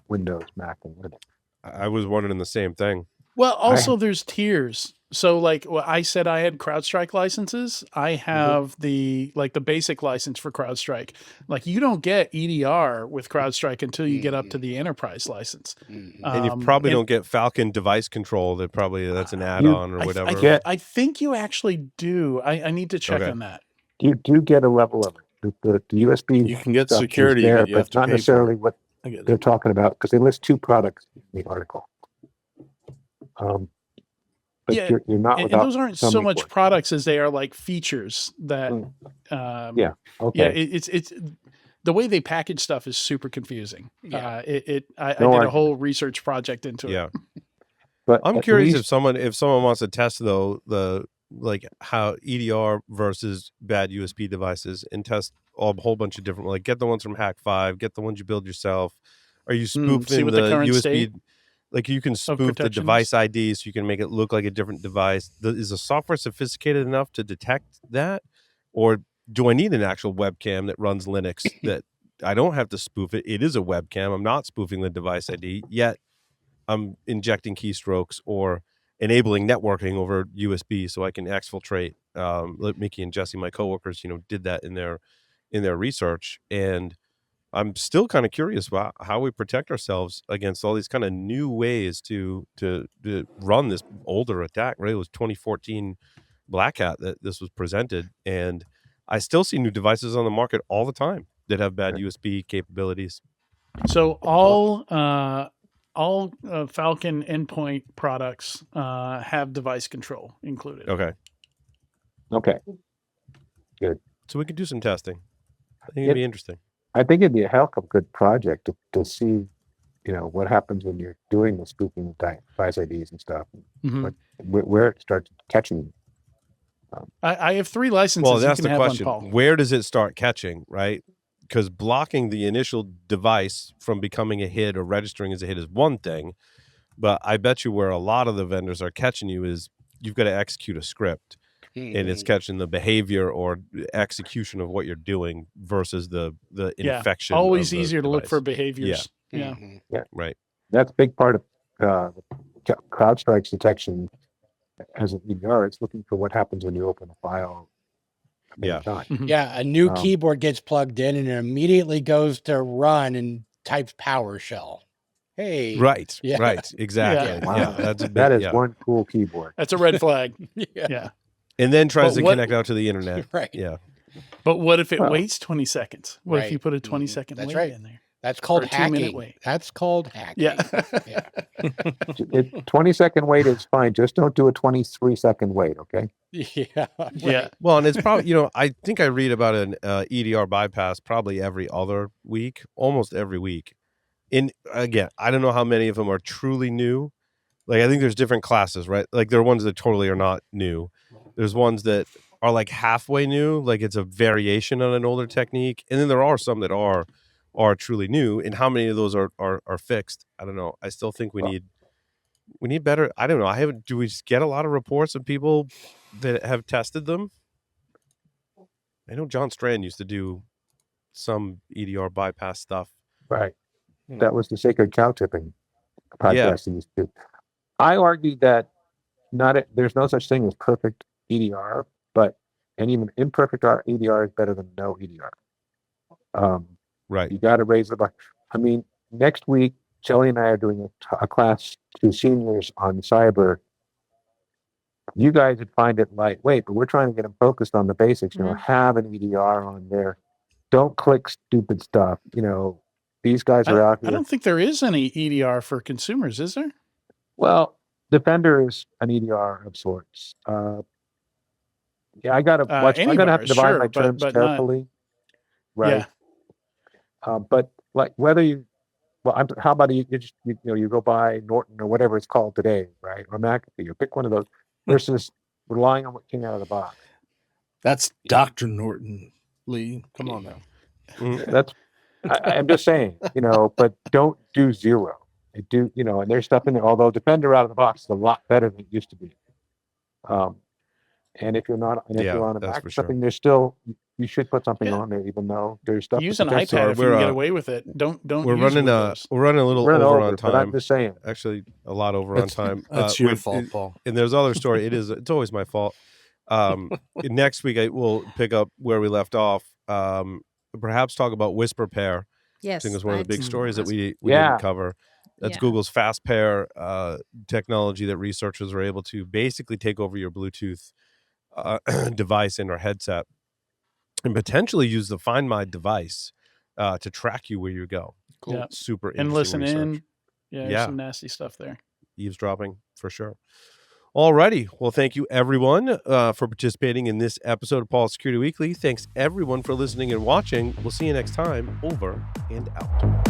Windows, Mac, and Linux. I was wondering the same thing. Well, also there's tiers. So like I said, I had CrowdStrike licenses. I have the basic license for CrowdStrike. Like you don't get EDR with CrowdStrike until you get up to the enterprise license. And you probably don't get Falcon device control. That's an add-on or whatever. I think you actually do. I need to check on that. You do get a level of the USB. You can get security, there, but you have to not pay necessarily what they're talking about, because they list two products in the article. But you're not and those aren't so much products as they are like features that. It's the way they package stuff is super confusing. I did a whole research project into it. But I'm curious if someone wants to test though how EDR versus bad USB devices and test a whole bunch of different, like get the ones from Hack5, get the ones you build yourself. Are you spoofing the USB? State? Like you can spoof the device ID so you can make it look like a different device. Is the software sophisticated enough to detect that? Or do I need an actual webcam that runs Linux that I don't have to spoof it? It is a webcam. I'm not spoofing the device ID, yet I'm injecting keystrokes or enabling networking over USB so I can exfiltrate. Mickey and Jesse, my coworkers, did that in their research. And I'm still kind of curious about how we protect ourselves against all these kind of new ways to run this older attack. Right, it was 2014 Black Hat that this was presented, and I still see new devices on the market all the time that have bad USB capabilities. So all Falcon endpoint products have device control included. Okay. Good. So we could do some testing. I think it'd be interesting. I think it'd be a hell of a good project to see, what happens when you're doing the spoofing device IDs and stuff, where it starts catching. I have 3 licenses. Well, that's the question. Where does it start catching, right? Because blocking the initial device from becoming a hit or registering as a hit is one thing, but I bet you where a lot of the vendors are catching you is you've got to execute a script. And it's catching the behavior or execution of what you're doing versus the infection. Always easier to look for behaviors. Yeah. Right. That's a big part of CrowdStrike's detection as an EDR. It's looking for what happens when you open a file. A new keyboard gets plugged in and it immediately goes to run and types PowerShell. Hey. Right. Exactly. Wow. Yeah, that is one cool keyboard. That's a red flag. Yeah. And then tries But to what- connect out to the internet. Right. Yeah. But what if it Well, waits 20 seconds? What if Right. you put a 20-second That's wait right. in there? That's called Or a 2-minute hacking. wait. That's called hacking. Yeah. Yeah. 20-second wait is fine. Just don't do a 23-second wait, okay? Yeah. Yeah. Well, and it's probably, I think I read about an EDR bypass probably every other week, almost every week. Again, I don't know how many of them are truly new. Like, I think there's different classes, right? Like, there are ones that totally are not new. There's ones that are like halfway new, like it's a variation on an older technique. And then there are some that are truly new. And how many of those are fixed? I don't know. I still think we need better. I don't know. Do we get a lot of reports of people that have tested them? I know John Strand used to do some EDR bypass stuff. Right. That was the sacred cow tipping podcast Yeah. he used to do. I argue that there's no such thing as perfect EDR, and even imperfect EDR is better than no EDR. Right. You got to raise the bar. I mean, next week, Shelly and I are doing a class to seniors on cyber. You guys would find it lightweight, but we're trying to get them focused on the basics. Have an EDR on there. Don't click stupid stuff. These guys are out here. I don't think there is any EDR for consumers, is there? Well, Defender is an EDR of sorts. Yeah, I gotta watch. I'm gonna have to divide my terms carefully. Right. Yeah. But like whether you, how about you just you go buy Norton or whatever it's called today, right? Or McAfee, or pick one of those versus relying on what came out of the box. That's Dr. Norton, Lee. Come on now. That's I'm just saying, but don't do zero. And there's stuff in there. Although Defender out of the box is a lot better than it used to be. And if you're not, if you're on a Mac or something, there's still you should put something on there, even though there's stuff. Use an iPad if you can get away with it. Don't. We're running a little over on time. But I'm just saying, actually, a lot over on time. That's your fault, Paul. And there's other story. It's always my fault. Next week we'll pick up where we left off. Perhaps talk about Whisper Pair. Yes, I think it's one of the big stories that we Yeah. didn't cover. That's Google's fast pair technology that researchers are able to basically take over your Bluetooth device and or headset and potentially use the Find My device to track you where you go. Cool. Yeah. Super And interesting listen research. in. Yeah, some nasty stuff there. Eavesdropping for sure. Alrighty. Well, thank you everyone for participating in this episode of Paul Security Weekly. Thanks everyone for listening and watching. We'll see you next time. Over and out.